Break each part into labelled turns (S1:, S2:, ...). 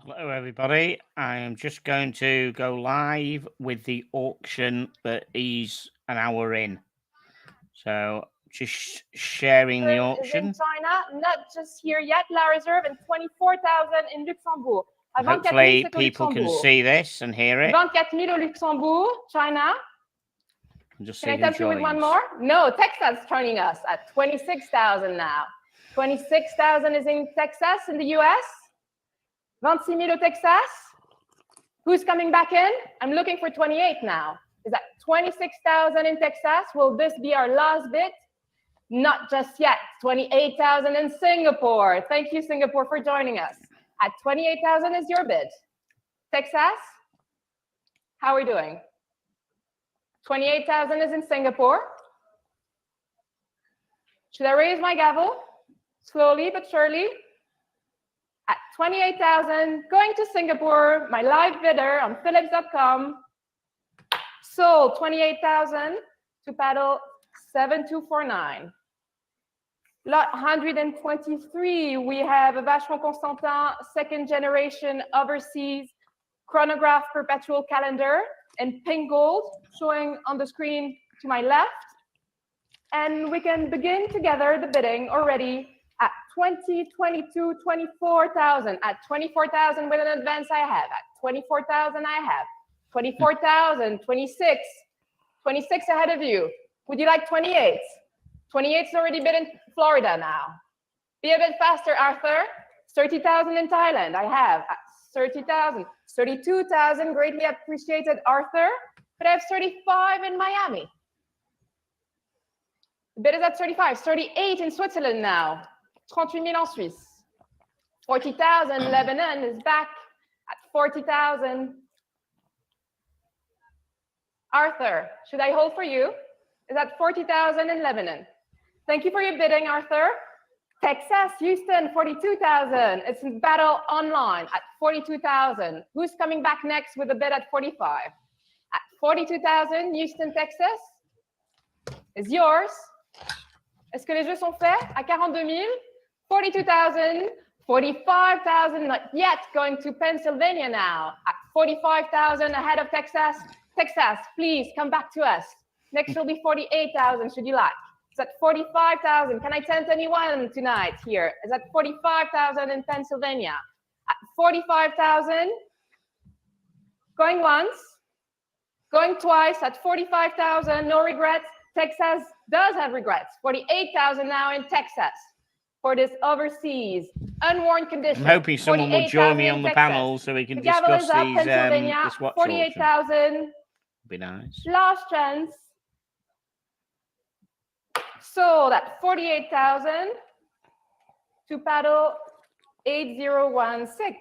S1: Hello, everybody. I am just going to go live with the auction that is an hour in. So just sharing the auction.
S2: Is in China, not just here yet. La Reserve and 24,000 in Luxembourg.
S1: Hopefully people can see this and hear it.
S2: 24,000 au Luxembourg, China.
S1: Just
S2: Can I tempt you with one more? No, Texas joining us at 26,000 now. 26,000 is in Texas, in the US. 26,000 au Texas. Who's coming back in? I'm looking for 28 now. Is that 26,000 in Texas? Will this be our last bid? Not just yet. 28,000 in Singapore. Thank you, Singapore, for joining us. At 28,000 is your bid. Texas, how are we doing? 28,000 is in Singapore. Should I raise my gavel? Slowly but surely. At 28,000, going to Singapore, my live bidder on Philips.com. Sold 28,000 to paddle 7249. Lot 123, we have a Vacheron Constantin second generation overseas chronograph perpetual calendar in pink gold showing on the screen to my left. And we can begin together the bidding already at 20, 22, 24,000. At 24,000 with an advance I have. At 24,000 I have. 24,000, 26. 26 ahead of you. Would you like 28? 28 is already bid in Florida now. Be a bit faster, Arthur. 30,000 in Thailand, I have. 30,000. 32,000, greatly appreciated, Arthur. But I have 35 in Miami. The bid is at 35. 38 in Switzerland now. 38,000 en Suisse. 40,000, Lebanon is back at 40,000. Arthur, should I hold for you? Is at 40,000 in Lebanon. Thank you for your bidding, Arthur. Texas, Houston, 42,000. It's in battle online at 42,000. Who's coming back next with a bid at 45? At 42,000, Houston, Texas is yours. Est-ce que les jeux sont faits? À 42,000, 42,000, 45,000, not yet, going to Pennsylvania now. At 45,000 ahead of Texas. Texas, please come back to us. Next will be 48,000, should you like. It's at 45,000. Can I tempt anyone tonight here? It's at 45,000 in Pennsylvania. At 45,000. Going once. Going twice at 45,000. No regrets. Texas does have regrets. 48,000 now in Texas for this overseas unworn condition.
S1: I'm hoping someone will join me on the panel so we can discuss these. This watch
S2: 48,000.
S1: Be nice.
S2: Last chance. Sold at 48,000 to paddle 8016.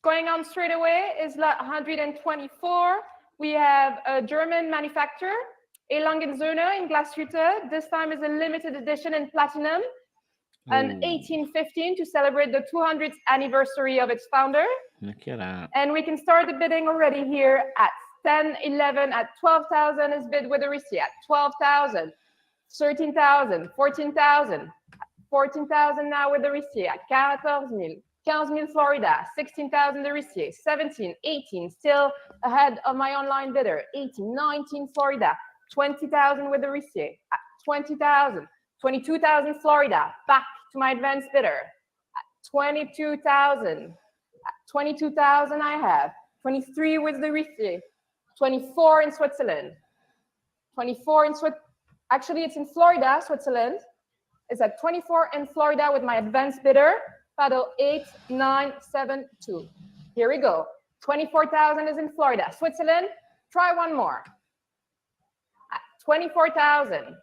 S2: Going on straight away is lot 124. We have a German manufacturer, A. Lange & Söhne in Glashütte. This time is a limited edition in platinum, an 1815 to celebrate the 200th anniversary of its founder.
S1: Look at that.
S2: And we can start the bidding already here at 10, 11, at 12,000 is bid with a receipt. At 12,000, 13,000, 14,000, 14,000 now with the receipt. At 14,000, 15,000 Florida, 16,000 the receipt, 17, 18, still ahead of my online bidder, 18, 19 Florida, 20,000 with the receipt. At 20,000, 22,000 Florida, back to my advanced bidder. At 22,000, at 22,000 I have, 23 with the receipt. 24 in Switzerland. 24 in Switzerland. Actually, it's in Florida, Switzerland. It's at 24 in Florida with my advanced bidder. Paddle 8972. Here we go. 24,000 is in Florida. Switzerland, try one more. At 24,000.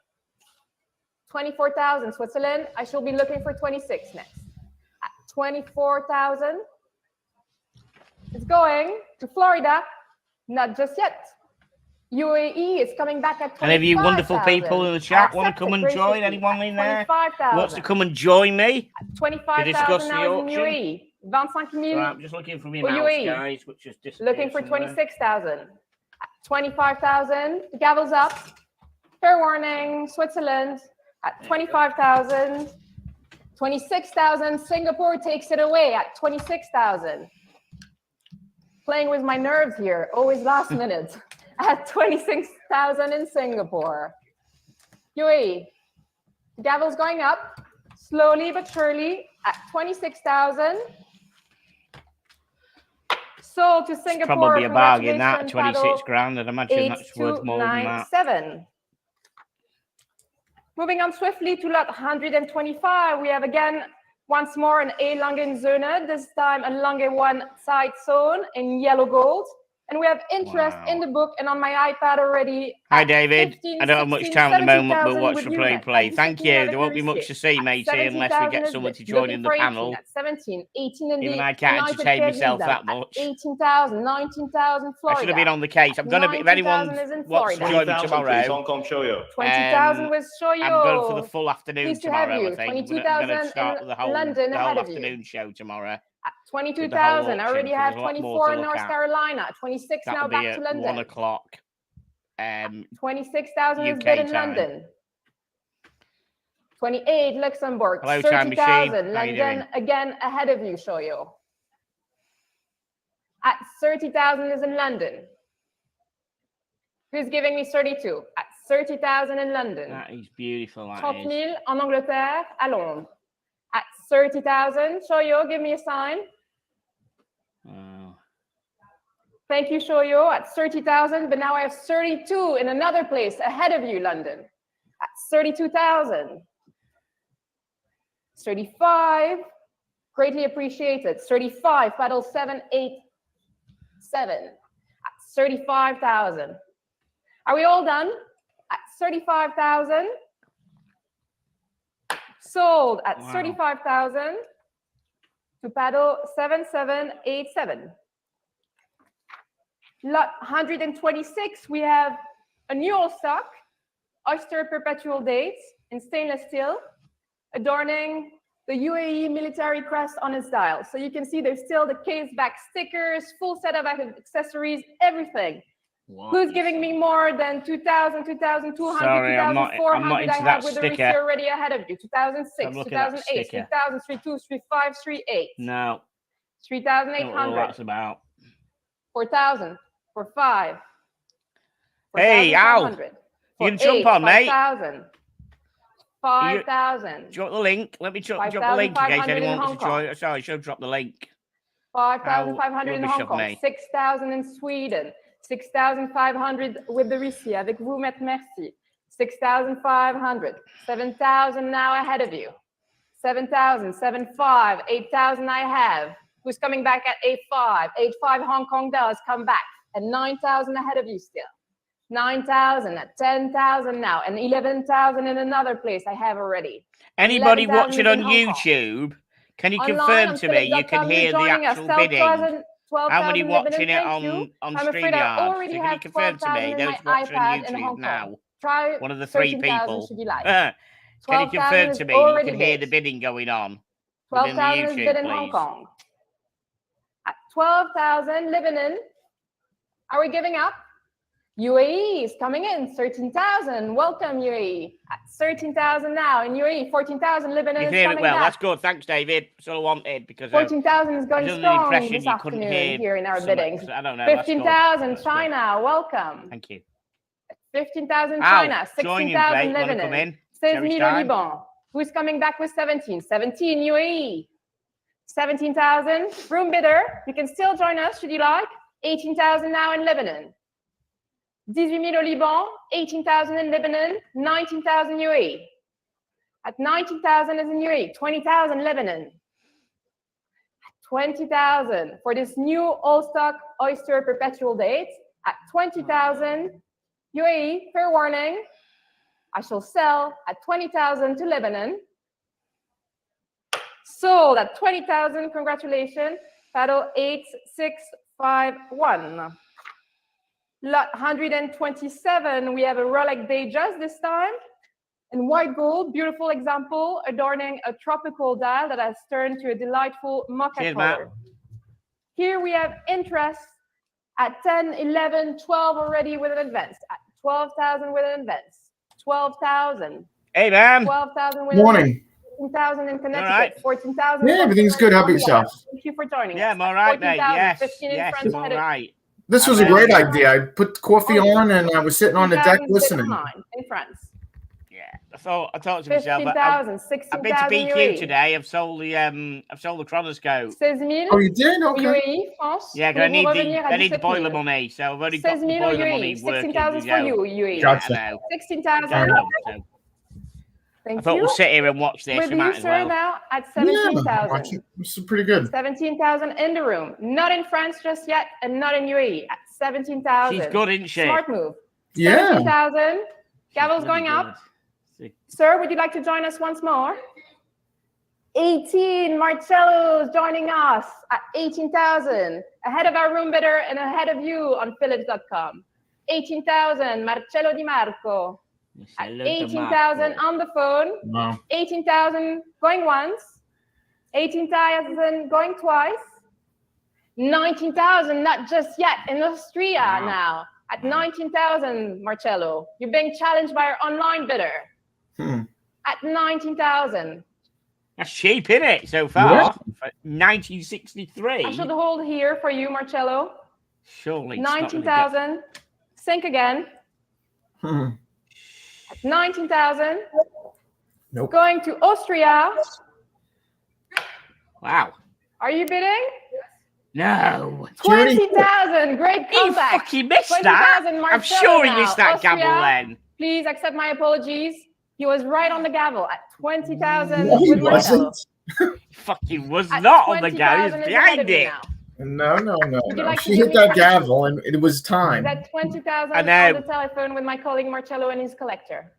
S2: 24,000 Switzerland. I shall be looking for 26 next. At 24,000. It's going to Florida. Not just yet. UAE is coming back at 25,000.
S1: Any of you wonderful people in the chat want to come and join? Anyone in there wants to come and join me?
S2: 25,000 now is in UAE. 25,000.
S1: Right, I'm just looking for my mouse, guys, which is
S2: looking for 26,000. 25,000. The gavel's up. Fair warning. Switzerland at 25,000. 26,000. Singapore takes it away at 26,000. Playing with my nerves here, always last minute. At 26,000 in Singapore. UAE, the gavel's going up, slowly but surely at 26,000. Sold to Singapore.
S1: It's probably a bargain, that 26 grand. I'd imagine that's worth more than that.
S2: 8297. Moving on swiftly to lot 125, we have again once more an A Lange Zone, this time a Lange 1 side zone in yellow gold. And we have interest in the book and on my iPad already.
S1: Hi, David. 15, I don't have much time at the moment, but watch the play. Thank you. There won't be much to see, matey, unless we get someone to join in the panel.
S2: 17, 18 in
S1: even I can't entertain myself that much.
S2: 18,000, 19,000 Florida.
S1: I should have been on the case. I'm going to be, if anyone wants to join me tomorrow.
S3: Hong Kong Shoyo.
S2: 20,000 with Shoyo.
S1: I'm going for the full afternoon tomorrow, I think.
S2: 22,000 in London ahead of you.
S1: Afternoon show tomorrow.
S2: At 22,000. I already have 24 in North Carolina. 26 now back to London.
S1: 1 o'clock.
S2: 26,000 is bid in London. 28 Luxembourg. 30,000. London again ahead of you, Shoyo. At 30,000 is in London. Who's giving me 32? At 30,000 in London.
S1: That is beautiful.
S2: 30,000 en Angleterre, à Londres. At 30,000, Shoyo, give me a sign. Thank you, Shoyo, at 30,000, but now I have 32 in another place ahead of you, London. At 32,000. 35, greatly appreciated. 35, paddle 787. At 35,000. Are we all done? At 35,000. Sold at 35,000 to paddle 7787. Lot 126, we have a new old stock, oyster perpetual dates in stainless steel, adorning the UAE military crest on its dial. So you can see there's still the case back stickers, full set of accessories, everything. What? Who's giving me more than 2,000, 2,200, 2,400 I have with the receipt already ahead of you? 2006, 2008, 3000, 32, 35, 38.
S1: No.
S2: 3,800.
S1: That's about.
S2: 4,000, for 5.
S1: Hey, Al. You can jump on, mate.
S2: 5,000. 5,000.
S1: Drop the link. Let me drop the link in case anyone wants to join. Sorry, I should drop the link.
S2: 5,500 in Hong Kong. 6,000 in Sweden. 6,500 with the receipt. Avec vous, maître, merci. 6,500. 7,000 now ahead of you. 7,000, 7,500, 8,000 I have. Who's coming back at 8,500? 8,500 Hong Kong dollars come back. At 9,000 ahead of you still. 9,000 at 10,000 now. And 11,000 in another place I have already.
S1: Anybody watching on YouTube, can you confirm to me you can hear the actual bidding? How many watching it on StreamYard? So can you confirm to me those watching on YouTube now? One of the 3 people. Can you confirm to me you can hear the bidding going on?
S2: 12,000 is bid in Hong Kong. At 12,000, Lebanon. Are we giving up? UAE is coming in, 13,000. Welcome, UAE. At 13,000 now. In UAE, 14,000. Lebanon is coming
S1: well.
S2: Back.
S1: That's good. Thanks, David. That's all I wanted. Because
S2: 14,000 is going strong this afternoon here in our biddings.
S1: I don't know.
S2: 15,000, China. Welcome.
S1: Thank you.
S2: 15,000, China. 16,000, Lebanon. 16,000 Liban. Who's coming back with 17? 17, UAE. 17,000. Room bidder. You can still join us, should you like. 18,000 now in Lebanon. 18,000 au Liban, 18,000 in Lebanon, 19,000 UAE. At 19,000 is in UAE, 20,000 Lebanon. 20,000 for this new all-stock oyster perpetual date. At 20,000 UAE, fair warning, I shall sell at 20,000 to Lebanon. Sold at 20,000, congratulations. Paddle 8651. Lot 127, we have a Rolex Daytona this time in white gold, beautiful example, adorning a tropical dial that has turned to a delightful mocha color. Here we have interest at 10, 11, 12 already with an advance, at 12,000 with an advance, 12,000.
S1: Hey, man.
S2: 12,000 with
S4: Morning.
S2: 15,000 in Connecticut. 14,000.
S3: Yeah, everything's good. How about yourself?
S2: Thank you for joining us.
S1: Yeah, I'm all right, mate. Yes,
S2: 15 in France,
S1: I'm all right.
S3: This was a great idea. I put the coffee on and I was sitting on the deck listening.
S2: In France.
S1: Yeah, I thought to myself,
S2: 15,000,
S1: I've been to BQ today. I've sold the chronoscope.
S2: 16,000.
S3: Oh, you did? Okay.
S2: UAE, France.
S1: Yeah, because I need the boiler money, so I've already got the boiler money working.
S2: 16,000 for you, UAE.
S3: Gotcha.
S2: 16,000. Thank
S1: I thought
S2: you.
S1: we'll sit here and watch this.
S2: With
S1: We might
S2: you,
S1: as
S2: sir,
S1: well.
S2: now at
S3: Yeah,
S2: 17,000.
S3: this is pretty good.
S2: 17,000 in the room. Not in France just yet, and not in UAE. At 17,000.
S1: She's good, isn't she?
S2: Smart move.
S3: Yeah.
S2: 17,000. Gavel's going up. Sir, would you like to join us once more? 18. Marcello's joining us at 18,000. Ahead of our room bidder and ahead of you on Philips.com. 18,000. Marcello Di Marco. At 18,000 on the phone.
S3: Wow.
S2: 18,000 going once. 18,000 going twice. 19,000, not just yet, in Austria now. At 19,000, Marcello. You're being challenged by our online bidder. At 19,000.
S1: That's cheap, isn't it, so far?
S3: Yeah.
S1: For 1963.
S2: I should hold here for you, Marcello.
S1: Surely.
S2: 19,000. Sink again. At 19,000.
S3: Nope.
S2: Going to Austria.
S1: Wow.
S2: Are you bidding?
S1: No.
S2: 20,000. Great
S1: He
S2: comeback.
S1: fucking missed that.
S2: 20,000,
S1: I'm sure he missed that
S2: Austria,
S1: gamble then.
S2: Please accept my apologies. He was right on the gavel at 20,000.
S3: No, he
S2: with Marcello.
S3: wasn't.
S1: He fucking was
S2: At
S1: not on the go. He
S2: 20,000
S1: was
S2: is ahead
S1: behind
S2: of you
S1: it.
S2: now.
S3: No.
S2: Would you like to
S3: She
S2: give
S3: hit
S2: me
S3: that
S2: a-
S3: gavel and it was time.
S2: At 20,000
S1: I
S2: on
S1: know.
S2: the telephone with my colleague Marcello and his collector.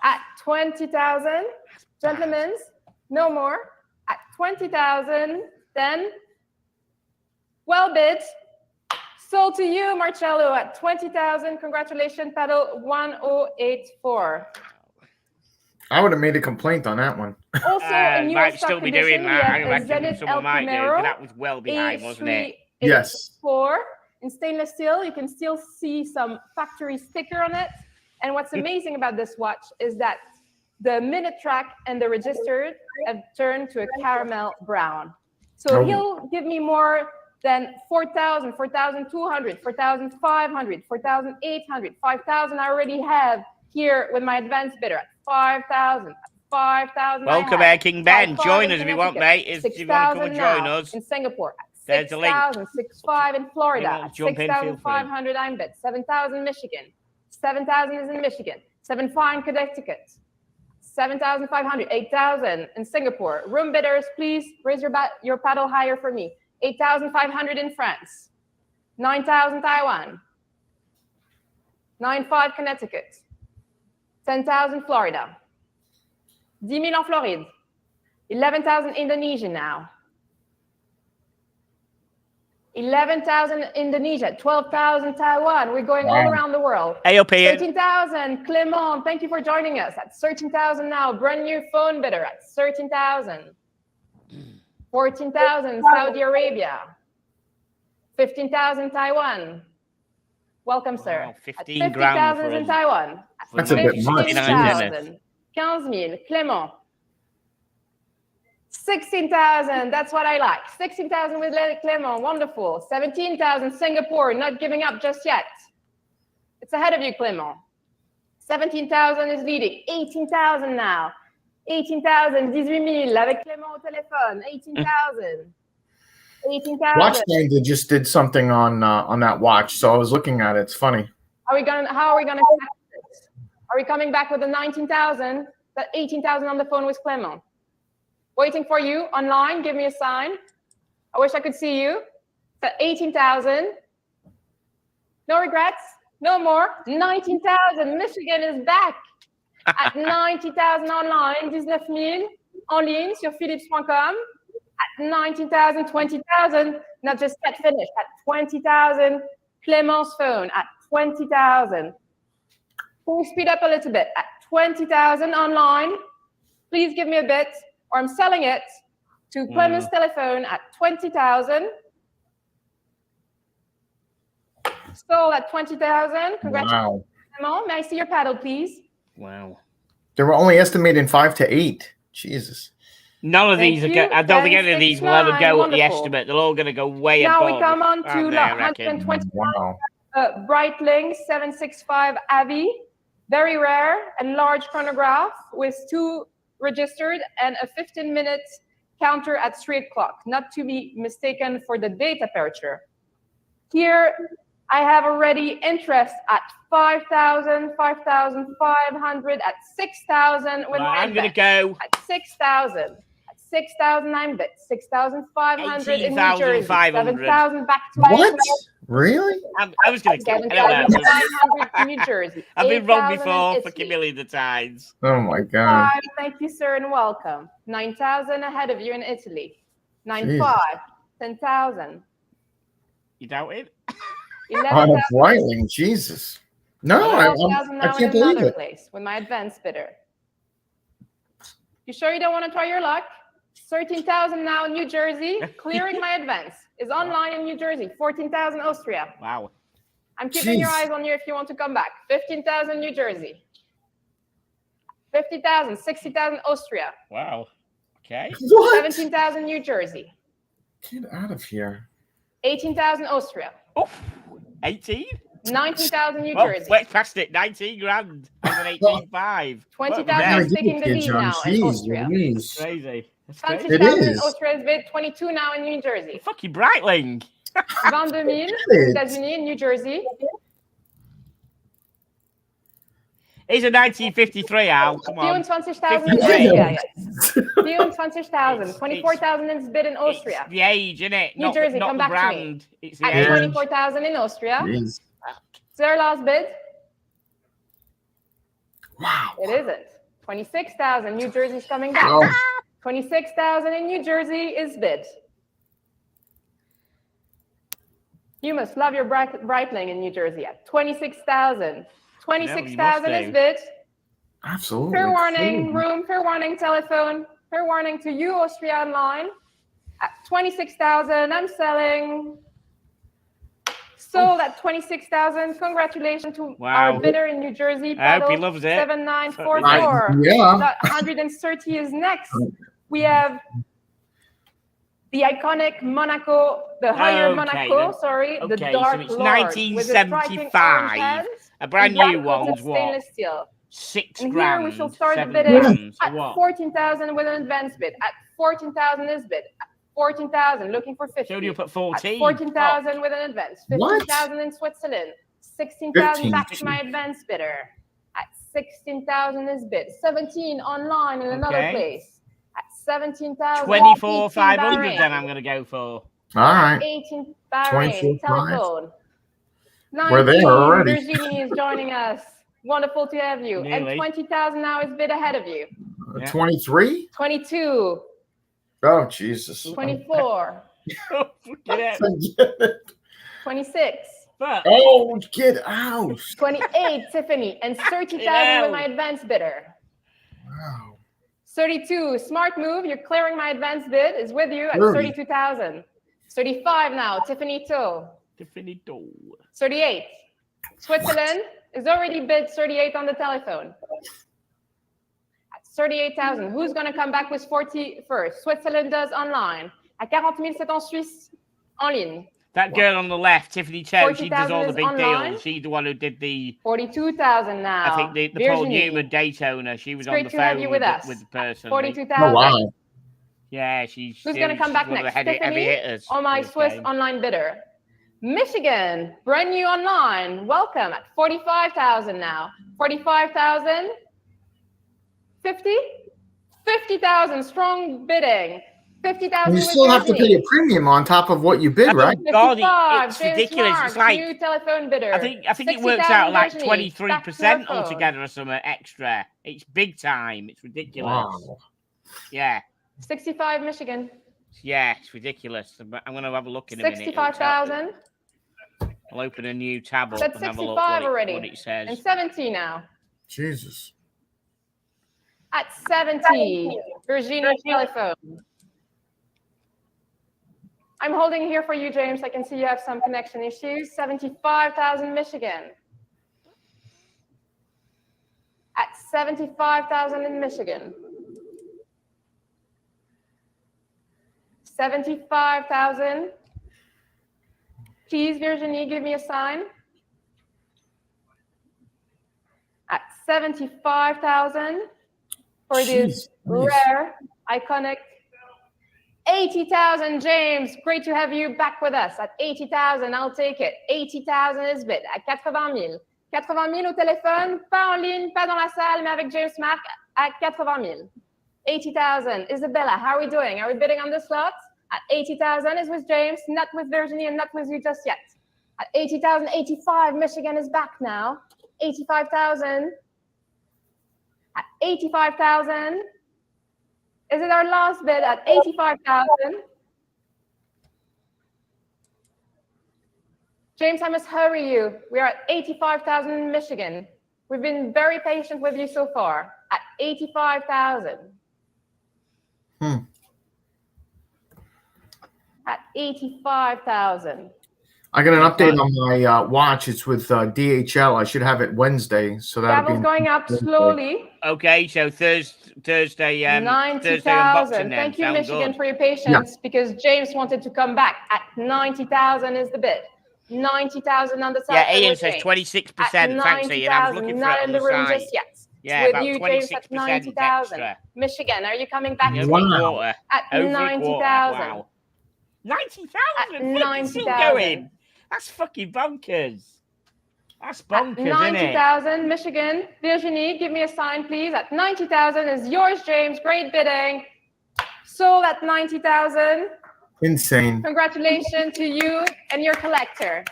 S2: At 20,000, gentlemen, no more. At 20,000, then, well bid. Sold to you, Marcello, at 20,000. Congratulations, paddle 1084.
S3: I would have made a complaint on that one.
S2: Also, in
S1: might
S2: US
S1: still
S2: stock
S1: be
S2: condition,
S1: doing
S2: we
S1: that. I
S2: have a
S1: reckon
S2: Zenith El
S1: someone might do.
S2: Primero,
S1: That was well behind, wasn't it?
S3: Yes.
S2: 4 in stainless steel. You can still see some factory sticker on it. And what's amazing about this watch is that the minute track and the register have turned to a caramel brown. So he'll give me more than 4,000, 4,200, 4,500, 4,800, 5,000 I already have here with my advanced bidder at 5,000, 5,000.
S1: Welcome, Air King Ben. Join us if you want, mate. If you want to come and join us.
S2: In Singapore,
S1: There's a link.
S2: 6,000, 6,500 in Florida,
S1: Jump in, feel free.
S2: 6,500 I'm bid, 7,000 Michigan, 7,000 is in Michigan, 7,500 in Connecticut, 7,500, 8,000 in Singapore. Room bidders, please raise your paddle higher for me. 8,500 in France, 9,000 Taiwan, 9,500 Connecticut, 10,000 Florida, 10,000 en Floride, 11,000 Indonesia now, 11,000 Indonesia, 12,000 Taiwan. We're going all around the world.
S1: Hey, up here.
S2: 13,000 Clement. Thank you for joining us. At 13,000 now. Brand new phone bidder at 13,000. 14,000 Saudi Arabia. 15,000 Taiwan. Welcome, sir.
S1: Wow, 15
S2: at
S1: grand
S2: 50,000 in
S1: for
S2: Taiwan.
S3: That's a bit much.
S2: 15,000. 15,000 Clement. 16,000, that's what I like. 16,000 with Clement, wonderful. 17,000 Singapore, not giving up just yet. It's ahead of you, Clement. 17,000 is leading. 18,000 now. 18,000, 18,000 avec Clement au téléphone. 18,000. 18,000.
S3: Watch Finder just did something on that watch, so I was looking at it. It's funny.
S2: How are we gonna connect this? Are we coming back with the 19,000? That 18,000 on the phone with Clement. Waiting for you online. Give me a sign. I wish I could see you. At 18,000. No regrets. No more. 19,000. Michigan is back. At 90,000 online. 19,000 en ligne sur philips.com. At 19,000, 20,000. Not just yet finished. At 20,000. Clement's phone. At 20,000. Can we speed up a little bit? At 20,000 online. Please give me a bit. Or I'm selling it to Clement's telephone at 20,000. Sold at 20,000. Congratulations,
S3: Wow.
S2: Clement. May I see your paddle, please?
S1: Wow.
S3: They were only estimating 5 to 8. Jesus.
S1: None of these are. I don't think any of these will ever go at the estimate. They're all going to go way above.
S2: Now we come on to 120.
S3: Wow.
S2: Breitling 765 Avi, very rare and large chronograph with 2 registered and a 15-minute counter at 3 o'clock, not to be mistaken for the date aperture. Here, I have already interest at 5,000, 5,500, at 6,000.
S1: I'm going to go
S2: at 6,000. At 6,000, I'm bid. 6,500 in New Jersey. 7,000 back to
S3: what? Really?
S1: I was going to go.
S2: 7,500 in New Jersey.
S1: I've been wrong before for millions of times.
S3: Oh my God.
S2: 5, thank you, sir, and welcome. 9,000 ahead of you in Italy. 9,500, 10,000.
S1: You doubt it?
S3: On a Breitling, Jesus. No, I can't believe it.
S2: Place with my advanced bidder. You sure you don't want to try your luck? 13,000 now in New Jersey. Clearing my advance is online in New Jersey. 14,000 Austria.
S1: Wow.
S2: I'm keeping your eyes on you if you want to come back. 15,000 New Jersey. 50,000, 60,000 Austria.
S1: Wow. Okay.
S3: What?
S2: 17,000 New Jersey.
S3: Get out of here.
S2: 18,000 Austria.
S1: Oh, 18?
S2: 19,000 New Jersey.
S1: Went past it. 19 grand. 18.5.
S2: 20,000 is taking the lead now in Austria.
S1: Crazy.
S2: 20,000 in Austria is bid. 22 now in New Jersey.
S1: Fucking Breitling.
S2: 22,000 aux États-Unis in New Jersey.
S1: He's a 1953, Al. Come on.
S2: 24,000 in Austria, yes. 24,000. 24,000 is bid in Austria.
S1: It's the age, isn't it?
S2: New Jersey, come back to me.
S1: It's the
S2: at 24,000 in Austria. It's their last bid.
S3: Wow.
S2: It isn't. 26,000. New Jersey's coming back. 26,000 in New Jersey is bid. You must love your Breitling in New Jersey at 26,000. 26,000 is bid.
S3: Absolutely.
S2: Fair warning, room, fair warning, telephone, fair warning to you, Austria Online. At 26,000, I'm selling. Sold at 26,000. Congratulations to our bidder in New Jersey.
S1: I hope he loves it.
S2: 7944.
S3: Yeah.
S2: 130 is next. We have the iconic Monaco, the higher Monaco, the dark
S1: so it's
S2: Lord.
S1: 1975. A brand new one's what?
S2: Stainless steel.
S1: 6
S2: and
S1: grand.
S2: Here we shall start the
S1: 7
S2: bidding
S1: grand.
S2: at 14,000 with an advance bid. At 14,000 is bid. At 14,000, looking for 50.
S1: Showed you up at 14.
S2: At 14,000 with an advance. 15,000 in Switzerland. 16,000 back to my advance bidder. At 16,000 is bid. 17 online in another place. At 17,000.
S1: 24,500 then I'm going to go for.
S3: All right.
S2: 18 Bahrain. Telephone.
S3: We're there already.
S2: Virginie is joining us. Wonderful to have you.
S1: Nearly.
S2: And 20,000 now is bid ahead of you.
S3: 23?
S2: 22.
S3: Oh, Jesus.
S2: 24.
S1: Forget it.
S2: 26.
S3: Oh, get out.
S2: 28, Tiffany. And 30,000 with my advance bidder.
S3: Wow.
S2: 32, smart move. You're clearing my advance bid. Is with you at 32,000. 35 now, Tiffany Toe. 38. Switzerland is already bid 38 on the telephone. At 38,000. Who's going to come back with 40 first? Switzerland does online. À 40,000, c'est en Suisse, en ligne.
S1: That girl on the left, Tiffany Cho, she does all the big deals. She's the one who did the
S2: 42,000 now.
S1: I think the Paul Newman Daytona. She was on the phone with the person.
S2: 42,000.
S3: Oh, wow.
S1: Yeah, she's.
S2: Who's going to come back next?
S1: Heavy hitters
S2: on my Swiss online bidder. Michigan, brand new online. Welcome at 45,000 now. 45,000. 50? 50,000. Strong bidding. 50,000.
S3: You still have to pay a premium on top of what you bid, right?
S1: God, it's ridiculous.
S2: Mark,
S1: it's like
S2: new telephone bidder.
S1: I think it works out like 23% altogether or something extra. It's big time. It's ridiculous.
S3: Wow.
S1: Yeah.
S2: 65 Michigan.
S1: Yeah, it's ridiculous. I'm going to have a look in a minute.
S2: 65,000.
S1: I'll open a new tab up
S2: That's
S1: and have a look
S2: already.
S1: what it says.
S2: And 70 now.
S3: Jesus.
S2: At 70, Virginia telephone. I'm holding here for you, James. I can see you have some connection issues. 75,000 Michigan. At 75,000 in Michigan. 75,000. Please, Virginie, give me a sign. At 75,000 for this rare, iconic 80,000, James. Great to have you back with us. At 80,000, I'll take it. 80,000 is bid. À 80,000. 80,000 au téléphone, pas en ligne, pas dans la salle, mais avec James Mark à 80,000. 80,000. Isabella, how are we doing? Are we bidding on the slot? At 80,000 is with James, not with Virginie, and not with you just yet. At 80,000, 85, Michigan is back now. 85,000. At 85,000. Is it our last bid at 85,000? James, I must hurry you. We are at 85,000 in Michigan. We've been very patient with you so far. At 85,000. At 85,000.
S3: I got an update on my watch. It's with DHL. I should have it Wednesday. So
S2: that'll be going up slowly.
S1: Okay, so Thursday.
S2: 90,000. Thank you, Michigan, for your patience, because James wanted to come back. At 90,000 is the bid. 90,000 on the side.
S1: Yeah, Ian says 26%. Thanks, Ian. I was looking for
S2: not
S1: it
S2: in the room just yet.
S1: Yeah,
S2: with
S1: about
S2: you,
S1: 26%
S2: James, at 90,000. Michigan, are you coming back?
S3: Wow.
S2: At 90,000.
S1: Wow. 90,000? 90,000. That's fucking bonkers. That's bonkers, isn't it?
S2: 90,000, Michigan. Virginie, give me a sign, please. At 90,000 is yours, James. Great bidding. Sold at 90,000.
S3: Insane.
S2: Congratulations to you and your collector.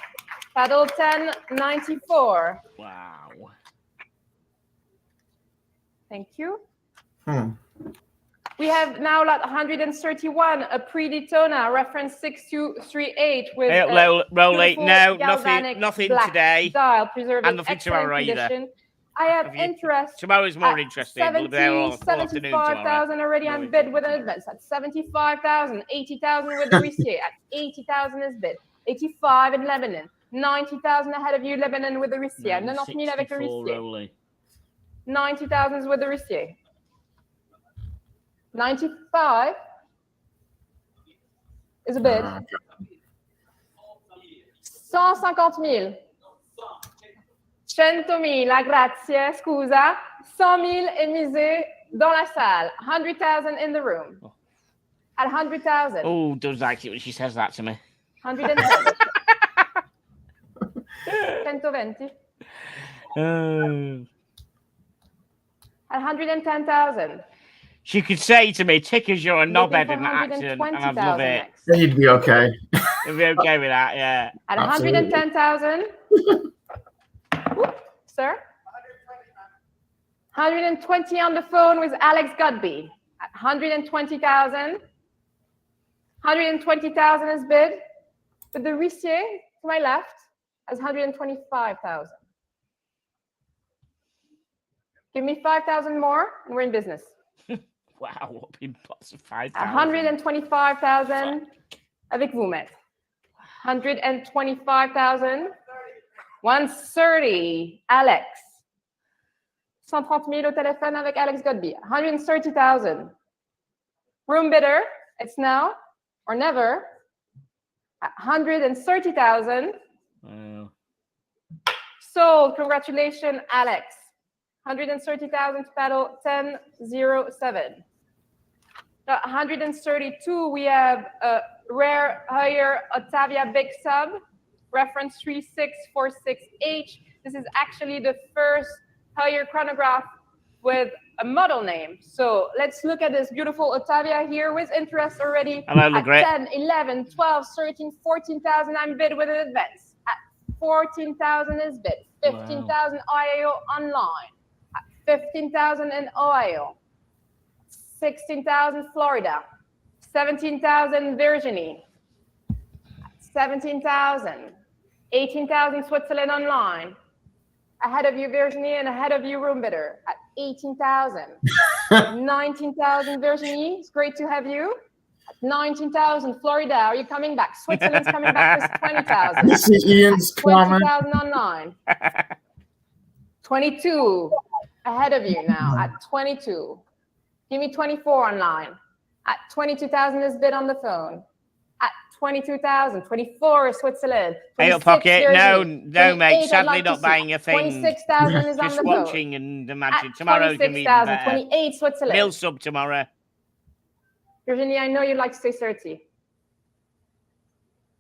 S2: Paddle 1094.
S1: Wow.
S2: Thank you. We have now lot 131, a pre-Daytona, reference 6238 with
S1: Rolex. No, nothing
S2: black
S1: today.
S2: Dial, preserved
S1: and nothing tomorrow
S2: either. I have interest.
S1: Tomorrow's more interesting.
S2: 75,000 already on bid with an advance. At 75,000, 80,000 with the Rissier. At 80,000 is bid. 85 in Lebanon. 90,000 ahead of you, Lebanon with the Rissier. 90,000 avec le Rissier. 90,000 is with the Rissier. 95 is a bid. 150,000. 100,000, grazie, scusa. 100,000 est misé dans la salle. 100,000 in the room. At 100,000.
S1: Oh, does like it when she says that to me.
S2: 110. 120. At 110,000.
S1: She could say to me, "Tickers, you're a knobhead in that accident," and I'd love it.
S3: Then you'd be okay.
S1: You'd be okay with that, yeah.
S2: At 110,000. Sir? 120 on the phone with Alex Godby. At 120,000. 120,000 is bid. But the Rissier to my left has 125,000. Give me 5,000 more, and we're in business.
S1: Wow, what been pots of 5,000?
S2: 125,000 avec vous, maître. 125,000. 130, Alex. 130,000 au téléphone avec Alex Godby. 130,000. Room bidder, it's now or never. 130,000.
S1: Wow.
S2: Sold. Congratulations, Alex. 130,000 to paddle 1007. 132, we have a rare higher Ottavia Big Sub, reference 3646H. This is actually the first higher chronograph with a model name. So let's look at this beautiful Ottavia here with interest already.
S1: Hello,
S2: at 10, 11, 12, 13, 14,000. I'm bid with an advance. At 14,000 is bid. 15,000 IAO online. 15,000 in Ohio, 16,000 Florida, 17,000 Virginie, 17,000, 18,000 Switzerland online. Ahead of you, Virginie, and ahead of you, room bidder at 18,000. 19,000 Virginie, it's great to have you. At 19,000 Florida, are you coming back? Switzerland's coming back with 20,000.
S3: This is Ian's comment.
S2: 20,000 online. 22. Ahead of you now at 22. Give me 24 online. At 22,000 is bid on the phone. At 22,000, 24 Switzerland.
S1: Hey, up pocket. No, mate. Sadly, not buying a thing.
S2: 26,000 is on the phone.
S1: Just watching and imagine.
S2: At
S1: Tomorrow's going to be better.
S2: 28 Switzerland.
S1: Mill sub tomorrow.
S2: Virginie, I know you'd like to say 30.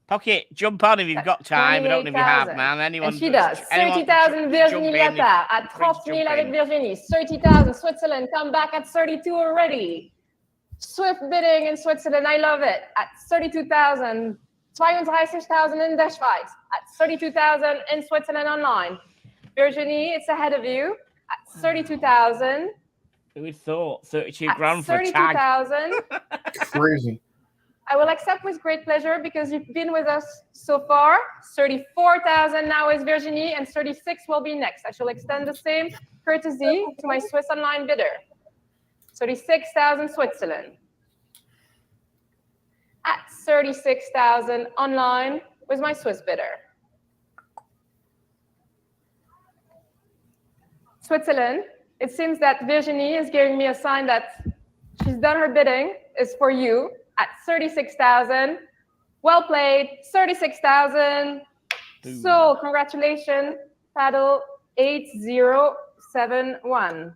S1: Pocket, jump on if you've got time. I don't know if you have, man. Anyone?
S2: And she does. 30,000 Virginie Liata at 30 000 avec Virginie. 30,000 Switzerland. Come back at 32 already. Swift bidding in Switzerland. I love it. At 32,000. 32,000 in the Schweiz. At 32,000 in Switzerland online. Virginie, it's ahead of you. At 32,000.
S1: Who would thought 32 grand for a tag?
S2: 32,000.
S3: Crazy.
S2: I will accept with great pleasure because you've been with us so far. 34,000 now is Virginie, and 36 will be next. I shall extend the same courtesy to my Swiss online bidder. 36,000 Switzerland. At 36,000 online was my Swiss bidder. Switzerland, it seems that Virginie is giving me a sign that she's done her bidding, is for you. At 36,000. Well played. 36,000. So, congratulations. Paddle 8071.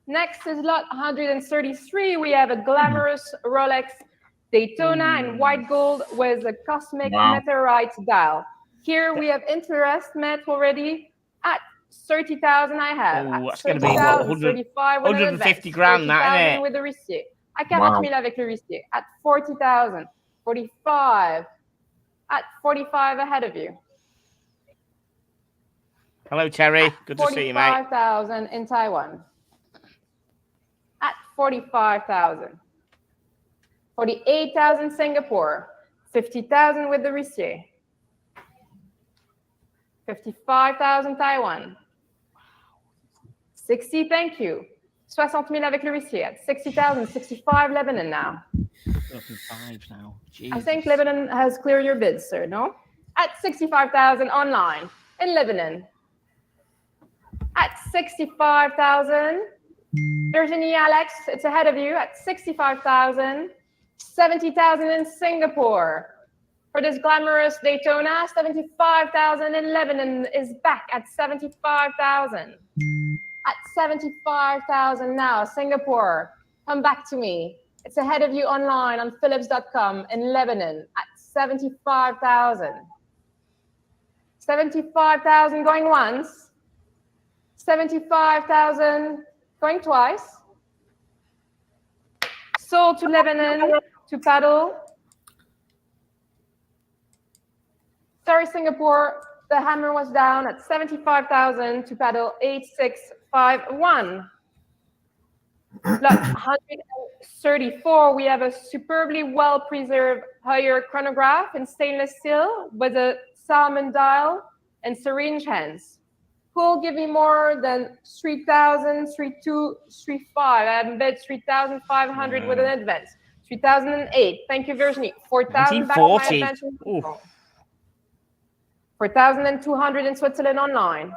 S2: Next is lot 133. We have a glamorous Rolex Daytona in white gold with a cosmic meteorite dial. Here we have interest met already at 30,000. I have.
S1: Oh, that's going to be what, 150 grand, that, isn't it?
S2: With the receipt. À 40 000 avec le huissier. At 40,000. 45. At 45 ahead of you.
S1: Hello, Terry. Good to see you, mate.
S2: 45,000 in Taiwan. At 45,000. 48,000 Singapore. 50,000 with the huissier. 55,000 Taiwan. 60, thank you. 60 000 avec le huissier at 60,000, 65 Lebanon now.
S1: 35 now.
S2: I think Lebanon has cleared your bids, sir, no? At 65,000 online in Lebanon. At 65,000, Virginie Alex, it's ahead of you at 65,000, 70,000 in Singapore. For this glamorous Daytona, 75,000 in Lebanon is back at 75,000. At 75,000 now, Singapore, come back to me. It's ahead of you online on Philips.com in Lebanon at 75,000. 75,000 going once. 75,000 going twice. Sold to Lebanon to paddle. Sorry, Singapore, the hammer was down at 75,000 to paddle 8651. Lot 134, we have a superbly well-preserved higher chronograph in stainless steel with a salmon dial and syringe hands. Who will give me more than 3,000, 3,200, 3,500? I haven't bid 3,500 with an advance. 3,008. Thank you, Virginie. 4,000 back on my advance. 4,200 in Switzerland online.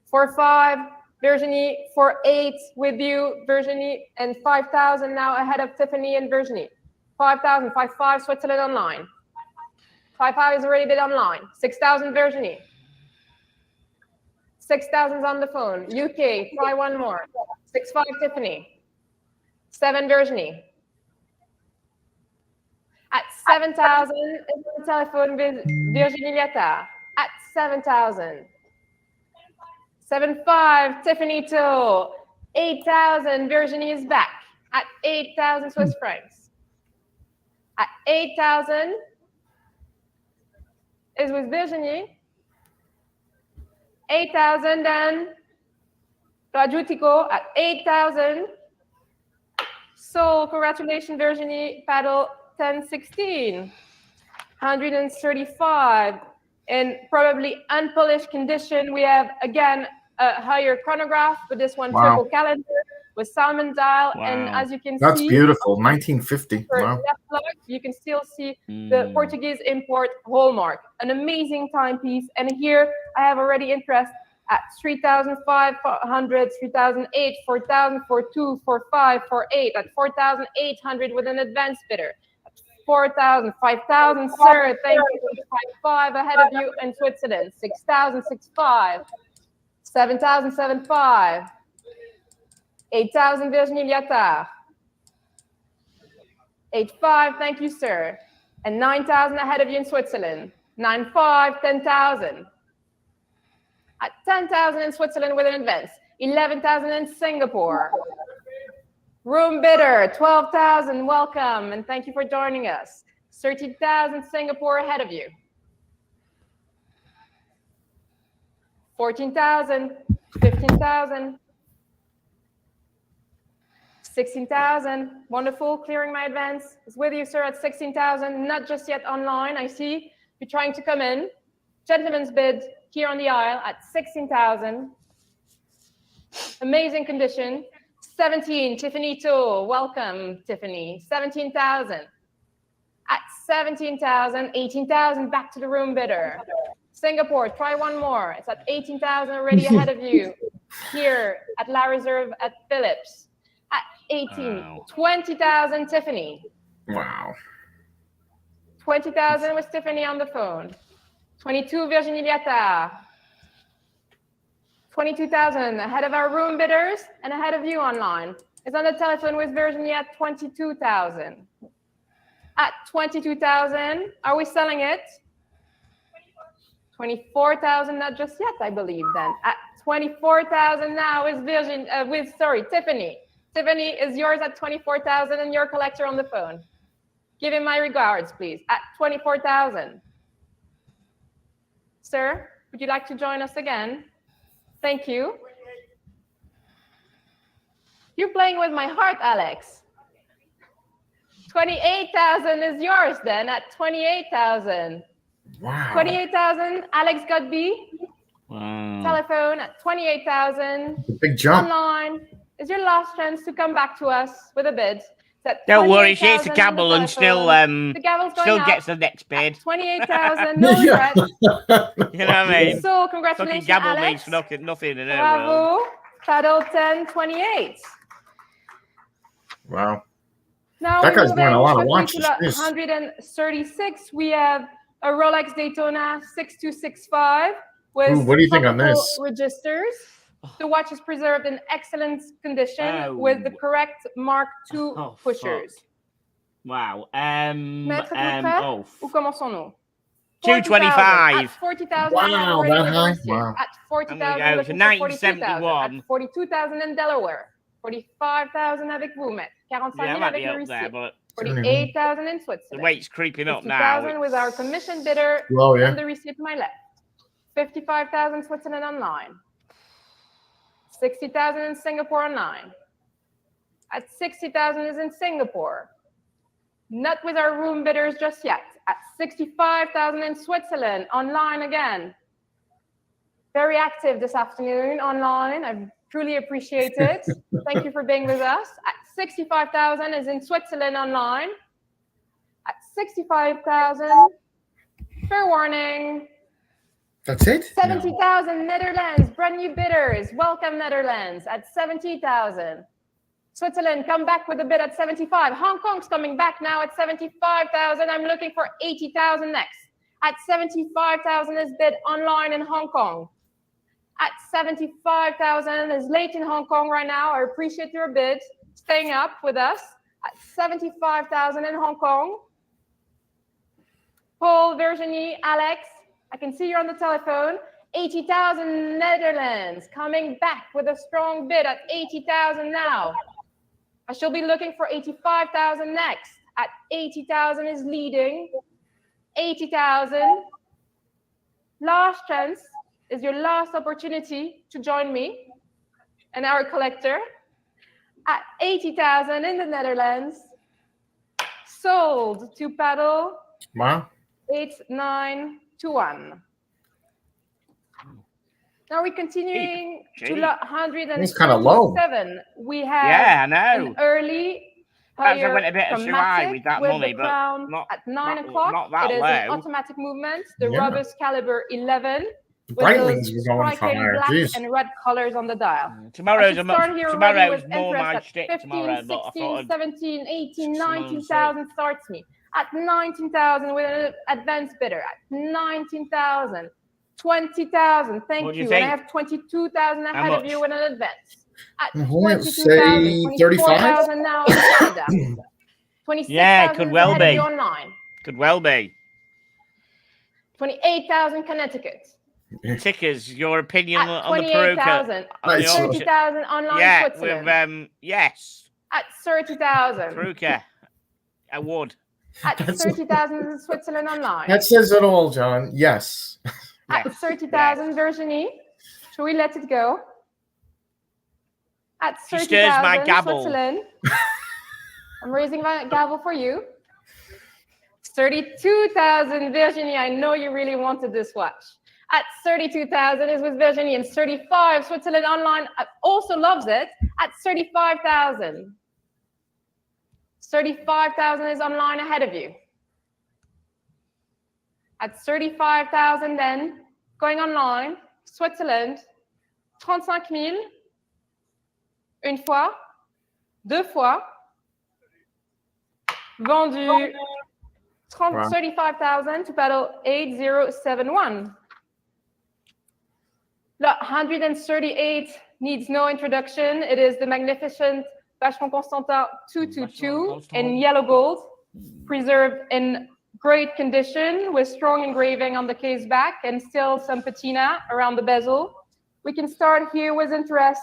S2: 4,500, Virginie. 4,800 with you, Virginie. And 5,000 now ahead of Tiffany and Virginie. 5,000, 5,500 Switzerland online. 5,500 is already bid online. 6,000 Virginie. 6,000 is on the phone. UK, try one more. 6,500 Tiffany. 7 Virginie. At 7,000 is on the telephone with Virginie Liata. At 7,000. 7,500 Tiffany Toe. 8,000 Virginie is back. At 8,000 Swiss francs. At 8,000 is with Virginie. 8,000 then Rajutico at 8,000. So congratulations, Virginie. Paddle 1016. 135. In probably unpolished condition, we have again a higher chronograph, but this one triple calendar with salmon dial. And as you can see,
S3: that's beautiful. 1950. Wow.
S2: You can still see the Portuguese import hallmark, an amazing timepiece. And here I have already interest at 3,500, 3,008, 4,000, 4,200, 4,500, 4,800, at 4,800 with an advanced bidder. 4,000, 5,000, sir, thank you. 5,500 ahead of you in Switzerland. 6,000, 6,500. 7,000, 7,500. 8,000, Virginie Liattard. 8,500, thank you, sir. And 9,000 ahead of you in Switzerland. 9,500, 10,000. At 10,000 in Switzerland with an advance. 11,000 in Singapore. Room bidder, 12,000, welcome, and thank you for joining us. 13,000 Singapore ahead of you. 14,000, 15,000. 16,000, wonderful, clearing my advance. It's with you, sir, at 16,000, not just yet online, I see you're trying to come in. Gentleman's bid here on the aisle at 16,000. Amazing condition. 17, Tiffany Tool, welcome, Tiffany. 17,000. At 17,000, 18,000, back to the room bidder. Singapore, try one more. It's at 18,000 already ahead of you. Here at La Reserve at Phillips. At 18, wow. 20,000, Tiffany.
S3: Wow.
S2: 20,000 with Tiffany on the phone. 22, Virginie Liattard. 22,000 ahead of our room bidders and ahead of you online. It's on the telephone with Virginie at 22,000. At 22,000, are we selling it? 24,000, not just yet, I believe. Then at 24,000 now is Tiffany. Tiffany is yours at 24,000 and your collector on the phone. Give him my regards, please. At 24,000. Sir, would you like to join us again? Thank you. You're playing with my heart, Alex. 28,000 is yours then at 28,000.
S3: Wow.
S2: 28,000, Alex Godby.
S1: Wow.
S2: Telephone at 28,000.
S3: Big jump.
S2: Online is your last chance to come back to us with a bid.
S1: Don't worry, she's a gavel and still gets the next bid.
S2: 28,000, no regret.
S1: You know what I mean?
S2: So congratulations,
S1: gavel
S2: Alex.
S1: means nothing in her
S2: Bravo.
S1: world.
S2: Paddle 1028.
S3: Wow.
S2: Now
S3: that guy's wearing a lot of watches.
S2: 136. We have a Rolex Daytona 6265 with
S3: what do you think on this?
S2: registers. The watch is preserved in excellent condition with the correct Mark II pushers.
S1: Fuck. Wow.
S2: Où commençons-nous?
S1: 225.
S2: At 40,000.
S3: Wow, that high? Wow.
S2: At 40,000.
S1: Go to 1971.
S2: At 42,000 in Delaware. 45,000 avec vous, maître. 45,000 avec le receipt. 48,000 in Switzerland.
S1: The weight's creeping up now.
S2: 50,000 with our commission bidder and the receipt to my left. 55,000 Switzerland online. 60,000 in Singapore online. At 60,000 is in Singapore. Not with our room bidders just yet. At 65,000 in Switzerland online again. Very active this afternoon online. I truly appreciate it. Thank you for being with us. At 65,000 is in Switzerland online. At 65,000, fair warning.
S3: That's it?
S2: 70,000 Netherlands, brand new bidders. Welcome, Netherlands, at 70,000. Switzerland, come back with a bid at 75. Hong Kong's coming back now at 75,000. I'm looking for 80,000 next. At 75,000 is bid online in Hong Kong. At 75,000 is late in Hong Kong right now. I appreciate your bid. Staying up with us. At 75,000 in Hong Kong. Paul, Virginie, Alex, I can see you're on the telephone. 80,000 Netherlands coming back with a strong bid at 80,000 now. I shall be looking for 85,000 next. At 80,000 is leading. 80,000. Last chance is your last opportunity to join me and our collector. At 80,000 in the Netherlands. Sold to paddle.
S3: Wow.
S2: 8921. Now we're continuing to lot 107.
S3: It's kind of low.
S2: We have an early higher
S1: I went a bit awry with that money, but not
S2: at 9 o'clock.
S1: Not that
S2: it is
S1: low.
S2: an automatic movement. The robust caliber 11.
S3: Breitling were going for higher.
S2: Black
S3: Jeez.
S2: and red colors on the dial.
S1: Tomorrow's more my shtick
S2: 15,
S1: tomorrow.
S2: 16, 17, 18, 19,000 starts me. At 19,000 with an advanced bidder. At 19,000. 20,000. Thank you. And I have 22,000 ahead of you with an advance. At 22,000. 24,000 now in Canada. 26,000
S1: could well
S2: ahead
S1: be.
S2: of you online.
S1: Could well be.
S2: 28,000 Connecticut.
S1: Tickers, your opinion
S2: at
S1: on the Peruka?
S2: 30,000 online Switzerland.
S1: With, yes.
S2: At 30,000.
S1: Peruka. I would.
S2: At 30,000 in Switzerland online.
S3: That says it all, John. Yes.
S2: At 30,000 Virginie. Should we let it go? At 30,000 Switzerland. I'm raising my gavel for you. 32,000 Virginie. I know you really wanted this watch. At 32,000 is with Virginie, and 35 Switzerland online also loves it. At 35,000. 35,000 is online ahead of you. At 35,000 then, going online, Switzerland, 35,000. Une fois, deux fois. Vendu 35,000 to paddle 8071. Lot 138 needs no introduction. It is the magnificent Vacheron Constantin 222 in yellow gold, preserved in great condition with strong engraving on the case back and still some patina around the bezel. We can start here with interest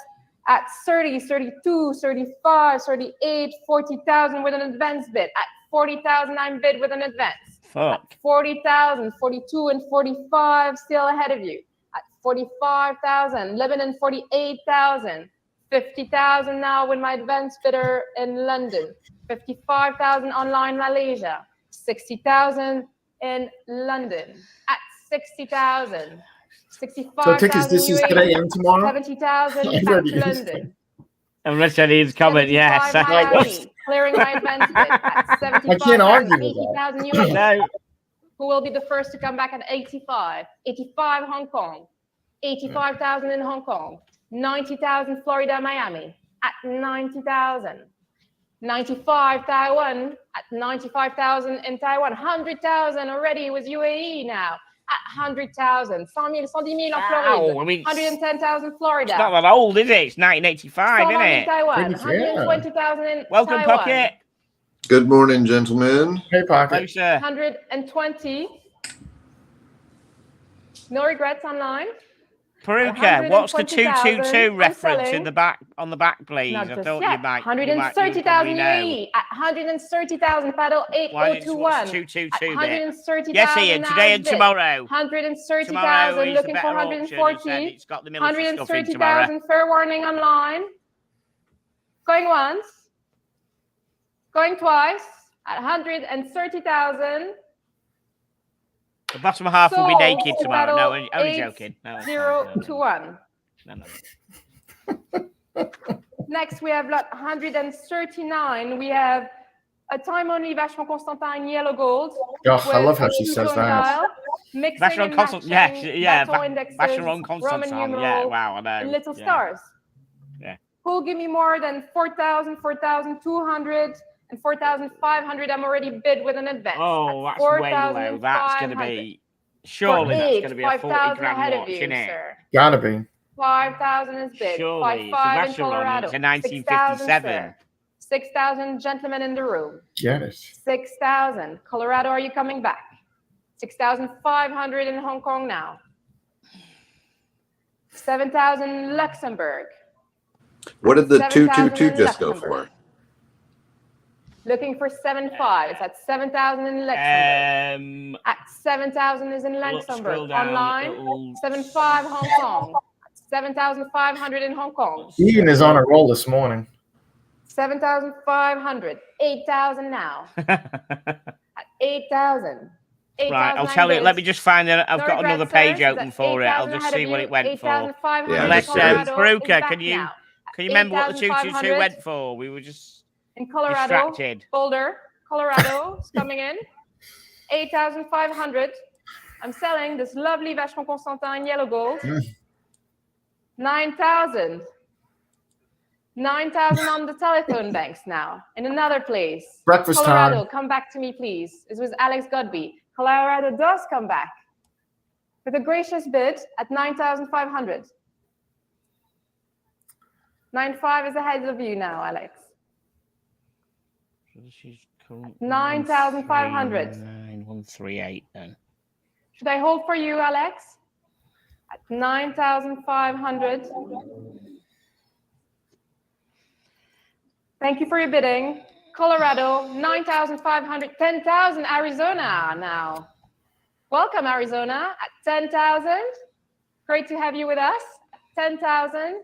S2: at 30, 32, 35, 38, 40,000 with an advance bid. At 40,000, I'm bid with an advance. At 40,000, 42 and 45 still ahead of you. At 45,000, Lebanon 48,000. 50,000 now with my advance bidder in London. 55,000 online Malaysia. 60,000 in London. At 60,000. 65,000
S3: so tickets, this is today and tomorrow?
S2: 70,000 back to London.
S1: And Richard is coming, yes.
S2: Miami, clearing my advance bid at 75,000.
S3: I can't argue with
S2: 80,000
S3: that.
S2: US.
S1: No.
S2: Who will be the first to come back at 85? 85 Hong Kong. 85,000 in Hong Kong. 90,000 Florida, Miami. At 90,000. 95 Taiwan. At 95,000 in Taiwan. 100,000 already with UAE now. At 100,000. 110,000 en Florida.
S1: I mean,
S2: 110,000 Florida.
S1: It's not that old, is it? It's 1985, isn't it?
S2: Taiwan. 120,000 in
S1: Welcome,
S2: Taiwan.
S1: Pocket.
S4: Good morning, gentlemen.
S3: Hey, Pocket.
S1: Hello, sir.
S2: 120. No regrets online.
S1: Peruka, what's the 222 reference
S2: selling.
S1: in the back on the back, please?
S2: Not
S1: I
S2: just
S1: thought
S2: yet.
S1: you might.
S2: 130,000 UAE at 130,000 paddle 8021.
S1: 222
S2: 130,000.
S1: Yes, Ian. Today and tomorrow.
S2: 130,000 looking for 140.
S1: It's got the military stuff in tomorrow.
S2: 130,000 fair warning online. Going once. Going twice at 130,000.
S1: The bottom half will be naked tomorrow. No, only
S2: 8,
S1: joking. No,
S2: 021.
S1: No.
S2: Next, we have lot 139. We have a time-only Vacheron Constantin in yellow gold.
S3: Oh, I love how she says that.
S1: Vacheron Constantin, yeah. Vacheron Constantin, yeah. Wow, I know.
S2: Little stars.
S1: Yeah.
S2: Who'll give me more than 4,000, 4,200, and 4,500? I'm already bid with an advance.
S1: Oh, that's way low. That's going to be, surely that's going to be a 40 grand watch, isn't it?
S3: Gotta be.
S2: 5,000 is bid.
S1: Surely,
S2: 5,500 in Colorado.
S1: It's a 1957.
S2: 6,000 gentlemen in the room.
S3: Get it.
S2: 6,000. Colorado, are you coming back? 6,500 in Hong Kong now. 7,000 Luxembourg.
S4: What did the 222 just go for?
S2: Looking for 7,500. It's at 7,000 in Luxembourg. At 7,000 is in Luxembourg. Online, 7,500 Hong Kong. 7,500 in Hong Kong.
S3: Ian is on a roll this morning.
S2: 7,500. 8,000 now. At 8,000.
S1: Right, I'll tell you. Let me just find it. I've got another page open for it. I'll just see what it went for. Let's Peruka, can you remember what the 222 went for? We were just
S2: in Colorado. Distracted. Boulder, Colorado is coming in. 8,500. I'm selling this lovely Vacheron Constantin in yellow gold. 9,000. 9,000 on the telephone banks now. In another place.
S3: Breakfast
S2: Colorado,
S3: time.
S2: come back to me, please. This was Alex Godby. Colorado does come back with a gracious bid at 9,500. 9,500 is ahead of you now, Alex. 9,500.
S1: 9,138 then.
S2: Should I hold for you, Alex? At 9,500. Thank you for your bidding. Colorado, 9,500. 10,000. Arizona now. Welcome, Arizona, at 10,000. Great to have you with us. 10,000.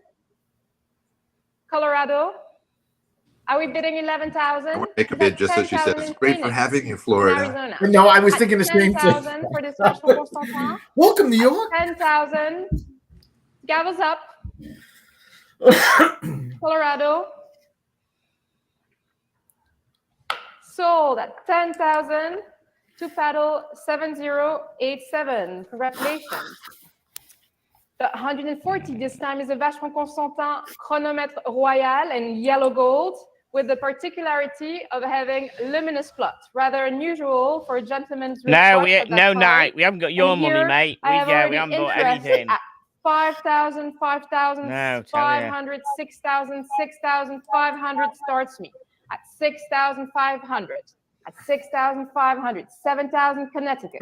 S2: Colorado. Are we bidding 11,000?
S4: I want to make a bid just as she said. It's great for having you, Florida.
S3: No, I was thinking the same thing.
S2: 10,000 for this Vacheron Constantin.
S3: Welcome, New York.
S2: 10,000. Gavel's up. Colorado. Sold at 10,000 to paddle 7087. Congratulations. The 140 this time is a Vacheron Constantin chronomètre royal in yellow gold with the particularity of having luminous plot, rather unusual for a gentleman's
S1: No,
S2: wristwatch.
S1: no, night. We haven't got your money, mate. We haven't bought anything.
S2: 5,000, 5,000,
S1: No,
S2: 500, 6,000, 6,500 starts me at 6,500, at 6,500, 7,000 Connecticut,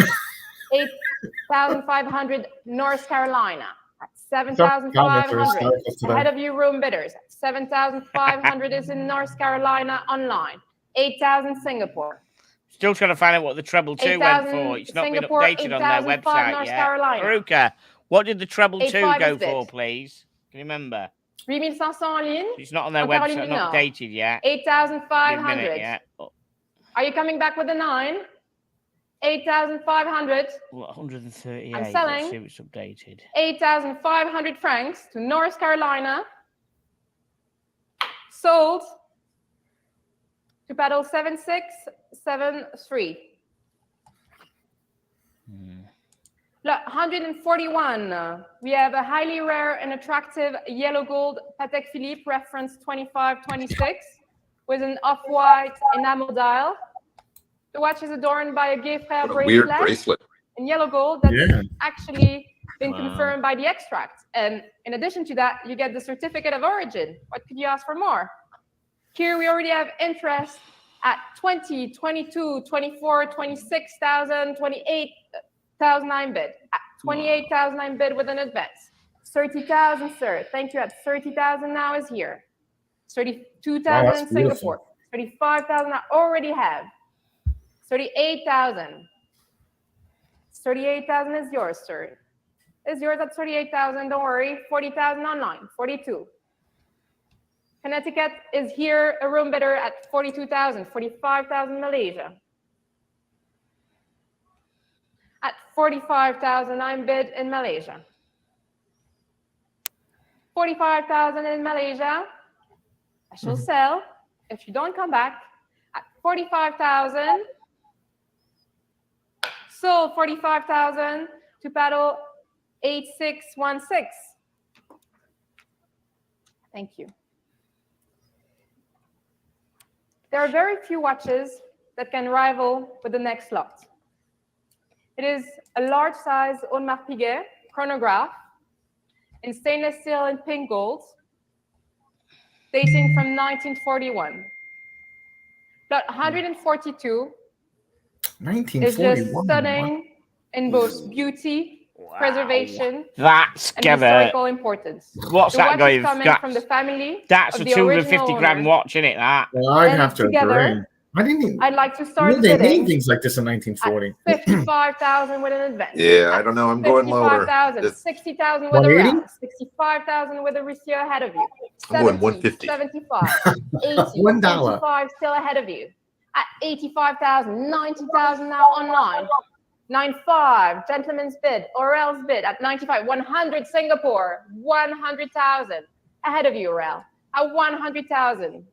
S2: 8,500 North Carolina, at 7,500. Ahead of you, room bidders. 7,500 is in North Carolina online. 8,000 Singapore.
S1: Still trying to find out what the treble 2 went for. It's not been updated on their website yet. Haruka, what did the treble 2 go for, please? Can you remember?
S2: 8,500 en ligne.
S1: It's not on their website, not updated yet.
S2: 8,500. Are you coming back with a 9? 8,500.
S1: Well, 138.
S2: I'm selling.
S1: Let's see if it's updated.
S2: 8,500 francs to North Carolina. Sold to paddle 7673. Look, 141. We have a highly rare and attractive yellow gold Patek Philippe reference 2526 with an off-white enamel dial. The watch is adorned by a Gay Frère bracelet in yellow gold that's actually been confirmed by the extract. And in addition to that, you get the certificate of origin. What could you ask for more? Here we already have interest at 20, 22, 24, 26,000, 28,000 I'm bid. At 28,000 I'm bid with an advance. 30,000, sir. Thank you. At 30,000 now is here. 32,000 in Singapore. 35,000 I already have. 38,000. 38,000 is yours, sir. Is yours at 38,000. Don't worry. 40,000 online. 42. Connecticut is here, a room bidder at 42,000. 45,000 Malaysia. At 45,000, I'm bid in Malaysia. 45,000 in Malaysia. I shall sell if you don't come back at 45,000. Sold 45,000 to paddle 8616. Thank you. There are very few watches that can rival with the next lot. It is a large size Audemars Piguet chronograph in stainless steel and pink gold, dating from 1941. Lot 142 is just stunning in both beauty, preservation, and historical importance.
S1: What's that going?
S2: Coming from the family.
S1: That's a 250 grand watch, isn't it? That.
S3: Well, I'd have to agree.
S2: I'd like to start
S3: bidding. They made things like this in 1940.
S2: 55,000 with an advance.
S4: Yeah, I don't know. I'm going lower.
S2: 60,000 with a round. 65,000 with a receiver ahead of you.
S4: I'm going 150.
S2: 75. 80.
S3: $1.
S2: 85 still ahead of you. At 85,000. 90,000 now online. 95. Gentleman's bid. Aurel's bid at 95. 100 Singapore. 100,000 ahead of you, Aurel. At 100,000.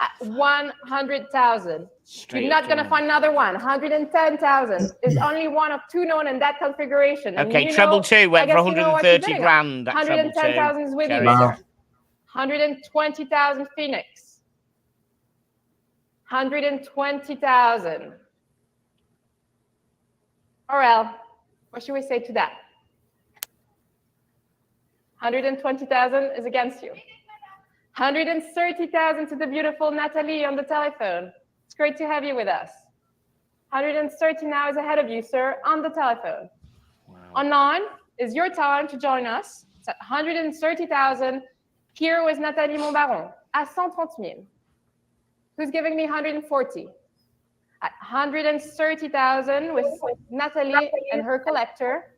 S2: at 100,000. You're not going to find another one. 110,000 is only one of two known in that configuration.
S1: Okay, treble two went for 130 grand.
S2: 110,000 is with you, sir. 120,000 Phoenix. 120,000. Aurel, what should we say to that? 120,000 is against you. 130,000 to the beautiful Natalie on the telephone. It's great to have you with us. 130 now is ahead of you, sir, on the telephone. Wow. Online is your time to join us. It's at 130,000. Here with Nathalie Montbaron at 130,000. Who's giving me 140? At 130,000 with Nathalie and her collector.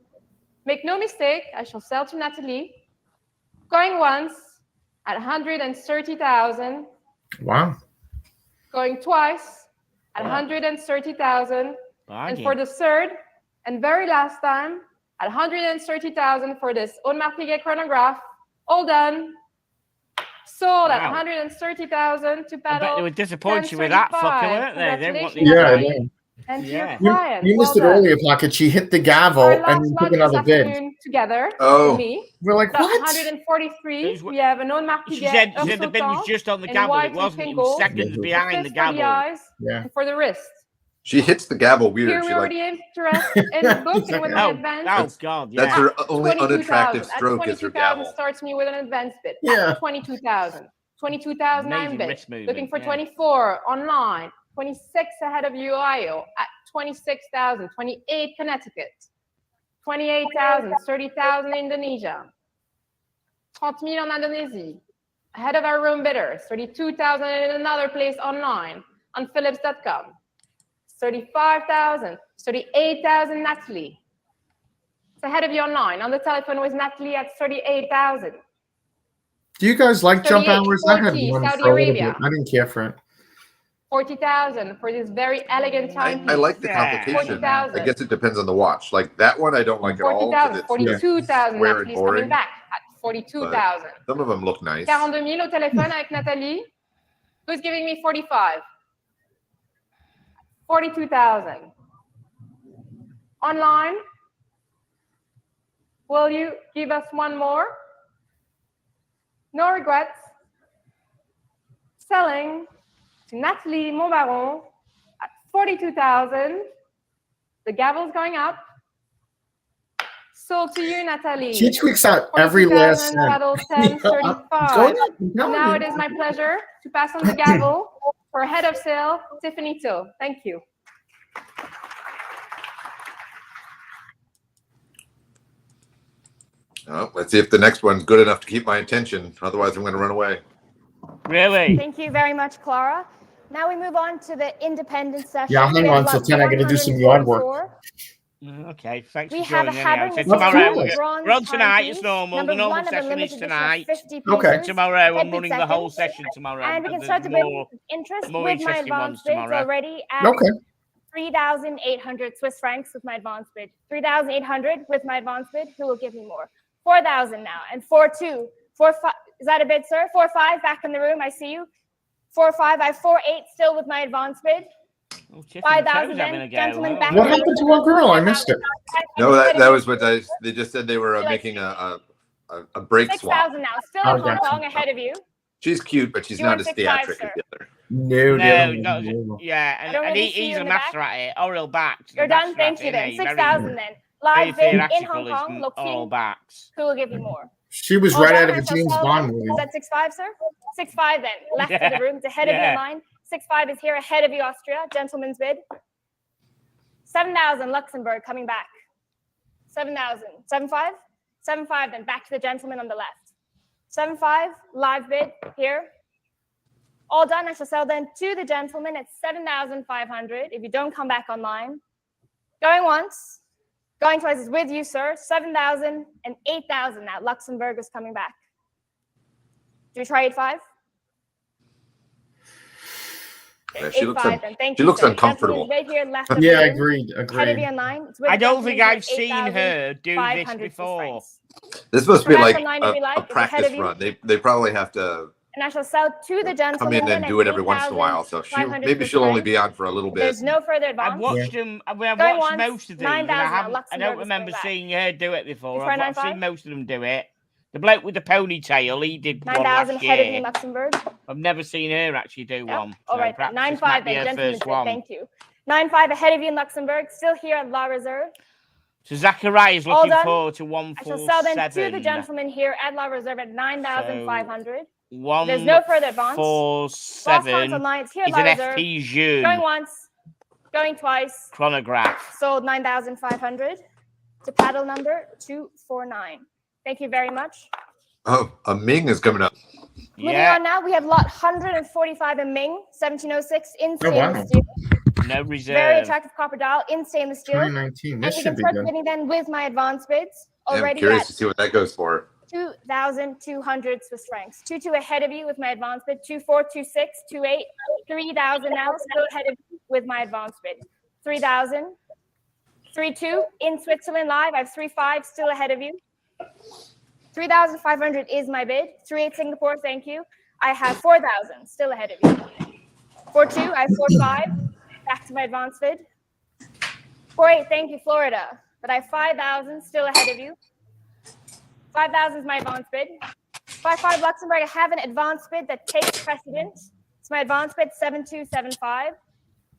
S2: Make no mistake, I shall sell to Nathalie. Going once at 130,000.
S3: Wow.
S2: Going twice at 130,000. And for the third and very last time at 130,000 for this Audemars Piguet chronograph. All done. Sold at 130,000 to Paddle.
S1: I bet they were disappointed with that fucker, weren't they? They want the
S2: and
S3: you missed it earlier, Pocket. She hit the gavel and then took another bid.
S2: Together.
S4: Oh.
S3: We're like, what?
S2: 143. We have an Audemars Piguet.
S1: She said the bid was just on the gavel. It wasn't. It was seconds behind the gavel.
S2: And for the wrist.
S4: She hits the gavel weird.
S2: Here we already interested in the book and with an advance.
S1: Oh God, yeah.
S4: That's her only unattractive stroke is her gavel.
S2: Starts me with an advance bid.
S3: Yeah.
S2: 22,000. 22,000 I'm bid. Looking for 24 online. 26 ahead of you, Ohio at 26,000. 28 Connecticut. 28,000. 30,000 Indonesia. 30,000 en Indonesia. Ahead of our room bidders. 32,000 in another place online on Philips.com. 35,000, 38,000 Natalie. It's ahead of you online. On the telephone with Natalie at 38,000.
S3: Do you guys like jump hours?
S2: 40,
S3: I had one
S2: Saudi
S3: for a
S2: Arabia.
S3: little bit. I didn't care for it.
S2: 40,000 for this very elegant timepiece.
S4: I like the complication. I guess it depends on the watch. Like that one, I don't like at all.
S2: 42,000 Natalie's coming back at 42,000.
S4: Some of them look nice.
S2: 42,000 au téléphone avec Nathalie. Who's giving me 45? 42,000. Online, will you give us one more? No regrets. Selling to Nathalie Montbaron at 42,000. The gavel's going up. Sold to you, Nathalie.
S3: She tweaks out every last cent.
S2: 10:35. Now it is my pleasure to pass on the gavel for head of sale, Tiffany Till. Thank you.
S4: Oh, let's see if the next one's good enough to keep my attention. Otherwise, I'm going to run away.
S1: Really?
S5: Thank you very much, Clara. Now we move on to the independent session.
S3: Yeah, hang on till 10. I got to do some yard work.
S1: Okay, thanks
S5: we
S1: for joining.
S5: Have a
S1: tomorrow we're on tonight. It's normal. The normal session is tonight.
S3: Okay.
S1: Tomorrow I'm running the whole session tomorrow.
S5: And we can start to build interest with my advance bids already at 3,800 Swiss francs with my advance bid. 3,800 with my advance bid. Who will give me more? 4,000 now. And 4,2. 4,5. Is that a bid, sir? 4,5 back in the room. I see you. 4,5. I have 4,8 still with my advance bid. 5,000 then, gentlemen, back.
S3: What happened to our girl? I missed it.
S4: No, that was what they just said. They were making a break swap.
S5: 6,000 now, still in Hong Kong ahead of you.
S4: She's cute, but she's not as theatric as the other.
S3: No.
S1: Yeah, and he's a master at it. Oriel backs.
S5: You're done. Thank you then. 6,000 then. Live bid in Hong Kong. Looking. Who will give you more?
S3: She was right out of a James Bond movie.
S5: Is that 6,500, sir? 6,500 then. Left of the room. It's ahead of you in line. 6,500 is here ahead of you, Austria. Gentleman's bid. 7,000, Luxembourg coming back. 7,000. 7,500? 7,500 then. Back to the gentleman on the left. 7,500, live bid here. All done. I shall sell then to the gentleman at 7,500 if you don't come back online. Going once. Going twice is with you, sir. 7,000 and 8,000 now. Luxembourg is coming back. Do we try 8,500?
S4: Yeah, she looks uncomfortable.
S5: Right here, left
S3: agreed.
S1: I don't think I've seen her do this before.
S4: This must be like a practice run. They probably have to
S5: And I shall sell to the gentleman.
S4: Come in and do it every once in a while. So maybe she'll only be on for a little bit.
S5: There's no further advance.
S1: I've watched them. I've watched most of these. And I don't remember seeing her do it before. I've seen most of them do it. The bloke with the ponytail, he did
S5: 9,000 ahead of you, Luxembourg.
S1: I've never seen her actually do one.
S5: All right, 9,500 then, gentlemen. Thank you. 9,500 ahead of you in Luxembourg. Still here at La Reserve.
S1: So Zachariah is looking forward to 147.
S5: I shall sell then to the gentleman here at La Reserve at 9,500. There's no further advance.
S1: 147 is an FP Jeune.
S5: Going once, going twice.
S1: Chronograph.
S5: Sold 9,500 to paddle number 249. Thank you very much.
S4: Oh, a Ming is coming up.
S5: Moving on now, we have lot 145 in Ming, 1706 in stainless steel.
S1: No reserve.
S5: Very attractive copper dial in stainless steel.
S3: 2019. This should be good.
S5: Bidding then with my advance bids.
S4: I'm curious to see what that goes for.
S5: 2,200 Swiss francs. 2,200 ahead of you with my advance bid. 2,400, 2,600, 2,800, 3,000 now still ahead of you with my advance bid. 3,000, 3,200 in Switzerland live. I have 3,500 still ahead of you. 3,500 is my bid. 3,800 Singapore, thank you. I have 4,000 still ahead of you. 4,200, I have 4,500. Back to my advance bid. 4,800, thank you, Florida. But I have 5,000 still ahead of you. 5,000 is my advance bid. 5,500 Luxembourg, I have an advance bid that takes precedent. It's my advance bid, 7,275.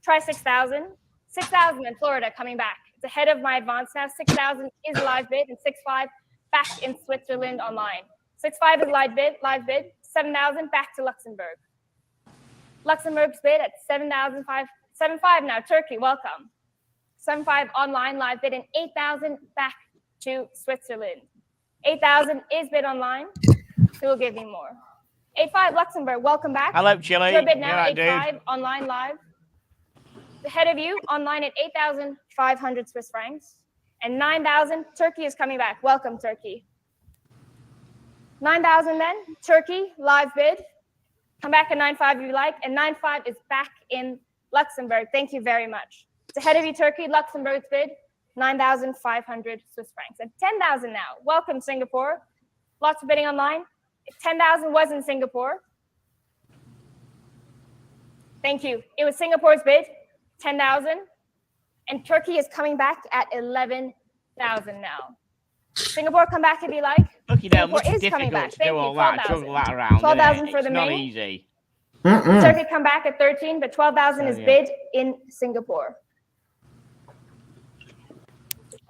S5: Try 6,000. 6,000 in Florida coming back. It's ahead of my advance now. 6,000 is a live bid, and 6,500 back in Switzerland online. 6,500 is live bid. 7,000 back to Luxembourg. Luxembourg's bid at 7,500. 7,500 now, Turkey, welcome. 7,500 online live bid, and 8,000 back to Switzerland. 8,000 is bid online. Who will give me more? 8,500 Luxembourg, welcome back.
S1: Hello, Chile.
S5: Your bid now, 8,500 online live. Ahead of you, online at 8,500 Swiss francs. And 9,000, Turkey is coming back. Welcome, Turkey. 9,000 then, Turkey, live bid. Come back at 9,500 if you like. And 9,500 is back in Luxembourg. Thank you very much. It's ahead of you, Turkey, Luxembourg's bid. 9,500 Swiss francs. And 10,000 now. Welcome, Singapore. Lots of bidding online. If 10,000 was in Singapore. Thank you. It was Singapore's bid, 10,000. And Turkey is coming back at 11,000 now. Singapore, come back if you like.
S1: Look, you know,
S5: Singapore is coming back.
S1: To do all that, juggle that around.
S5: 12,000 for the
S1: main.
S5: main.
S1: It's not easy.
S5: Turkey come back at 13, but 12,000 is bid in Singapore.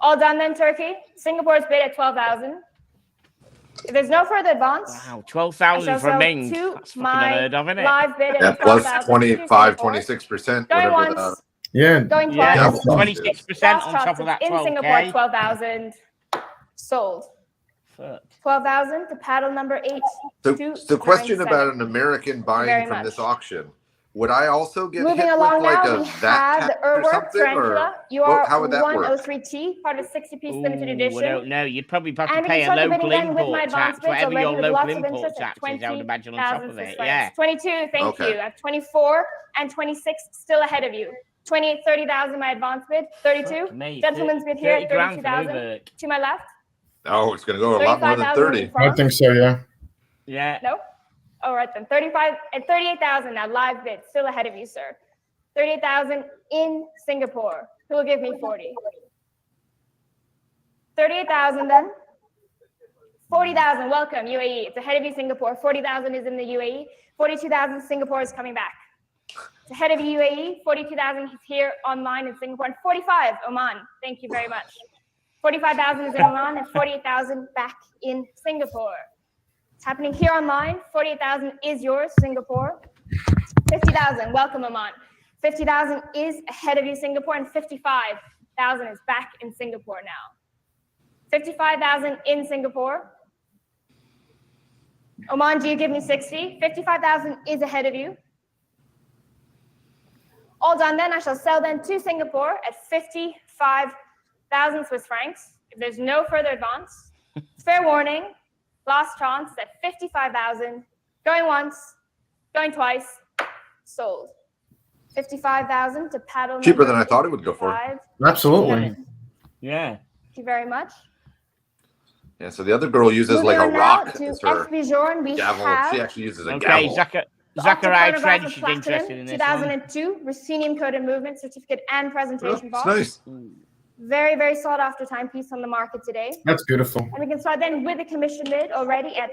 S5: All done then, Turkey. Singapore's bid at 12,000. If there's no further advance,
S1: wow, 12,000 for Ming. That's fucking unheard of, isn't it?
S5: Live bid
S4: at plus 25, 26%.
S5: Going once. Going twice.
S1: 26% on top of that 12K.
S5: In Singapore, 12,000. Sold. 12,000 to paddle number 8.
S4: So question about an American buying from this auction. Would I also get
S5: moving
S4: hit
S5: along
S4: with like
S5: now?
S4: a
S5: We
S4: VAT
S5: have the
S4: or
S5: Urwork
S4: something?
S5: Tarantula. You are
S4: how would that work?
S5: 103T, part of a 60-piece limited edition.
S1: I don't know. You'd probably have to
S5: And
S1: pay
S5: we
S1: a
S5: can start
S1: local
S5: bidding then with my
S1: import tax,
S5: advance bids
S1: whatever your
S5: already with
S1: local
S5: lots of
S1: import
S5: interest
S1: tax
S5: at
S1: is, I would imagine, on top of it. Yeah.
S5: 22, thank you. I have 24 and 26 still ahead of you. 28, 30,000 my advance bid. 32. Gentleman's bid here at 32,000. To my left.
S4: Oh, it's going to go a lot more than 30.
S3: I think so, yeah.
S1: Yeah.
S5: No? All right, then. 35 and 38,000 now, live bid. Still ahead of you, sir. 38,000 in Singapore. Who will give me 40? 38,000 then. 40,000, welcome, UAE. It's ahead of you, Singapore. 40,000 is in the UAE. 42,000, Singapore is coming back. It's ahead of you, UAE. 42,000 is here online in Singapore. And 45, Oman. Thank you very much. 45,000 is in Oman and 48,000 back in Singapore. It's happening here online. 48,000 is yours, Singapore. 50,000, welcome, Oman. 50,000 is ahead of you, Singapore, and 55,000 is back in Singapore now. 55,000 in Singapore. Oman, do you give me 60? 55,000 is ahead of you. All done then, I shall sell then to Singapore at 55,000 Swiss francs. If there's no further advance, fair warning, last chance at 55,000. Going once, going twice, sold. 55,000 to paddle.
S4: Cheaper than I thought it would go for.
S3: Absolutely.
S1: Yeah.
S5: Thank you very much.
S4: Yeah, so the other girl uses
S5: Moving
S4: like a
S5: on now
S4: rock
S5: to
S4: as her
S5: FB Jorn, we
S4: gavel.
S5: have
S4: She actually uses a gavel.
S1: Zachariah
S5: Chronograph
S1: Trench
S5: of
S1: is
S5: Platinum,
S1: interested in this one.
S5: 2002, Ruthenium Coded Movement Certificate and Presentation
S4: It's
S5: box.
S4: nice.
S5: Very, very sought after timepiece on the market today.
S3: That's beautiful.
S5: And we can start then with the commission bid already at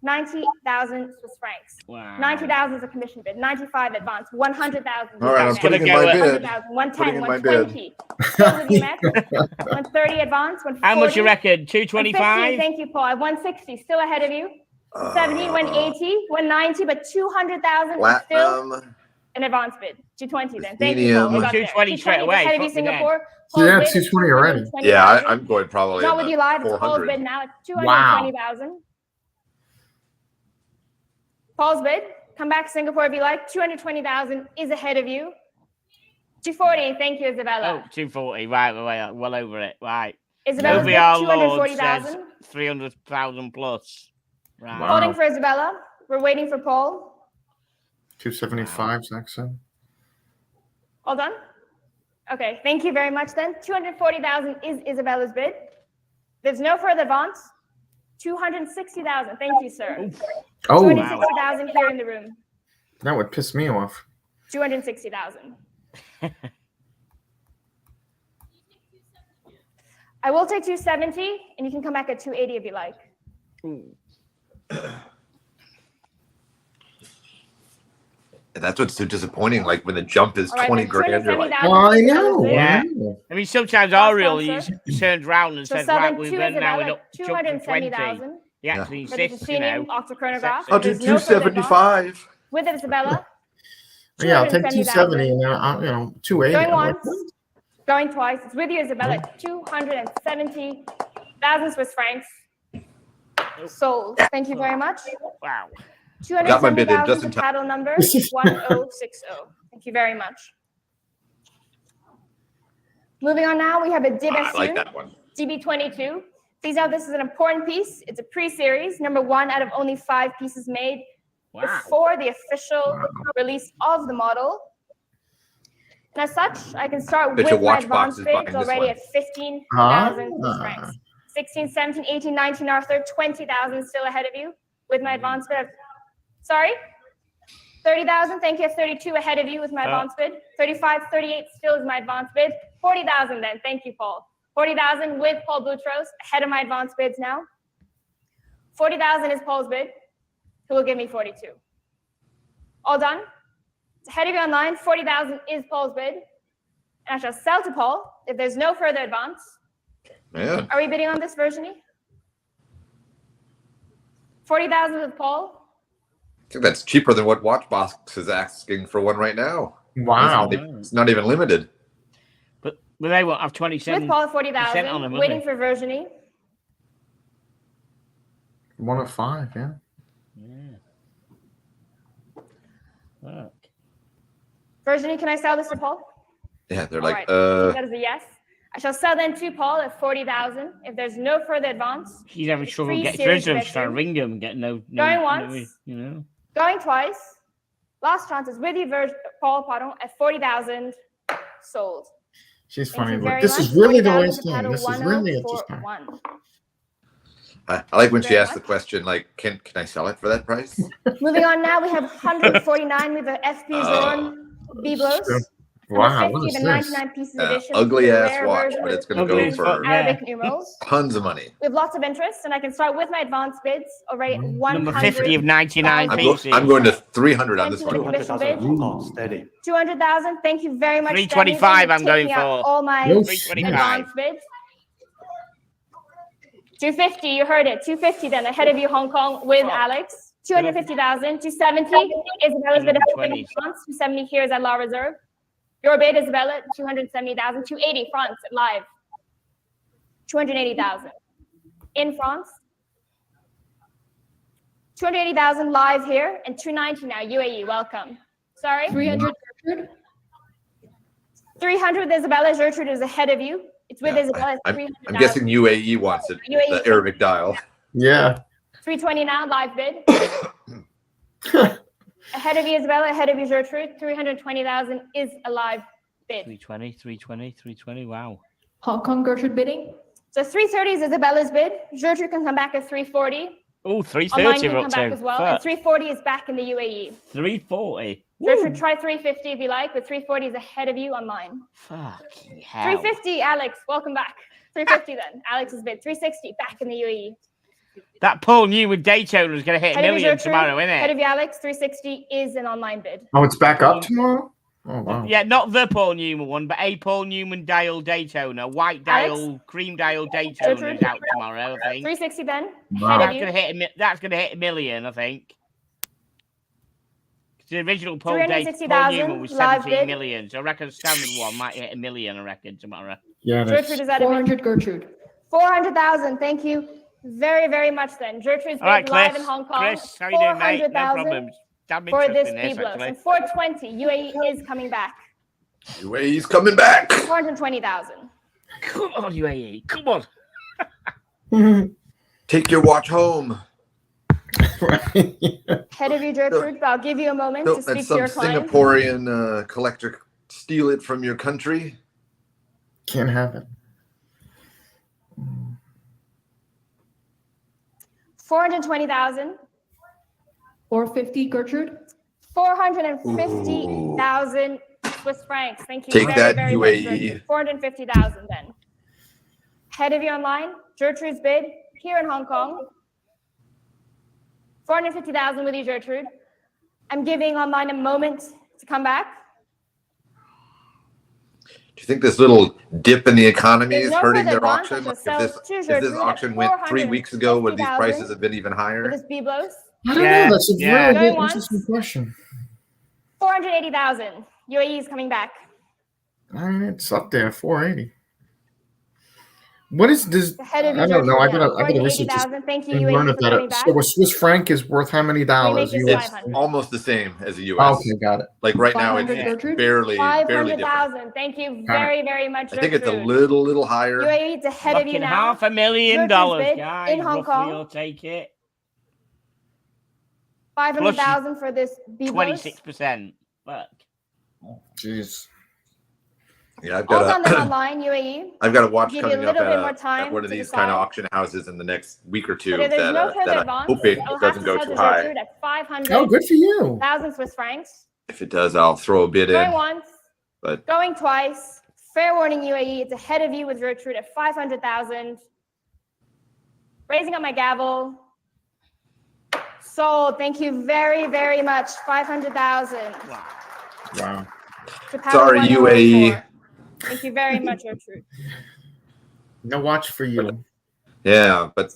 S5: 90,000 Swiss francs.
S1: Wow.
S5: 90,000 is a commission bid, 95 advance, 100,000.
S4: All right, I'm putting in my bid.
S5: 110, 120. Still with you, Matt. 130 advance, 140.
S1: How much you reckon? 225?
S5: Thank you, Paul. I have 160, still ahead of you. 70, 180, 190, but 200,000 is still an advance bid. 220 then. Thank you, Paul. We got
S1: 220 straight away.
S5: Ahead of you, Singapore.
S3: Yeah, 220 already.
S4: Yeah, I'm going probably.
S5: Not with you live. It's Paul's bid now at 220,000. Paul's bid. Come back to Singapore if you like. 220,000 is ahead of you. 240. Thank you, Isabella.
S1: Oh, 240. Right, we're well over it. Right.
S5: Isabella's bid, 240,000.
S1: 300,000 plus. Right.
S3: Wow.
S5: Holding for Isabella. We're waiting for Paul.
S3: 275, Zach said.
S5: All done? Okay, thank you very much then. 240,000 is Isabella's bid. There's no further advance. 260,000. Thank you, sir.
S3: Oh,
S5: 260,000 here in the room.
S3: That would piss me off.
S5: 260,000. I will take 270, and you can come back at 280 if you like.
S4: That's what's so disappointing. Like when the jump is
S5: All
S4: 20
S5: right,
S4: grand, you're like,
S3: I know.
S1: Yeah.
S3: I know.
S1: I mean, sometimes our reel turns around and
S5: So
S1: says, right,
S5: Southern
S1: we've
S5: 2
S1: been now
S5: Isabella,
S1: up jump to 20.
S5: 270,000.
S1: He actually
S5: For the
S1: insists, you know.
S5: Ruthenium Octochronograph.
S4: I'll do
S5: There's no further advance.
S4: 275.
S5: With Isabella.
S3: Yeah, I'll take 270 and 280.
S5: Going once, going twice. It's with you, Isabella. 270,000 Swiss francs. Sold. Thank you very much.
S1: Wow.
S4: Got my bid in just
S5: 270,000
S4: in
S5: to
S4: time.
S5: paddle number 1060. Thank you very much. Moving on now, we have a DIB
S4: I like that one.
S5: DB22. Please know this is an important piece. It's a pre-series, number 1 out of only 5 pieces made before the official release of the model. And as such, I can start with my advance bids already at 15,000 francs. 16, 17, 18, 19, Arthur, 20,000 still ahead of you with my advance bid. Sorry? 30,000, thank you. 32 ahead of you with my advance bid. 35, 38 still is my advance bid. 40,000 then, thank you, Paul. 40,000 with Paul Boutros ahead of my advance bids now. 40,000 is Paul's bid, who will give me 42. All done? It's ahead of you online. 40,000 is Paul's bid. And I shall sell to Paul if there's no further advance.
S4: Man.
S5: Are we bidding on this version? 40,000 with Paul.
S4: I think that's cheaper than what Watchbox is asking for one right now.
S3: Wow.
S4: It's not even limited.
S1: But they won't have 27.
S5: With Paul at 40,000, waiting for versioning.
S3: 1 of 5, yeah.
S1: Look.
S5: Versioning, can I sell this to Paul?
S4: Yeah, they're
S5: All
S4: like,
S5: right. That is a yes. I shall sell then to Paul at 40,000. If there's no further advance.
S1: He's having trouble getting through to him, trying to ring him and getting no.
S5: Going once.
S1: You know.
S5: Going twice. Last chance is with you, Paul, pardon, at 40,000. Sold.
S3: She's funny.
S5: Look,
S3: this is really the last time. This is really it this time.
S4: I like when she asked the question, like, can I sell it for that price?
S5: Moving on now, we have 149 with the FP Zone Biblos.
S3: Wow,
S5: what is this? 99 pieces edition.
S4: Ugly ass watch, but it's going to go for
S5: Arabic numerals.
S4: Tons of money.
S5: We have lots of interest, and I can start with my advance bids already at 100.
S1: Number 50 of 99 pieces.
S4: I'm going to 300 on this one.
S5: 200,000. Thank you very much.
S1: 325 I'm going for.
S5: All my advance bids. 250, you heard it. 250 then, ahead of you, Hong Kong with Alex. 250,000. 270 Isabella's bid of 20 France. 270 here is at La Reserve. Your bid, Isabella, 270,000. 280 France at live. 280,000 in France. 280,000 live here and 290 now. UAE, welcome. Sorry.
S2: 300 Gertrude.
S5: 300 Isabella. Gertrude is ahead of you. It's with Isabella.
S4: I'm guessing UAE wants it. The Arabic dial.
S3: Yeah.
S5: 320 now, live bid. Ahead of you, Isabella. Ahead of you, Gertrude. 320,000 is a live bid.
S1: 320. Wow.
S2: Hong Kong Gertrude bidding.
S5: So 330 is Isabella's bid. Gertrude can come back at 340.
S1: Oh, 330
S5: Online can
S1: we're
S5: come
S1: up
S5: back
S1: to.
S5: as well.
S1: Fuck.
S5: And 340 is back in the UAE.
S1: 340.
S5: Gertrude, try 350 if you like, but 340 is ahead of you online.
S1: Fucking hell.
S5: 350, Alex, welcome back. 350 then. Alex's bid. 360, back in the UAE.
S1: That Paul Newman Daytona is going to hit a million tomorrow, isn't it?
S5: Ahead of you, Alex. 360 is an online bid.
S3: Oh, it's back up tomorrow? Oh, wow.
S1: Yeah, not the Paul Newman one, but a Paul Newman dial Daytona. White dial, cream dial Daytona is out tomorrow, I think.
S5: 360 then.
S3: Wow.
S5: Ahead of you.
S1: That's going to hit a million, I think. The original Paul Newman was 17 million, so I reckon the standard one might hit a million, I reckon, tomorrow.
S3: Yeah,
S5: Gertrude is at
S2: 400, Gertrude.
S5: 400,000. Thank you very, very much then. Gertrude's bid live in Hong Kong.
S1: Chris, how you doing, mate? No problems.
S5: For this B-blow. So 420, UAE is coming back.
S4: UAE's coming back.
S5: 420,000.
S1: Come on, UAE. Come on.
S4: Take your watch home.
S5: Head of you, Gertrude, but I'll give you a moment to speak to your client.
S4: Singaporean collector steal it from your country.
S3: Can't have it.
S5: 420,000.
S2: 450, Gertrude.
S5: 450,000 Swiss francs. Thank you.
S4: Take
S5: very,
S4: that,
S5: very
S4: UAE.
S5: much. 450,000 then. Head of you online. Gertrude's bid here in Hong Kong. 450,000 with you, Gertrude. I'm giving online a moment to come back.
S4: Do you think this little dip in the economy
S5: There's
S4: is
S5: no
S4: hurting
S5: further
S4: their
S5: advantage
S4: auction?
S5: of
S4: If
S5: sales
S4: this auction went 3 weeks ago, would these prices have been even
S5: For
S4: higher?
S5: this B-blows.
S3: I don't know. That's a really
S5: Going
S3: good,
S5: once.
S3: interesting question.
S5: 480,000. UAE is coming back.
S3: It's up there, 480. What is this?
S5: The head of
S3: I don't know. I gotta research this
S5: 480,000. Thank you,
S3: and learn
S5: UAE, for coming
S3: about it.
S5: back.
S3: So a Swiss franc is worth how many dollars?
S5: this
S3: US?
S5: 500.
S4: Almost the same as the US.
S3: Okay, got it.
S4: Like right now, it's
S2: 500, Gertrude?
S4: barely different.
S5: 500,000. Thank you very, very much,
S4: I think it's a
S5: Gertrude.
S4: little higher.
S5: UAE is ahead of you
S1: Fucking
S5: now.
S1: $500,000,
S5: Gertrude's bid
S1: guys.
S5: in Hong
S1: Roughly,
S5: Kong.
S1: I'll take it.
S5: 500,000 for this B-blows.
S1: 26%. Fuck.
S3: Jeez.
S4: Yeah, I've
S5: All done then
S4: got
S5: online, UAE.
S4: I've got a watch
S5: Give you a
S4: coming up
S5: little bit more
S4: at
S5: time
S4: one of
S5: to
S4: these
S5: decide.
S4: kind of auction houses in the next week or two
S5: But if there's no further
S4: that I'm
S5: advance,
S4: hoping
S5: I'll
S4: it
S5: have
S4: doesn't
S5: to
S4: go
S5: sell
S4: too
S5: to
S4: high.
S5: Gertrude at 500,000
S3: Oh, good for you.
S5: Swiss francs.
S4: If it does, I'll throw a bid
S5: Going
S4: in.
S5: once,
S4: But
S5: going twice. Fair warning, UAE. It's ahead of you with Gertrude at 500,000. Raising up my gavel. Sold. Thank you very, very much. 500,000.
S3: Wow.
S4: Sorry, UAE.
S5: Thank you very much, Gertrude.
S3: No watch for you.
S4: Yeah, but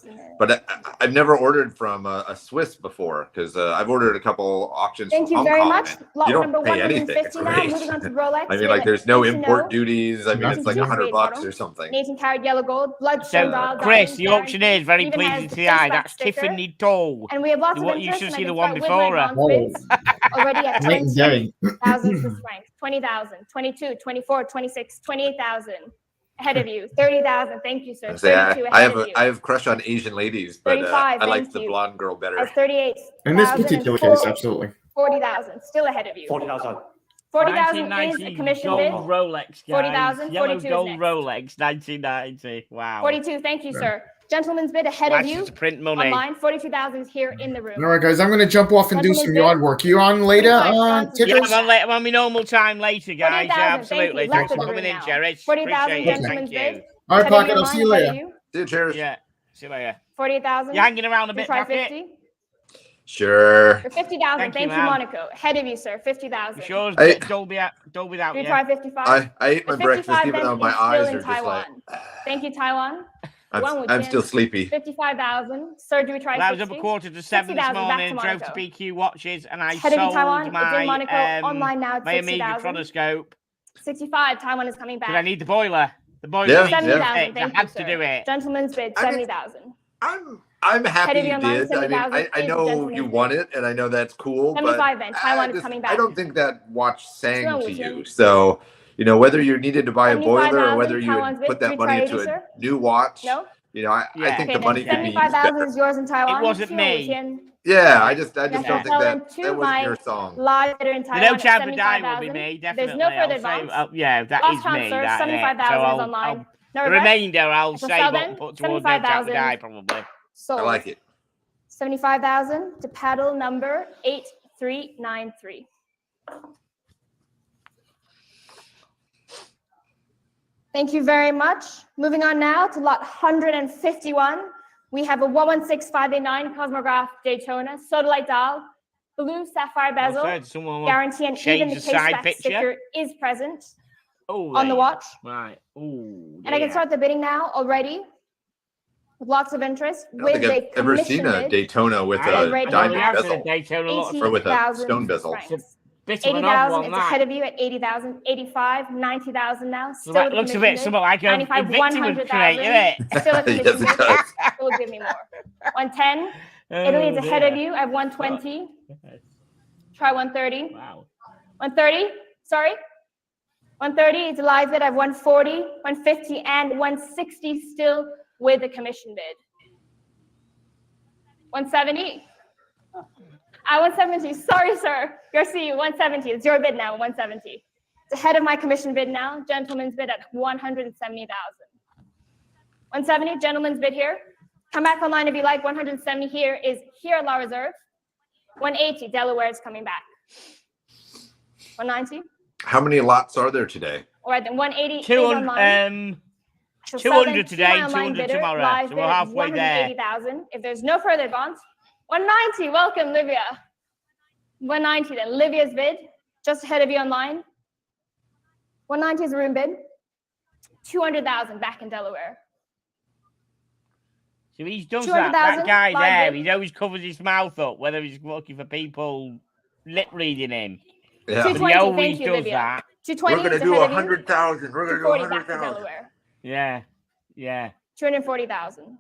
S4: I've never ordered from a Swiss before because I've ordered a couple auctions
S5: Thank
S4: from
S5: you
S4: Hong
S5: very
S4: Kong.
S5: much. Lot
S4: You don't
S5: number
S4: pay anything. It's
S5: 150 now.
S4: great.
S5: Moving on to Rolex.
S4: I mean, like there's no
S5: Need to
S4: import
S5: know.
S4: duties. I mean,
S3: Nothing.
S4: it's like $100 or something.
S5: 18-karat yellow gold, bloodstone dial.
S1: So, Chris,
S5: diamond,
S1: the auctioneer is very
S5: even
S1: pleasing
S5: has
S1: to
S5: the
S1: the eye.
S5: face
S1: That's
S5: back sticker.
S1: Tiffany Toll.
S5: And we have lots of
S1: You
S5: interest.
S1: should
S5: and
S1: see
S5: I
S1: the
S5: can
S1: one
S5: start
S1: before
S5: with
S1: her.
S5: my advance bids already at
S3: Night and day.
S5: 20,000 Swiss francs, 20,000, 22, 24, 26, 28,000. Ahead of you, 30,000. Thank you, sir. 32
S4: I
S5: ahead of you.
S4: have a crush on Asian ladies, but
S5: 35,
S4: I like
S5: thank
S4: the
S5: you.
S4: blonde girl better.
S5: At 38.
S3: In this particular case, absolutely.
S5: 40,000, still ahead of you.
S6: 40,000.
S5: 40,000 is a commission bid.
S1: Gold Rolex, guys.
S5: 40,000,
S1: Yellow
S5: 42 is
S1: gold
S5: next.
S1: Rolex, 1990. Wow.
S5: 42, thank you, sir. Gentleman's bid ahead
S1: Watch
S5: of you.
S1: to print money.
S5: Online, 42,000 is here in the room.
S3: All right, guys, I'm going to jump off and do some yard work. You on later,
S1: Yeah,
S3: Tickers?
S1: I'm on my normal time later, guys.
S5: 40,000,
S1: Absolutely.
S5: thank you.
S1: Thanks
S5: Left
S1: for
S5: of the
S1: coming
S5: room
S1: in,
S5: now.
S1: Cherish.
S5: 40,000
S1: Appreciate it.
S5: gentleman's
S1: Thank you.
S5: bid.
S3: All right,
S5: Ahead of
S3: Pocket,
S5: you
S3: I'll see you
S5: online, ahead
S3: later.
S5: of you.
S4: See you, cheers.
S1: Yeah. See you later.
S5: 48,000.
S1: You hanging around a
S5: You
S1: bit,
S5: try
S1: Pocket?
S5: 50.
S4: Sure.
S5: For 50,000,
S1: Thank
S5: thank
S1: you,
S5: you,
S1: ma'am.
S5: Monaco. Ahead of you, sir. 50,000.
S1: You sure?
S4: Hey.
S1: Dolby out,
S5: You
S1: yeah.
S5: try 55.
S4: I ate my
S5: The
S4: breakfast
S5: 55
S4: even
S5: then
S4: though my
S5: is still
S4: eyes
S5: in
S4: are just like
S5: Taiwan. Thank you, Taiwan.
S4: I'm still sleepy.
S5: 55,000. Sir, do we try
S1: Well, I was
S5: 50?
S1: up a quarter to 7 this
S5: 60,000 back
S1: morning,
S5: to
S1: drove to
S5: Monaco.
S1: BQ Watches, and I
S5: Ahead of you,
S1: sold
S5: Taiwan. It's in
S1: my
S5: Monaco. Online now at
S1: my Amiga
S5: 60,000.
S1: chronoscope
S5: 65. Taiwan is coming
S1: because I
S5: back.
S1: need the boiler. The boiler
S4: Yeah,
S1: needs to be
S5: 70,000.
S1: fixed. I
S5: Thank
S1: had
S5: you,
S1: to
S5: sir.
S1: do it.
S5: Gentleman's bid,
S4: I mean-
S5: 70,000.
S4: I'm happy
S5: Head of
S4: you
S5: your mind,
S4: did. I mean,
S5: 70,000
S4: I
S5: is
S4: know
S5: gentleman's
S4: you
S5: bid.
S4: won it, and I know that's cool.
S5: 75
S4: but
S5: then. Taiwan is
S4: just-
S5: coming back.
S4: I don't think that watch sang
S5: wrong
S4: to
S5: with
S4: you.
S5: you?
S4: So, whether you needed to buy a boiler or
S5: 75,000,
S4: whether you
S5: Taiwan's
S4: would
S5: bid.
S4: put that
S5: Do you
S4: money
S5: try
S4: into
S5: 80,
S4: a
S5: sir?
S4: new watch,
S5: No?
S4: I
S1: Yeah.
S4: think
S5: Okay,
S4: the
S5: then
S4: money could be used
S5: 75,000
S4: better.
S5: is yours in Taiwan.
S1: It wasn't
S5: Sure,
S1: me.
S5: we can-
S4: Yeah, I just
S5: Yeah,
S4: don't think
S5: sell them
S4: that
S5: to
S4: wasn't
S5: my
S4: your song.
S5: live bidder in
S1: The
S5: Taiwan
S1: No
S5: at
S1: Time to Die will be
S5: 75,000.
S1: me, definitely.
S5: There's no further
S1: I'll say-
S5: advance.
S1: yeah, that
S5: Last
S1: is
S5: chance,
S1: me.
S5: sir.
S1: That,
S5: 75,000 is online. No
S1: the
S5: regrets?
S1: remainder I'll
S5: So
S1: save
S5: sell
S1: up
S5: then,
S1: and put towards the
S5: 75,000.
S1: die probably.
S5: Sold.
S4: I like it.
S5: 75,000 to paddle number 8393. Thank you very much. Moving on now to lot 151. We have a 116589 Cosmograph Daytona, sodalite dial, blue sapphire bezel, guarantee, and even the case back sticker is present on the watch.
S1: Right. Oh.
S5: And I can start the bidding now already. With lots of interest.
S4: I don't think I've ever seen a Daytona with a diamond bezel or with a stone bezel.
S5: 80,000, it's ahead of you at 80,000, 85, 90,000 now.
S1: So that looks a bit something like a victim would create, isn't it?
S5: Still a commission
S4: Yes, it does.
S5: Will give me more. 110, Italy is ahead of you at 120. Try 130.
S1: Wow.
S5: 130, sorry. 130, it's a live bid. I have 140, 150, and 160 still with a commission bid. 170. 170. Sorry, sir. Garcia, 170. It's your bid now, 170. It's ahead of my commission bid now. Gentleman's bid at 170,000. 170, gentleman's bid here. Come back online if you like. 170 here is here at La Reserve. 180, Delaware is coming back. 190.
S4: How many lots are there today?
S5: All right, then 180
S1: 200, 200 today, 200 tomorrow. So we're halfway there.
S5: 180,000. If there's no further advance, 190. Welcome, Livia. 190 then. Livia's bid, just ahead of you online. 190 is a room bid. 200,000 back in Delaware.
S1: So he's done that. That guy there, he always covers his mouth up, whether he's looking for people lip reading him.
S4: Yeah.
S5: 220,
S1: He always
S5: thank you,
S1: does
S5: Livia.
S1: that.
S5: 220
S4: We're going to do 100,000. We're going to do
S5: 240 back to
S4: 100,000.
S5: Delaware.
S1: Yeah. Yeah.
S5: 240,000.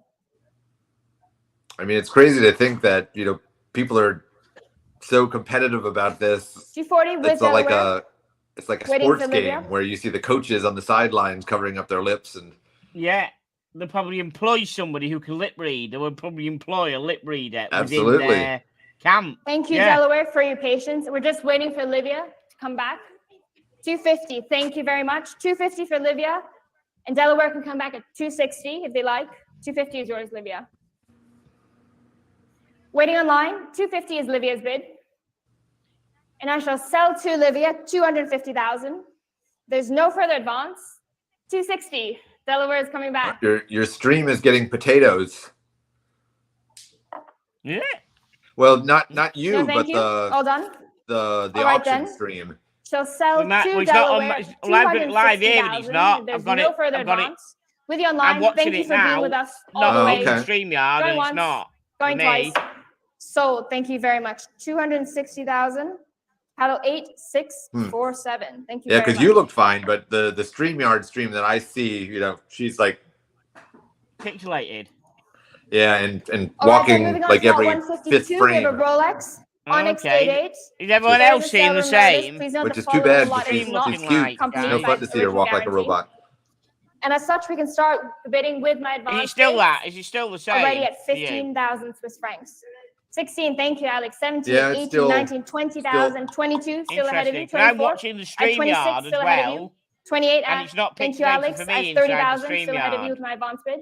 S4: I mean, it's crazy to think that, you know, people are so competitive about this.
S5: 240 with
S4: It's like
S5: Delaware.
S4: it's like a
S5: Waiting
S4: sports
S5: for
S4: game
S5: Livia.
S4: where you see the coaches on the sidelines covering up their lips and
S1: Yeah. They'll probably employ somebody who can lip read. They would probably employ a lip reader
S4: Absolutely.
S1: within their camp.
S5: Thank you, Delaware, for your patience. We're just waiting for Livia to come back. 250, thank you very much. 250 for Livia. And Delaware can come back at 260 if they like. 250 is yours, Livia. Waiting online, 250 is Livia's bid. And I shall sell to Livia 250,000. There's no further advance. 260. Delaware is coming back.
S4: your stream is getting potatoes.
S1: Yeah.
S4: Well, not you,
S5: No,
S4: but
S5: thank you. All done.
S4: the
S5: All right,
S4: auction
S5: then.
S4: stream.
S5: Shall sell
S1: Well,
S5: to
S1: he's not on
S5: Delaware
S1: live here, but he's
S5: 260,000.
S1: not.
S5: There's
S1: I've got
S5: no
S1: it.
S5: further
S1: I've got it.
S5: advance. With you
S1: I'm
S5: online,
S1: watching
S5: thank you
S1: it
S5: for being
S1: now.
S5: with us all
S1: Not
S5: the
S1: on
S5: way.
S4: okay.
S1: StreamYard,
S5: Going
S1: and
S5: once,
S1: it's not.
S5: going
S1: for
S5: twice.
S1: me.
S5: Sold. Thank you very much. 260,000. Paddle 8647. Thank you.
S4: Yeah,
S5: very
S4: because
S5: much.
S4: you look fine, but the StreamYard stream that I see, you know, she's like,
S1: Pixelated.
S4: yeah, and
S5: All right,
S4: walking
S5: then moving on
S4: like
S5: to lot
S4: every
S5: 152,
S4: fifth
S5: We
S4: frame,
S5: have a Rolex Onyx
S1: Okay.
S5: Date 8.
S1: Is everyone
S5: There
S1: else
S5: is a
S1: seeing the
S5: seller notice.
S1: same?
S5: Please note
S4: which
S5: the
S4: is too
S5: following
S4: bad
S5: lot
S4: because
S5: is not
S4: she's cute.
S5: company
S1: Yeah.
S4: No fun to see her
S5: original
S4: walk like a
S5: guarantee.
S4: robot.
S5: And as such, we can start the bidding with my advance.
S1: Is it still
S5: bids
S1: that? Is it still the same?
S5: already at
S1: for you?
S5: 15,000 Swiss francs. 16, thank you, Alex. 17,
S4: Yeah, it's
S5: 18,
S4: still-
S5: 19, 20,000, 22, still ahead of you.
S1: Interesting. 'Cause I'm
S5: 24,
S1: watching the
S5: 26,
S1: StreamYard as
S5: still ahead of you.
S1: well.
S5: 28,
S1: And it's not
S5: thank you,
S1: pixelated
S5: Alex.
S1: for
S5: I
S1: me
S5: have
S1: inside the
S5: 30,000, still ahead of you
S1: StreamYard.
S5: with my advance bid.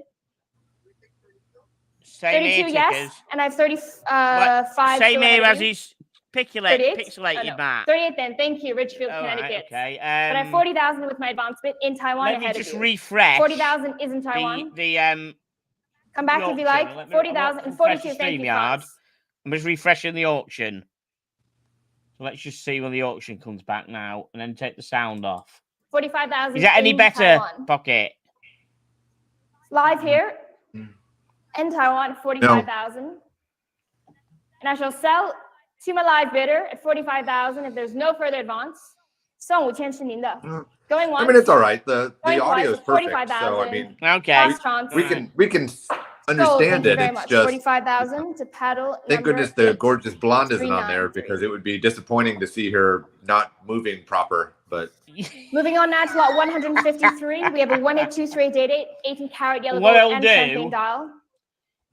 S1: Same here,
S5: 32, yes.
S1: Tickers.
S5: And I have 35.
S1: Same
S5: still
S1: here
S5: ahead of
S1: as
S5: you.
S1: his
S5: 38?
S1: pixelated
S5: Oh, no.
S1: map.
S5: 38 then, thank you, Richfield,
S1: All right,
S5: Connecticut.
S1: okay.
S5: But I have 40,000 with my advance bid in Taiwan
S1: Let me
S5: ahead
S1: just
S5: of you.
S1: refresh
S5: 40,000 is in Taiwan.
S1: the
S5: Come back
S1: the
S5: if you
S1: auction.
S5: like.
S1: Let me-
S5: 40,000
S1: I'll
S5: and
S1: refresh
S5: 42,
S1: the
S5: thank you,
S1: StreamYard.
S5: France.
S1: I'm just refreshing the auction. So let's just see when the auction comes back now, and then take the sound off.
S5: 45,000
S1: Is that any
S5: in
S1: better,
S5: Taiwan.
S1: Pocket?
S5: Live here in Taiwan, 45,000. And I shall sell to my live bidder at 45,000 if there's no further advance. 5,500是您的. Going once.
S4: I mean, it's all right. The
S5: Going twice
S4: audio is
S5: at
S4: perfect,
S5: 45,000.
S4: so I mean,
S1: Okay.
S5: Last chance.
S4: we can understand
S5: thank you
S4: it.
S5: very
S4: It's
S5: much.
S4: just
S5: 45,000 to paddle.
S4: thank
S5: number
S4: goodness the gorgeous blonde isn't on
S5: 8393.
S4: there because it would be disappointing to see her not moving proper. But
S5: Moving on now to lot 153. We have a 1823888, 18-karat yellow
S1: What
S5: gold
S1: I'll
S5: and
S1: do-
S5: champagne dial.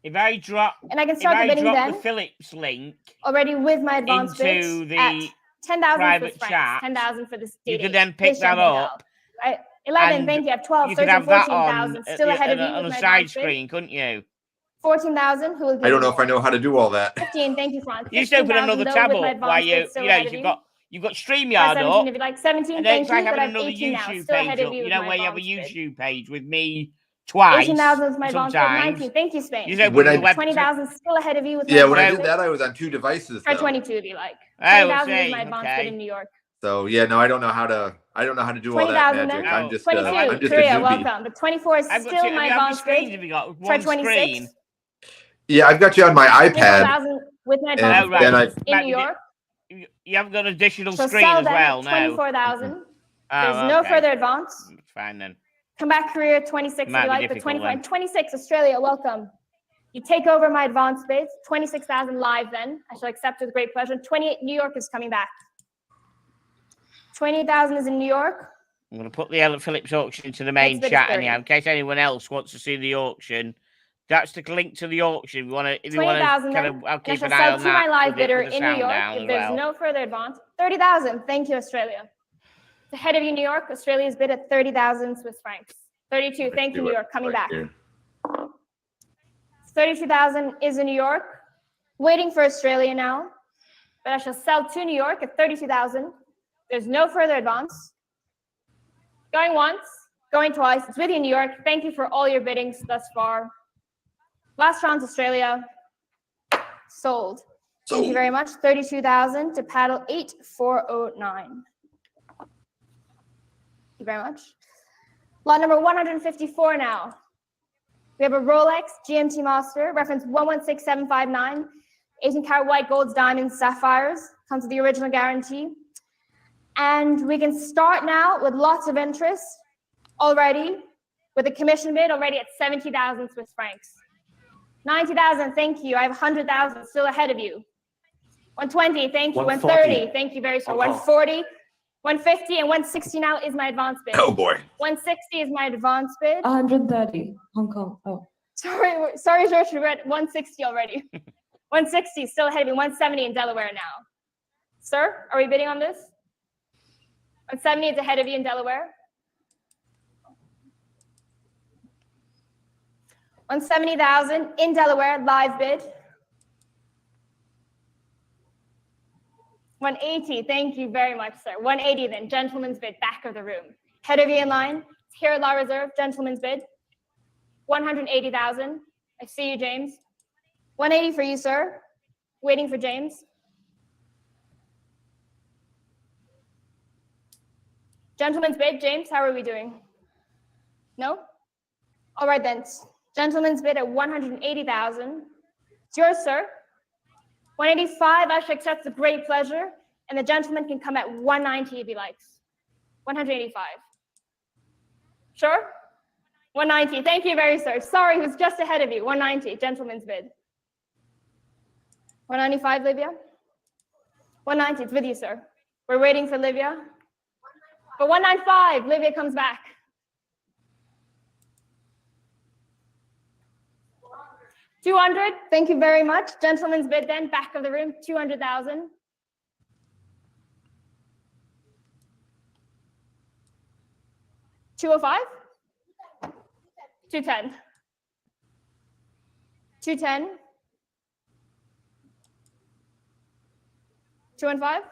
S1: If I drop,
S5: And I can
S1: if
S5: start the
S1: I
S5: bidding
S1: drop
S5: then
S1: the Phillips link
S5: already with my advance
S1: into
S5: bids
S1: the
S5: at 10,000
S1: private
S5: Swiss francs.
S1: chat,
S5: 10,000 for this
S1: you
S5: date
S1: can
S5: eight.
S1: then pick
S5: This
S1: that
S5: champagne
S1: up.
S5: dial. 11, thank you. I have 12, 13, 14,000. Still ahead of you
S1: on
S5: with
S1: a
S5: my
S1: side
S5: advance bid.
S1: screen, couldn't you?
S5: 14,000. Who will give
S4: I don't know
S5: me
S4: if I know how to do all that.
S5: 15, thank you, Franz.
S1: You just open another tab up while you've got StreamYard up.
S5: 17, if you like. 17,
S1: And then
S5: thank
S1: it's like
S5: you. But
S1: having
S5: I have
S1: another
S5: 18 now.
S1: YouTube
S5: Still
S1: page
S5: ahead of
S1: up.
S5: you
S1: You
S5: with
S1: know
S5: my
S1: where you have a
S5: advance bid.
S1: YouTube page with me twice.
S5: 18,000 is my advance bid.
S1: Sometimes.
S5: 19, thank you, Spain.
S1: You just open the web.
S5: 20,000 still ahead of you with my
S4: Yeah, when I
S5: advance
S4: did
S5: bid.
S4: that, I was on 2 devices.
S5: Try
S4: Though.
S5: 22 if you like.
S1: Oh,
S5: 20,000 is my advance bid in New York.
S4: So yeah, no, I don't know how to do all that magic.
S5: Then?
S4: I'm just
S5: 22,
S4: I'm just
S5: Korea,
S4: a newbie.
S5: welcome. But 24 is still my advance bid.
S1: Have you got
S5: Try
S1: one
S5: 26.
S1: screen?
S4: Yeah, I've got you on my iPad.
S5: 24,000 with my advance bid in New York.
S1: You haven't got an additional
S5: So
S1: screen
S5: sell
S1: as well
S5: then,
S1: now.
S5: 24,000. There's no
S1: okay.
S5: further advance.
S1: It's fine then.
S5: Come back, Korea, 26 if you like, but 24 and 26, Australia, welcome. You take over my advance bid, 26,000 live then. I shall accept with great pleasure. 28, New York is coming back. 28,000 is in New York.
S1: I'm going to put the Ellen Phillips auction into the main chat anyhow, in case anyone else wants to see the auction. That's the link to the auction. If you want to kind of, I'll keep an eye on that.
S5: my live bidder in New York. If there's no further advance, 30,000. Thank you, Australia. The head of you, New York. Australia's bid at 30,000 Swiss francs. 32. Thank you, New York. Coming back. 32,000 is in New York. Waiting for Australia now. But I shall sell to New York at 32,000. There's no further advance. Going once, going twice. It's with you, New York. Thank you for all your biddings thus far. Last round, Australia. Sold. Thank you very much. 32,000 to paddle 8409. Thank you very much. Lot number 154 now. We have a Rolex GMT Master, reference 116759, 18-karat white golds, diamonds, sapphires. Comes with the original guarantee. And we can start now with lots of interest already, with a commission bid already at 70,000 Swiss francs. 90,000, thank you. I have 100,000 still ahead of you. 120, thank you. 130, thank you very much. 140, 150, and 160 now is my advance bid.
S4: Oh boy.
S5: 160 is my advance bid.
S6: 130, Hong Kong. Oh.
S5: Sorry, George, we're at 160 already. 160 still ahead of me. 170 in Delaware now. Sir, are we bidding on this? 170 is ahead of you in Delaware. 170,000 in Delaware, live bid. 180, thank you very much, sir. 180 then, gentleman's bid, back of the room. Head of you in line, here at La Reserve, gentleman's bid. 180,000, I see you, James. 180 for you, sir. Waiting for James. Gentleman's bid, James, how are we doing? No? All right then, gentleman's bid at 180,000. It's yours, sir. 185, I should accept with great pleasure, and the gentleman can come at 190 if he likes. 185. Sure? 190, thank you very much, sir. Sorry, who's just ahead of you? 190, gentleman's bid. 195, Livia? 190, it's with you, sir. We're waiting for Livia. For 195, Livia comes back. 200, thank you very much. Gentleman's bid then, back of the room, 200,000. 205? 210. 210. 215?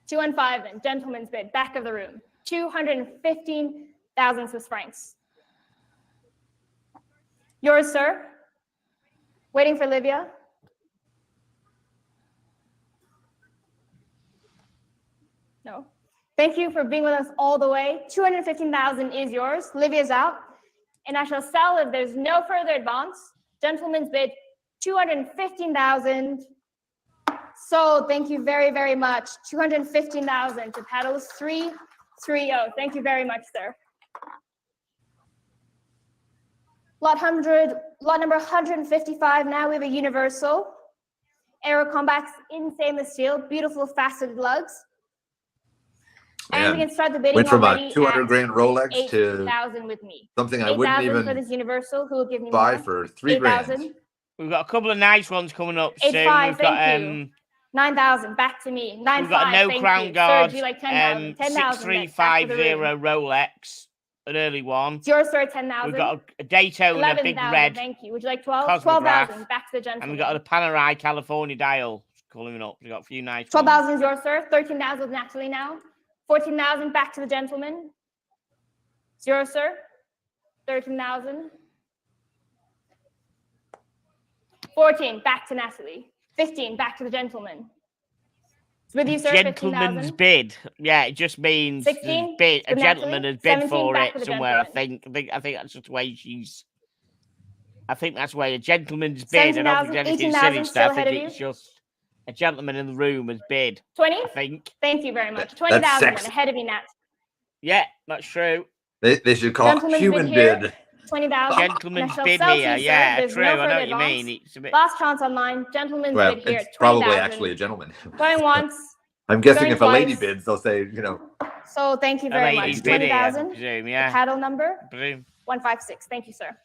S5: 215 then, gentleman's bid, back of the room, 215,000 Swiss francs. Yours, sir. Waiting for Livia. No. Thank you for being with us all the way. 215,000 is yours. Livia's out. And I shall sell if there's no further advance. Gentleman's bid, 215,000. Sold. Thank you very, very much. 215,000 to paddles 330. Thank you very much, sir. Lot number 155. Now we have a universal. Aero combats in stainless steel. Beautiful faceted lugs. And we can start the bidding
S4: went from
S5: already
S4: a 200 grand Rolex to
S5: 8,000 with me.
S4: Something I wouldn't even
S5: for this universal. Who will give me
S4: buy
S5: more?
S4: for 3 grand.
S5: 8,000.
S1: We've got a couple of nice ones coming up soon.
S5: 8,500,
S1: We've got
S5: thank you. 9,000, back to me. 9,500.
S1: We've got a no crown guard.
S5: Sir, do you like 10,000? 10,000.
S1: 6350 Rolex, an early one.
S5: It's yours, sir, 10,000.
S1: We've got a Daytona, big red.
S5: Thank you. Would you like 12? 12,000, back to the gentleman.
S1: And we've got a Panerai California dial calling up. We've got a few nice
S5: 12,000 is yours, sir. 13,000 with Natalie now. 14,000, back to the gentleman. It's yours, sir. 13,000. 14, back to Natalie. 15, back to the gentleman. It's with you, sir.
S1: Gentleman's bid. Yeah, it just means
S5: 16,
S1: a gentleman has bid for it somewhere.
S5: Gentleman.
S1: I think that's just the way she's. I think that's why a gentleman's bid. I don't think anything silly stuff. I think it's just a gentleman in the room has bid.
S5: 20.
S1: I think.
S5: Thank you very much. 20,000 ahead of you, Nat.
S1: Yeah, that's true.
S4: They should call it human bid.
S5: 20,000.
S1: Gentleman's bid here. Yeah, true. I know what you mean. It's a bit.
S5: Last chance online. Gentleman's bid here.
S4: It's probably actually a gentleman.
S5: Going once.
S4: I'm guessing if a lady bids, they'll say,
S5: So thank you very much. 20,000.
S1: Yeah.
S5: Paddle number. 156. Thank you, sir.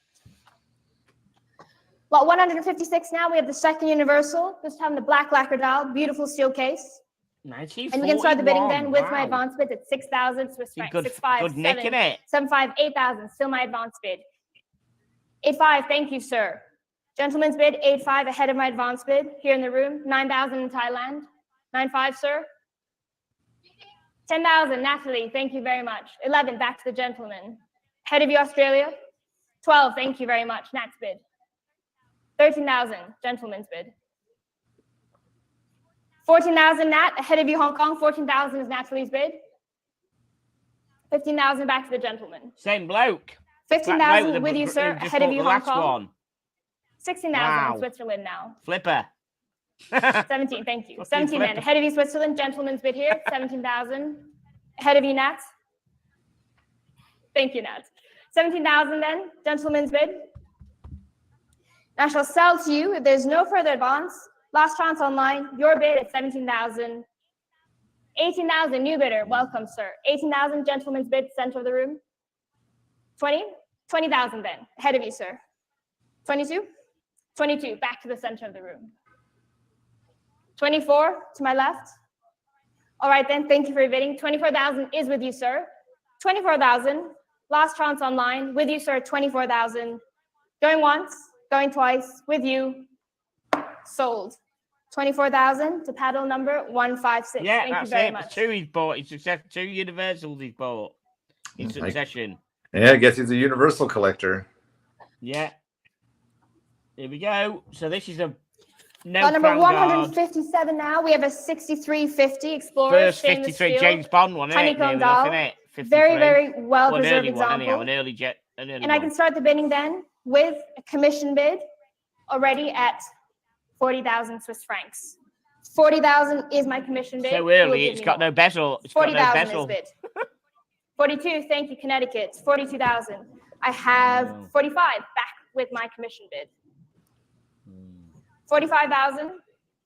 S5: Lot 156 now. We have the second universal. This time the black lacquer dial. Beautiful steel case. And you can start the bidding then with my advance bid at 6,000 Swiss francs. 6,500, 7,500, 8,000. Still my advance bid. 8,500. Thank you, sir. Gentleman's bid 8,500 ahead of my advance bid here in the room. 9,000 in Thailand. 9,500, sir. 10,000. Natalie. Thank you very much. 11. Back to the gentleman. Ahead of you, Australia. 12. Thank you very much. Nat's bid. 13,000. Gentleman's bid. 14,000, Nat. Ahead of you, Hong Kong. 14,000 is Natalie's bid. 15,000 back to the gentleman.
S1: Same bloke.
S5: 15,000 with you, sir. Ahead of you, Hong Kong. 16,000
S1: Wow.
S5: in Switzerland now.
S1: Flipper.
S5: 17, thank you. 17 then. Ahead of you, Switzerland. Gentleman's bid here. 17,000. Ahead of you, Nat. Thank you, Nat. 17,000 then. Gentleman's bid. I shall sell to you if there's no further advance. Last chance online. Your bid at 17,000. 18,000. New bidder. Welcome, sir. 18,000. Gentleman's bid. Center of the room. 20. 20,000 then. Ahead of you, sir. 22. 22. Back to the center of the room. 24 to my left. All right, then. Thank you for your bidding. 24,000 is with you, sir. 24,000. Last chance online. With you, sir. 24,000. Going once. Going twice. With you. Sold. 24,000 to paddle number 156.
S1: Yeah,
S5: Thank
S1: that's
S5: you very
S1: it.
S5: much.
S1: Two he's bought. It's 2 universals he's bought in succession.
S4: Yeah, I guess he's a universal collector.
S1: Yeah. Here we go. So this is a
S5: Lot number 157 now. We have a 6350 Explorer.
S1: First 53 James Bond one,
S5: honeycomb dial. Very, very well preserved example.
S1: An early
S5: and
S1: one.
S5: I can start the bidding then with a commission bid already at 40,000 Swiss francs. 40,000 is my commission bid.
S1: So early, it's got no bezel.
S5: 40,000 is bid. 42, thank you, Connecticut. 42,000. I have 45 back with my commission bid. 45,000.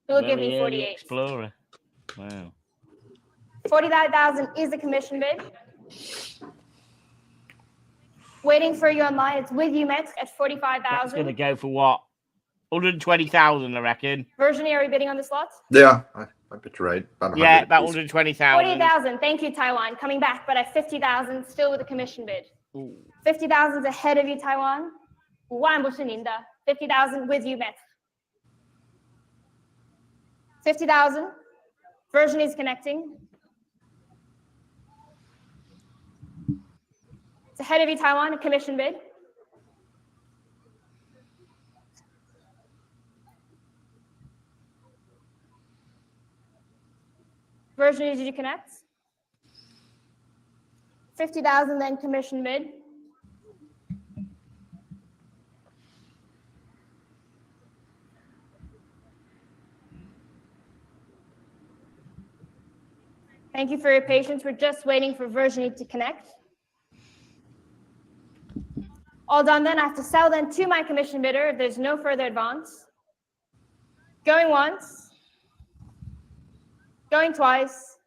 S5: Who will give me 48?
S1: Explorer. Wow.
S5: 49,000 is the commission bid. Waiting for you online. It's with you, Met, at 45,000.
S1: That's going to go for what? 120,000, I reckon.
S5: Version, are you bidding on this lot?
S4: Yeah, I bet you're right.
S1: About 120,000.
S5: 48,000. Thank you, Taiwan. Coming back, but at 50,000, still with a commission bid. 50,000 is ahead of you, Taiwan. 50,000 with you, Met. 50,000. Version is connecting. It's ahead of you, Taiwan, a commission bid. Version, did you connect? 50,000, then commission bid. Thank you for your patience. We're just waiting for version to connect. All done then. I have to sell then to my commission bidder if there's no further advance. Going once. Going twice.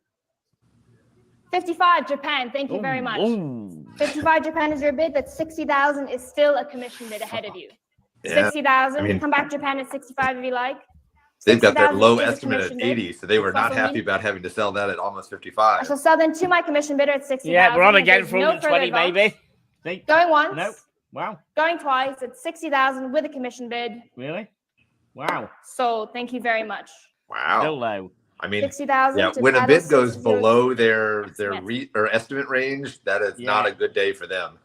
S5: 55, Japan. Thank you very much. 55, Japan is your bid. That's 60,000 is still a commission bid ahead of you. Yeah, 60,000. Come back, Japan, at 65 if you like.
S4: They've got their
S5: 60,000
S4: low
S5: is a
S4: estimate at
S5: commission bid.
S4: 80, so they were not
S5: Fossil
S4: happy
S5: Mint.
S4: about having to sell that at almost
S5: I
S4: 55.
S5: shall sell then to my commission bidder at 60,000.
S1: Yeah, we're on again for
S5: No
S1: 120,
S5: further advance.
S1: maybe. Think.
S5: Going once.
S1: Nope. Wow.
S5: Going twice at 60,000 with a commission bid.
S1: Really? Wow.
S5: Sold. Thank you very much.
S4: Wow.
S1: Still low.
S4: I mean,
S5: 60,000.
S4: yeah, when a bid goes below their estimate range, that is not a good day for them.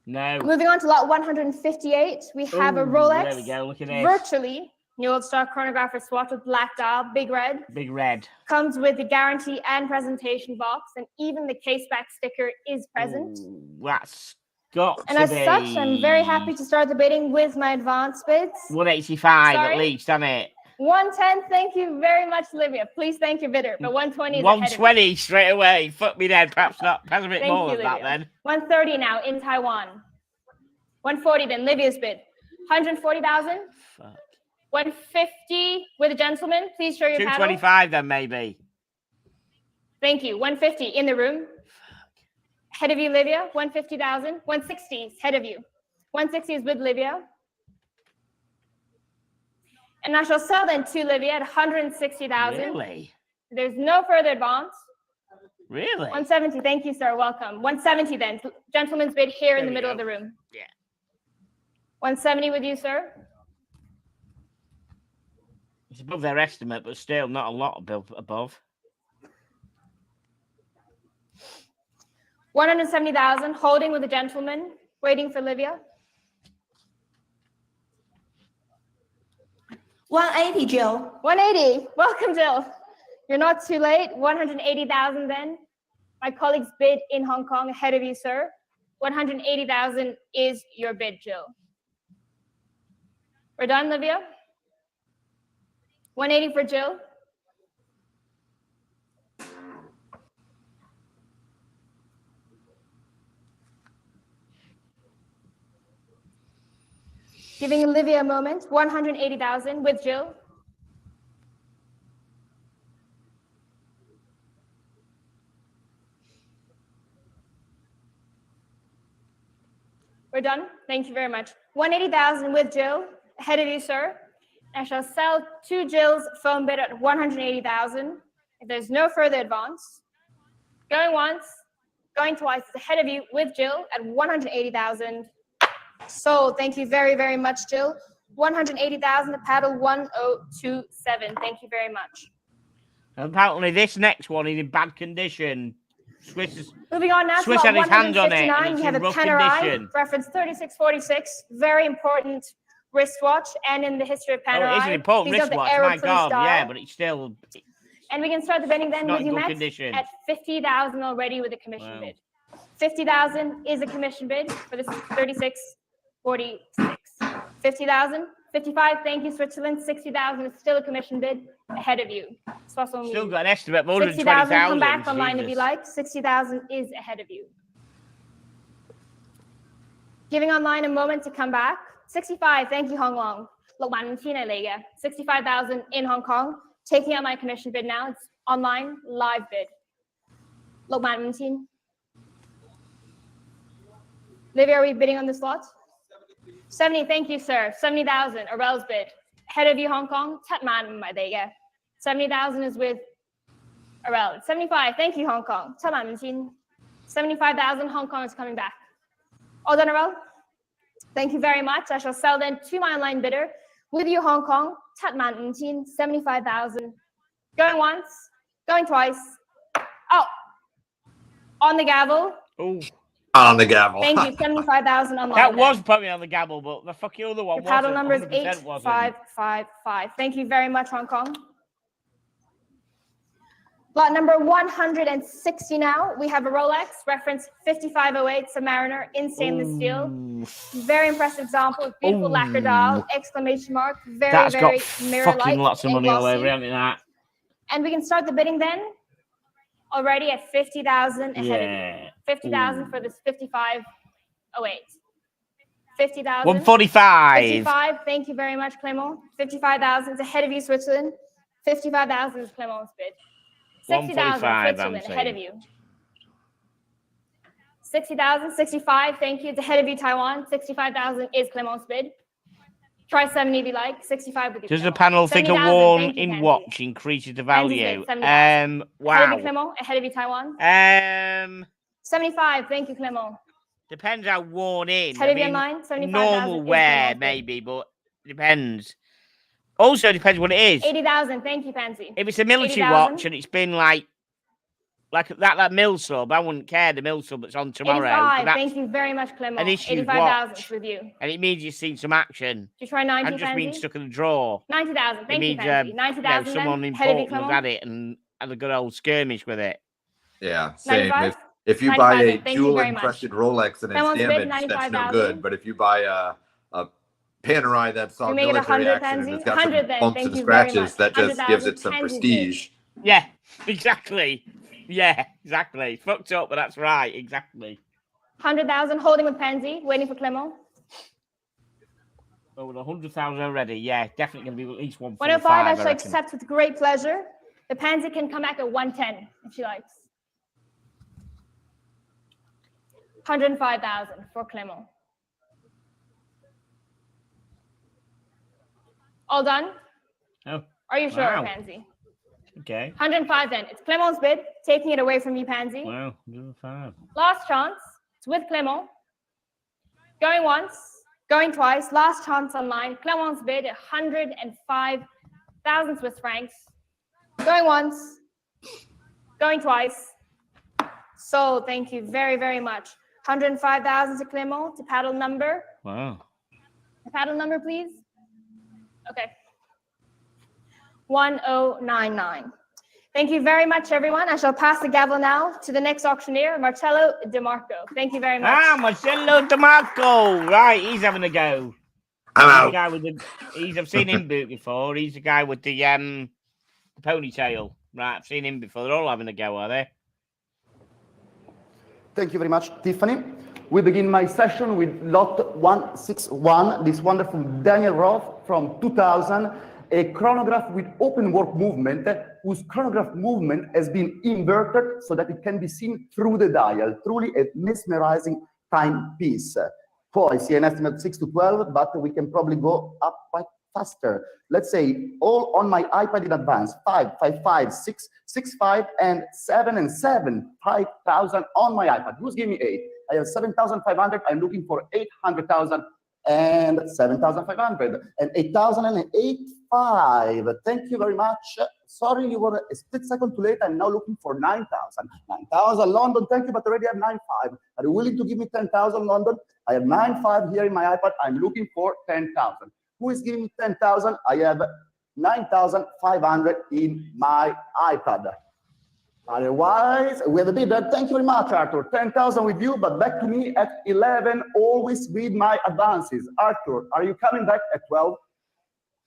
S1: No.
S5: Moving on to lot 158, we have a Rolex.
S1: There we go. Look at this.
S5: Virtually new old star chronographer swatch with black dial, big red.
S1: Big red.
S5: Comes with the guarantee and presentation box, and even the case back sticker is present.
S1: Ooh, that's got
S5: And
S1: to
S5: as
S1: be
S5: such, I'm very happy to start the bidding with my advance bids.
S1: 185
S5: Sorry?
S1: at least, isn't it?
S5: 110, thank you very much, Olivia. Please thank your bidder, but 120 is
S1: 120 straight away. Fuck me dead. Perhaps not. Perhaps a bit
S5: Thank
S1: more
S5: you,
S1: than that
S5: Olivia.
S1: then.
S5: 130 now in Taiwan. 140 then, Livia's bid. 140,000.
S1: Fuck.
S5: 150 with a gentleman. Please show your paddle.
S1: 225 then maybe.
S5: Thank you. 150 in the room. Head of you, Livia. 150,000. 160 is head of you. 160 is with Livia. And I shall sell then to Livia at 160,000.
S1: Really?
S5: There's no further advance.
S1: Really?
S5: 170. Thank you, sir. Welcome. 170 then. Gentleman's bid here in the middle of the room.
S1: Yeah.
S5: 170 with you, sir.
S1: It's above their estimate, but still not a lot above.
S5: 170,000. Holding with a gentleman. Waiting for Livia.
S6: 180, Jill.
S5: 180. Welcome, Jill. You're not too late. 180,000 then. My colleague's bid in Hong Kong ahead of you, sir. 180,000 is your bid, Jill. We're done, Livia? 180 for Jill. Giving Olivia a moment. 180,000 with Jill. We're done. Thank you very much. 180,000 with Jill. Ahead of you, sir. I shall sell to Jill's phone bid at 180,000. If there's no further advance. Going once, going twice. It's ahead of you with Jill at 180,000. So thank you very, very much, Jill. 180,000 to paddle 1027. Thank you very much.
S1: Apparently, this next one is in bad condition.
S5: Moving on now
S1: Swiss
S5: to
S1: had his hand on it.
S5: we have a Panerai, reference 3646. Very important wristwatch, and in the history of Panerai.
S1: Oh, it is an important wristwatch. My God, yeah, but it's still.
S5: And we can start the bidding then with you, Max, at 50,000 already with a commission bid. 50,000 is a commission bid for this 3646. 50,000, 55. Thank you, Switzerland. 60,000 is still a commission bid ahead of you.
S1: Still got an estimate more than
S5: 60,000.
S1: 20,000.
S5: Come back online if you like. 60,000 is ahead of you. Giving online a moment to come back. 65. Thank you, Hong Kong. 65,000 in Hong Kong. Taking out my commission bid now. It's online live bid. 60,000. Livia, are we bidding on this lot? 70. Thank you, sir. 70,000. Arel's bid. Ahead of you, Hong Kong. 70,000 is with Arel. 75. Thank you, Hong Kong. 75,000. Hong Kong is coming back. All done, Arel? Thank you very much. I shall sell then to my online bidder with you, Hong Kong. 75,000. Going once. Going twice. Oh. On the gavel.
S1: Oh.
S4: On the gavel.
S5: Thank you. 75,000 online.
S1: That was probably on the gavel, but the fucking other one.
S5: Your paddle number is 8555. Thank you very much, Hong Kong. Lot number 160 now. We have a Rolex, reference 5508 Submariner in stainless steel. Very impressive example. Beautiful lacquer dial, exclamation mark. Very,
S1: that's
S5: very
S1: got
S5: mirror-like.
S1: Fucking lots of money all over it, hasn't it?
S5: And we can start the bidding then. Already at 50,000 ahead of you. 50,000 for this 5508. 50,000.
S1: 145.
S5: 55. Thank you very much, Clément. 55,000 is ahead of you, Switzerland. 55,000 is Clément's bid. 60,000 Switzerland ahead of you. 60,000, 65. Thank you. It's ahead of you, Taiwan. 65,000 is Clément's bid. Try 70 if you like. 65 with you.
S1: Does the panel think a worn in watch increases the value? Wow.
S5: Ahead of you, Clément. Ahead of you, Taiwan. 75. Thank you, Clément.
S1: Depends how worn in.
S5: Ahead of your mind. 75,000.
S1: Normal wear, maybe, but depends. Also depends what it is.
S5: 80,000. Thank you, Pansy.
S1: If it's a military watch and it's been like that mill sub, I wouldn't care the mill sub that's on tomorrow.
S5: 85. Thank you very much, Clément. 85,000 with you.
S1: And it means you've seen some action.
S5: Do you try 90,
S1: and just being stuck in the drawer.
S5: 90,000. Thank you, Pansy. 90,000.
S1: Someone important has had it and had a good old skirmish with it.
S4: Yeah, same. If you buy a jewel encrusted Rolex and it's damaged, that's no good. But if you buy a Panerai that saw military action and it's got some bumps and scratches, that just gives it some prestige.
S1: Yeah, exactly. Yeah, exactly. Fucked up, but that's right. Exactly.
S5: 100,000 holding with Pansy, waiting for Clément.
S1: Oh, with 100,000 already. Yeah, definitely going to be at least 145.
S5: 105, I shall accept with great pleasure. The Pansy can come back at 110 if she likes. 105,000 for Clément. All done?
S1: Oh.
S5: Are you sure, Pansy?
S1: Okay.
S5: 105 then. It's Clément's bid, taking it away from you, Pansy.
S1: Wow, 105.
S5: Last chance. It's with Clément. Going once, going twice. Last chance online. Clément's bid, 105,000 Swiss francs. Going once, going twice. So thank you very, very much. 105,000 to Clément, to paddle number.
S1: Wow.
S5: The paddle number, please. Okay. 1099. Thank you very much, everyone. I shall pass the gavel now to the next auctioneer, Marcello DeMarco. Thank you very much.
S1: Marcello DeMarco. Right, he's having a go.
S4: I'm out.
S1: I've seen him boot before. He's the guy with the ponytail. Right, I've seen him before. They're all having a go, are they?
S7: Thank you very much, Tiffany. We begin my session with lot 161, this wonderful Daniel Roth from 2000, a chronograph with open work movement, whose chronograph movement has been inverted so that it can be seen through the dial. Truly a mesmerizing timepiece. I see an estimate 6 to 12, but we can probably go up quite faster. Let's say all on my iPad in advance, 5, 5, 5, 6, 6, 5, and 7 and 7, 5,000 on my iPad. Who's giving me 8? I have 7,500. I'm looking for 800,000 and 7,500 and 8,085. Thank you very much. Sorry, you were a split second too late. I'm now looking for 9,000. 9,000 London. Thank you, but already I have 9,500. Are you willing to give me 10,000 London? I have 9,500 here in my iPad. I'm looking for 10,000. Who is giving me 10,000? I have 9,500 in my iPad. Otherwise, we have a bidder. Thank you very much, Arthur. 10,000 with you, but back to me at 11, always with my advances. Arthur, are you coming back at 12?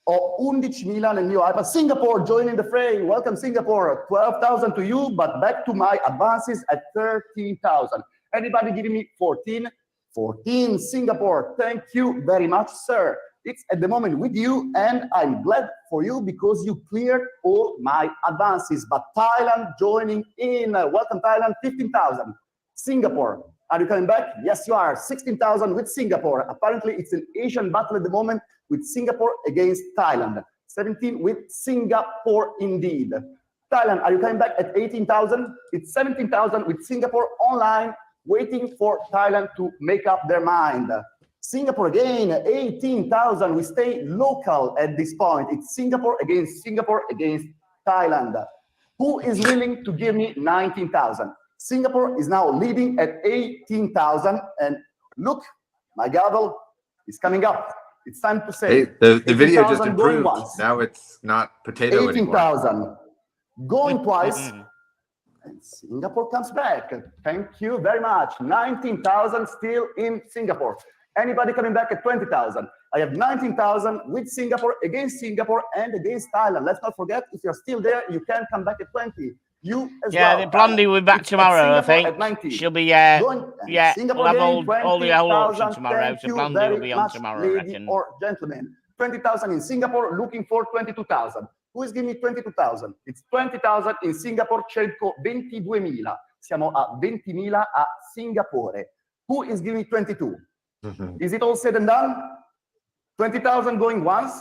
S7: Or 11 nel mio iPad. Singapore joining the fray. Welcome, Singapore. 12,000 to you, but back to my advances at 13,000. Anybody giving me 14? 14, Singapore. Thank you very much, sir. It's at the moment with you, and I'm glad for you because you cleared all my advances. But Thailand joining in. Welcome, Thailand, 15,000. Singapore, are you coming back? Yes, you are. 16,000 with Singapore. Apparently, it's an Asian battle at the moment with Singapore against Thailand. 17 with Singapore indeed. Thailand, are you coming back at 18,000? It's 17,000 with Singapore online, waiting for Thailand to make up their mind. Singapore again, 18,000. We stay local at this point. It's Singapore against Thailand. Who is willing to give me 19,000? Singapore is now leading at 18,000. And look, my gavel is coming up. It's time to say.
S4: Hey, the video just improved. Now it's not potato
S7: 18,000. Going twice. And Singapore comes back. Thank you very much. 19,000 still in Singapore. Anybody coming back at 20,000? I have 19,000 with Singapore and against Thailand. Let's not forget, if you're still there, you can come back at 20. You as well.
S1: Yeah, Blondie will be back tomorrow, I think. She'll be, we'll have all the whole auction tomorrow, so Blondie will be on tomorrow, I reckon.
S7: Or gentlemen, 20,000 in Singapore, looking for 22,000. Who is giving me 22,000? It's 20,000 in Singapore, cerco 22.000. Siamo a 20.000 a Singapore. Who is giving me 22? Is it all said and done? 20,000 going once,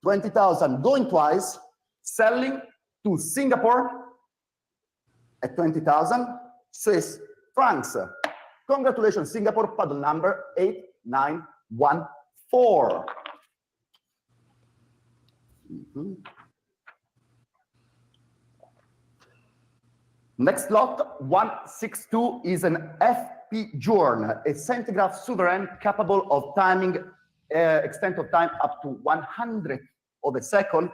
S7: 20,000 going twice, selling to Singapore at 20,000 Swiss francs. Congratulations, Singapore, paddle number 8914. Next lot, 162, is an FP Journe, a centigraph sovereign capable of timing extent of time up to 100 of a second.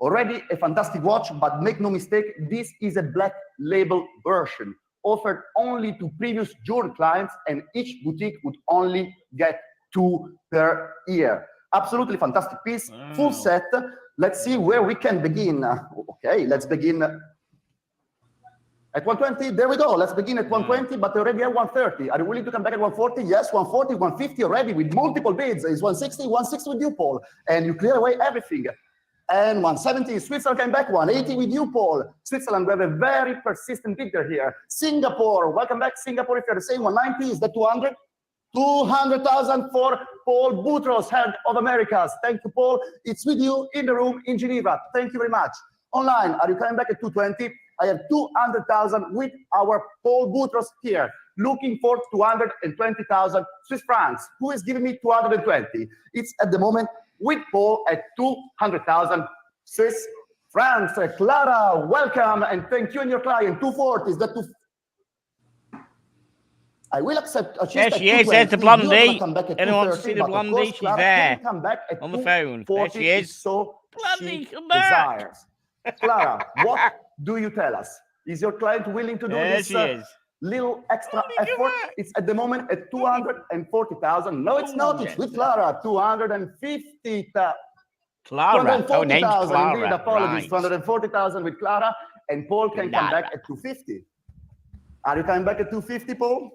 S7: Already a fantastic watch, but make no mistake, this is a black label version offered only to previous Journe clients, and each boutique would only get 2 per year. Absolutely fantastic piece, full set. Let's see where we can begin. Okay, let's begin at 120. There we go. Let's begin at 120, but already at 130. Are you willing to come back at 140? Yes, 140, 150 already with multiple bids. It's 160, 160 with you, Paul, and you clear away everything. And 170, Switzerland came back, 180 with you, Paul. Switzerland, we have a very persistent bidder here. Singapore, welcome back, Singapore. If you're the same, 190, is that 200? 200,000 for Paul Boutros, head of Americas. Thank you, Paul. It's with you in the room in Geneva. Thank you very much. Online, are you coming back at 220? I have 200,000 with our Paul Boutros here, looking for 220,000 Swiss francs. Who is giving me 220? It's at the moment with Paul at 200,000 Swiss francs. Clara, welcome, and thank you and your client. 240, is that two? I will accept.
S1: Yes, she is. There's the blondie. Anyone wants to see the blondie? She's there on the phone. There she is.
S7: So
S1: blondie, come back.
S7: Clara, what do you tell us? Is your client willing to do this little extra effort? It's at the moment at 240,000. No, it's not. It's with Clara. 250,000.
S1: Clara.
S7: 240,000.
S1: Clara.
S7: Indeed, apologies. 240,000 with Clara, and Paul can come back at 250. Are you coming back at 250, Paul?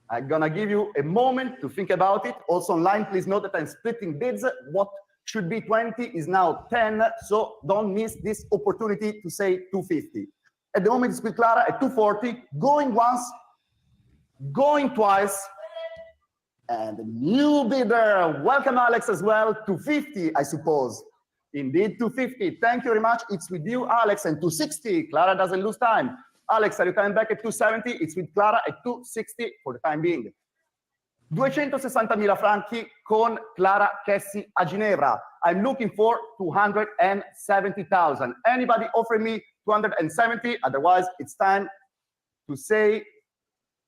S7: I'm gonna give you a moment to think about it. Also online, please note that I'm splitting bids. What should be 20 is now 10, so don't miss this opportunity to say 250. At the moment, it's with Clara at 240, going once, going twice, and a new bidder. Welcome, Alex, as well. 250, I suppose. Indeed, 250. Thank you very much. It's with you, Alex, and 260. Clara doesn't lose time. Alex, are you coming back at 270? It's with Clara at 260 for the time being. 260.000 franchi con Clara Chessi a Ginevra. I'm looking for 270,000. Anybody offering me 270? Otherwise, it's time to say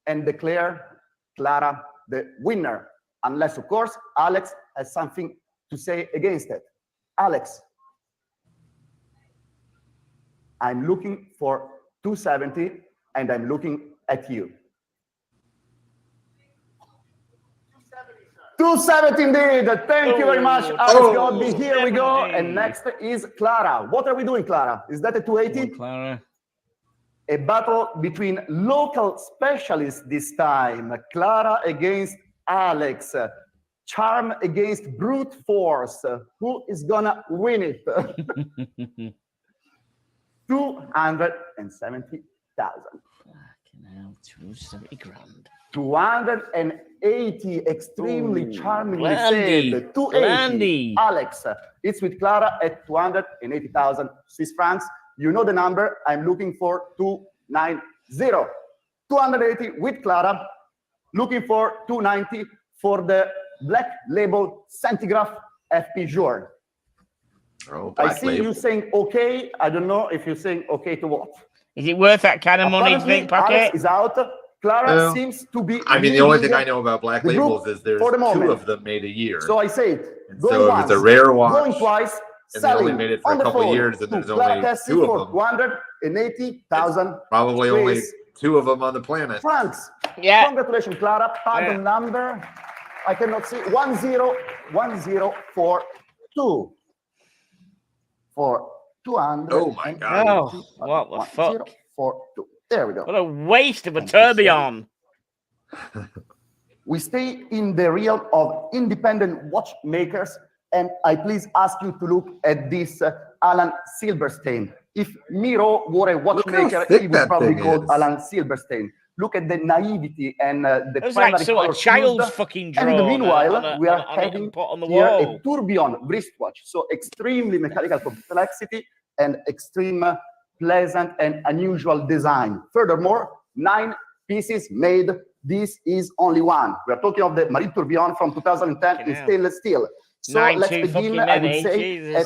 S7: and declare Clara the winner. Unless, of course, Alex has something to say against it. Alex, I'm looking for 270, and I'm looking at you. 270 indeed. Thank you very much, Alex Godby. Here we go. And next is Clara. What are we doing, Clara? Is that a 280?
S1: Clara.
S7: A battle between local specialists this time. Clara against Alex. Charm against brute force. Who is gonna win it? 270,000.
S1: 270 grand.
S7: 280, extremely charmingly said. 280. Alex, it's with Clara at 280,000 Swiss francs. You know the number. I'm looking for 290. 280 with Clara. Looking for 290 for the black label centigraph FP Journe. I see you saying okay. I don't know if you're saying okay to what.
S1: Is it worth that kind of money, do you think, Pocket?
S7: Alex is out. Clara seems to be.
S4: I mean, the only thing I know about black labels is there's 2 of them made a year.
S7: So I say it.
S4: So if it's a rare watch,
S7: going twice,
S4: and they only made it for a couple of years, and there's only 2 of them.
S7: 280,000.
S4: Probably only 2 of them on the planet.
S7: Francs.
S1: Yeah.
S7: Congratulations, Clara. Pardon number. I cannot see. 101042. For 200.
S4: Oh my God.
S1: Oh, what the fuck?
S7: 1042. There we go.
S1: What a waste of a tourbillon.
S7: We stay in the realm of independent watchmakers, and I please ask you to look at this Alan Silverstein. If Miro were a watchmaker, he would probably be called Alan Silverstein. Look at the naivety and the
S1: it was like sort of child's fucking drawing.
S7: And in the meanwhile, we are having here a tourbillon wristwatch. So extremely mechanical complexity and extreme pleasant and unusual design. Furthermore, 9 pieces made. This is only one. We are talking of the Marine Tourbillon from 2010 in stainless steel. So let's begin, I would say, at,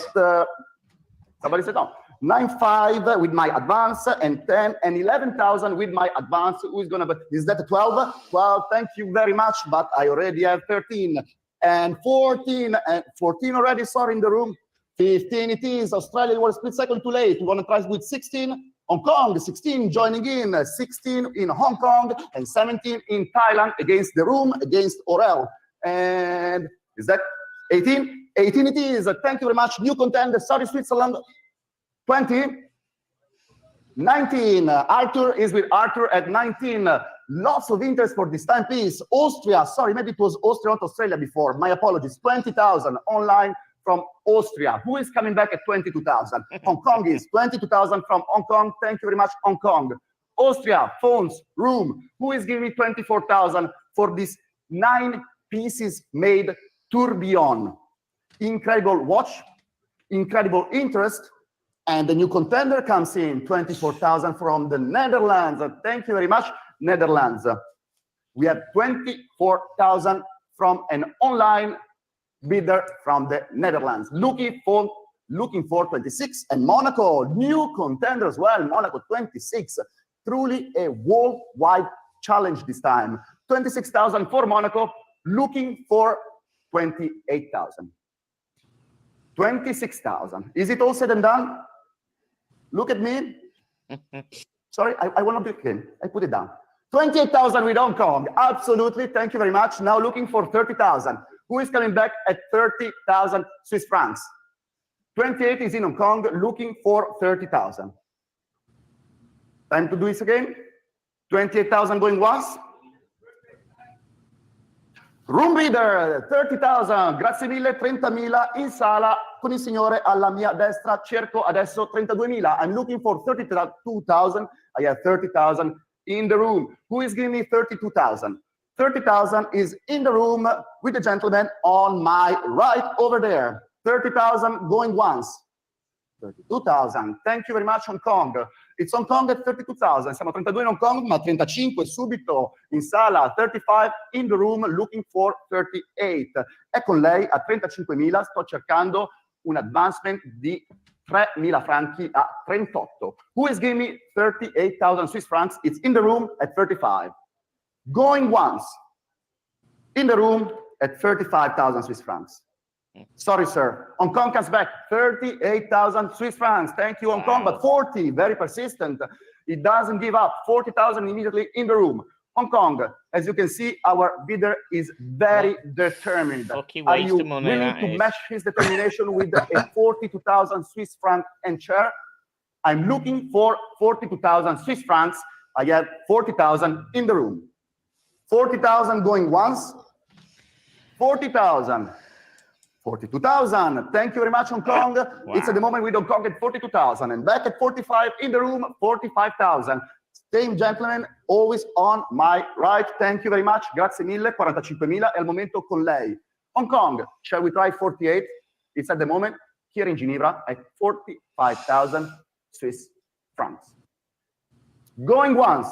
S7: somebody said no, 9.5 with my advance, and 10 and 11,000 with my advance. Who is going to, is that a 12? 12, thank you very much, but I already have 13 and 14, and 14 already, sorry, in the room. 15 it is. Australia was a split second too late. We want to try with 16. Hong Kong, 16 joining in, 16 in Hong Kong, and 17 in Thailand against the room, against Orel. And is that 18? 18 it is. Thank you very much. New contender, sorry, Switzerland. 20. 19. Arthur is with Arthur at 19. Lots of interest for this timepiece. Austria, sorry, maybe it was Austria, not Australia before. My apologies. 20,000 online from Austria. Who is coming back at 22,000? Hong Kong is 22,000 from Hong Kong. Thank you very much, Hong Kong. Austria, phones, room. Who is giving me 24,000 for this 9 pieces made tourbillon? Incredible watch, incredible interest, and the new contender comes in, 24,000 from the Netherlands. Thank you very much, Netherlands. We have 24,000 from an online bidder from the Netherlands. Looking for 26, and Monaco, new contender as well, Monaco 26. Truly a worldwide challenge this time. 26,000 for Monaco, looking for 28,000. 26,000. Is it all said and done? Look at me. Sorry, I want to do it again. I put it down. 28,000 with Hong Kong. Absolutely. Thank you very much. Now looking for 30,000. Who is coming back at 30,000 Swiss francs? 28 is in Hong Kong, looking for 30,000. Time to do this again. 28,000 going once. Room reader, 30,000. Grazie mille, 30.000 in sala con il signore alla mia destra. Cerco adesso 32.000. I'm looking for 32,000. I have 30,000 in the room. Who is giving me 32,000? 30,000 is in the room with the gentleman on my right over there. 30,000 going once. 32,000. Thank you very much, Hong Kong. It's Hong Kong at 32,000. Siamo a 32 in Hong Kong, ma 35 subito in sala. 35 in the room, looking for 38. E con lei a 35.000 sto cercando un advancement di 3.000 franchi a 38. Who is giving me 38,000 Swiss francs? It's in the room at 35. Going once, in the room at 35,000 Swiss francs. Sorry, sir. Hong Kong comes back, 38,000 Swiss francs. Thank you, Hong Kong, but 40, very persistent. It doesn't give up. 40,000 immediately in the room. Hong Kong, as you can see, our bidder is very determined. Are you willing to match his determination with a 42,000 Swiss franc and chair? I'm looking for 42,000 Swiss francs. I have 40,000 in the room. 40,000 going once. 40,000. 42,000. Thank you very much, Hong Kong. Wow. It's at the moment with Hong Kong at 42,000. And back at 45 in the room, 45,000. Same gentleman, always on my right. Thank you very much. Grazie mille. 45.000 è al momento con lei. Hong Kong, shall we try 48? It's at the moment here in Geneva at 45,000 Swiss francs. Going once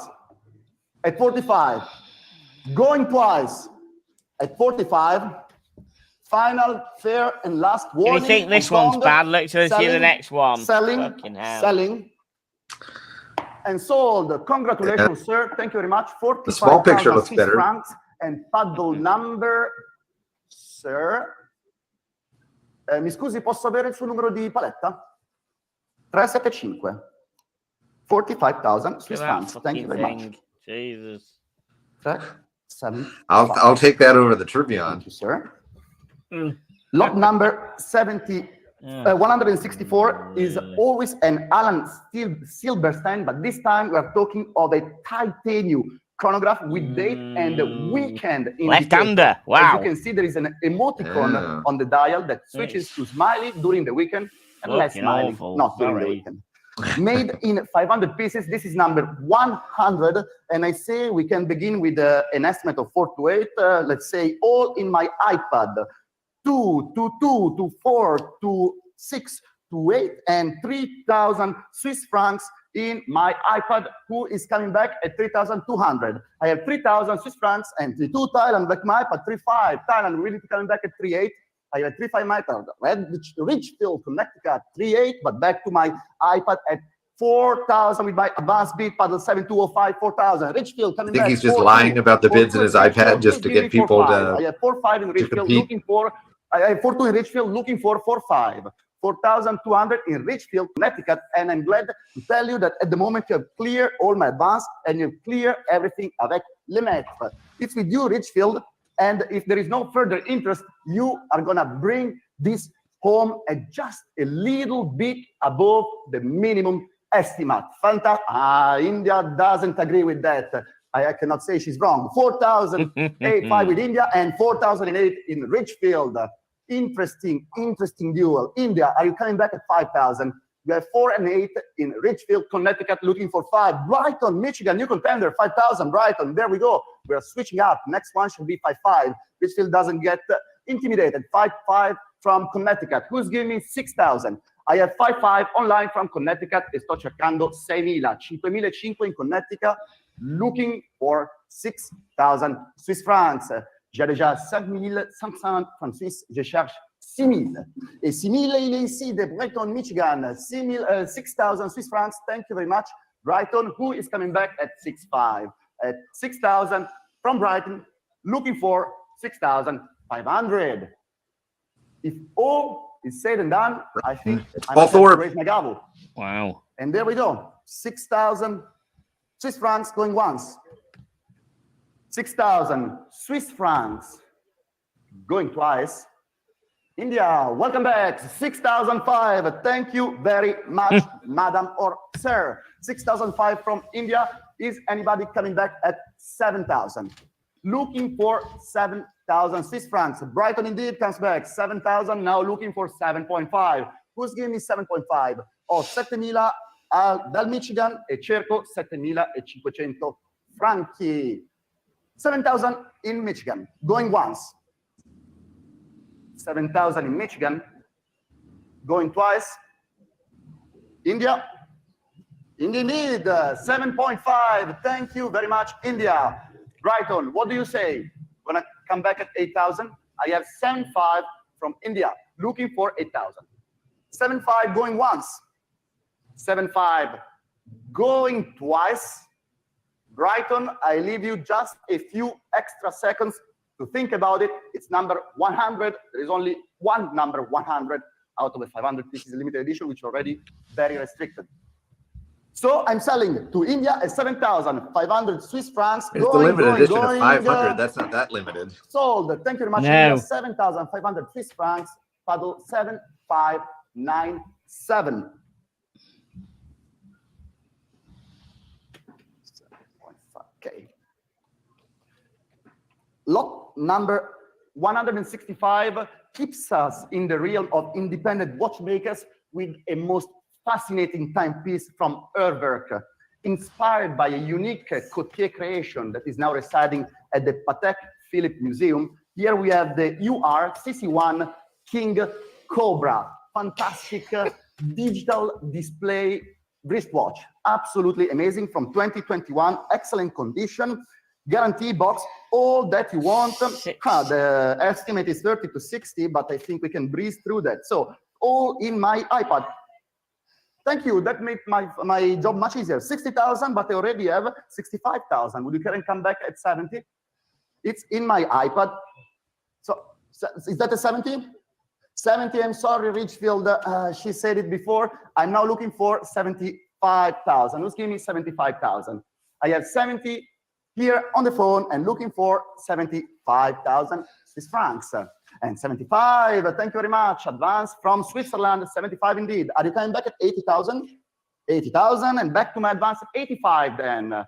S7: at 45. Going twice at 45. Final, fair, and last warning.
S1: Do you think this one's bad? Let's see the next one.
S7: Selling. And sold. Congratulations, sir. Thank you very much. 45,000
S4: the small picture looks better.
S7: Francs. And paddle number, sir. Mi scusi, posso avere il suo numero di paletta? 375. 45,000 Swiss francs. Thank you very much.
S1: Jesus.
S7: 7.
S4: I'll take that over the Tourbillon.
S7: Thank you, sir. Lot number 164 is always an Alan Silberstein, but this time we are talking of a titanium chronograph with date and weekend.
S1: Left-hander, wow.
S7: As you can see, there is an emoticon on the dial that switches to smiley during the weekend and less smiley not during the weekend. made in 500 pieces. This is number 100. And I say we can begin with an estimate of 4 to 8. Let's say all in my iPad. 2 to 2 to 4 to 6 to 8 and 3,000 Swiss francs in my iPad, who is coming back at 3,200. I have 3,000 Swiss francs and 3,2 Thailand, back my iPad, 3,500 Thailand, really coming back at 3,800. I have 3,500 my iPad, Ridgefield, Connecticut, 3,800, but back to my iPad at 4,000 with my advanced bid paddle 7205, 4,000. Ridgefield coming back.
S4: I think he's just lying about the bids in his iPad just to get people to.
S7: I have 4,500 in Ridgefield looking for. I have 4,200 in Ridgefield looking for 4,500. 4,200 in Ridgefield, Connecticut, and I'm glad to tell you that at the moment you have cleared all my advance and you clear everything avec les maîtres. It's with you, Ridgefield, and if there is no further interest, you are gonna bring this home at just a little bit above the minimum estimate. Fantastic. India doesn't agree with that. I cannot say she's wrong. 4,085 with India and 4,008 in Ridgefield. Interesting duel. India, are you coming back at 5,000? You have 4 and 8 in Ridgefield, Connecticut, looking for 5. Brighton, Michigan, new contender, 5,000. Brighton, there we go. We are switching up. Next one should be 5,500. Ridgefield doesn't get intimidated. 5,500 from Connecticut. Who's giving me 6,000? I have 5,500 online from Connecticut e sto cercando 6,000. 5,500 in Connecticut, looking for 6,000 Swiss francs. J'ai déjà 5,500 francs suisses, je cherche 6,000. Et 6,000, il est ici de Brighton, Michigan. 6,000 Swiss francs, thank you very much. Brighton, who is coming back at 6,500. At 6,000 from Brighton, looking for 6,500. If all is said and done, I think I'm going to raise my gavel.
S1: Wow.
S7: And there we go. 6,000 Swiss francs going once. 6,000 Swiss francs going twice. India, welcome back. 6,005. Thank you very much, madam or sir. 6,005 from India. Is anybody coming back at 7,000? Looking for 7,000 Swiss francs. Brighton indeed comes back. 7,000. Now looking for 7.5. Who's giving me 7.5? Oh, 7,000 dal Michigan e cerco 7,500 franchi. 7,000 in Michigan, going once. 7,000 in Michigan, going twice. India, indeed, 7.5. Thank you very much, India. Brighton, what do you say? Gonna come back at 8,000? I have 7.5 from India, looking for 8,000. 7.5 going once. 7.5 going twice. Brighton, I leave you just a few extra seconds to think about it. It's number 100. There is only one number 100 out of the 500 pieces limited edition, which are already very restricted. So I'm selling to India at 7,500 Swiss francs.
S4: It's the limited edition of 500. That's not that limited.
S7: Sold. Thank you very much. No. 7,500 Swiss francs. Paddle 7597. Okay. Lot number 165 keeps us in the realm of independent watchmakers with a most fascinating timepiece from Herwerk, inspired by a unique Cotier creation that is now residing at the Patek Philippe Museum. Here we have the UR CC1 King Cobra, fantastic digital display wristwatch, absolutely amazing, from 2021, excellent condition, guarantee box, all that you want. The estimate is 30 to 60, but I think we can breeze through that. So all in my iPad. Thank you, that made my job much easier. 60,000, but I already have 65,000. Would you care and come back at 70? It's in my iPad. So is that a 70? 70, I'm sorry, Ridgefield, she said it before. I'm now looking for 75,000. Who's giving me 75,000? I have 70 here on the phone and looking for 75,000 Swiss francs. And 75, thank you very much. Advance from Switzerland, 75 indeed. Are you coming back at 80,000? 80,000 and back to my advance at 85 then.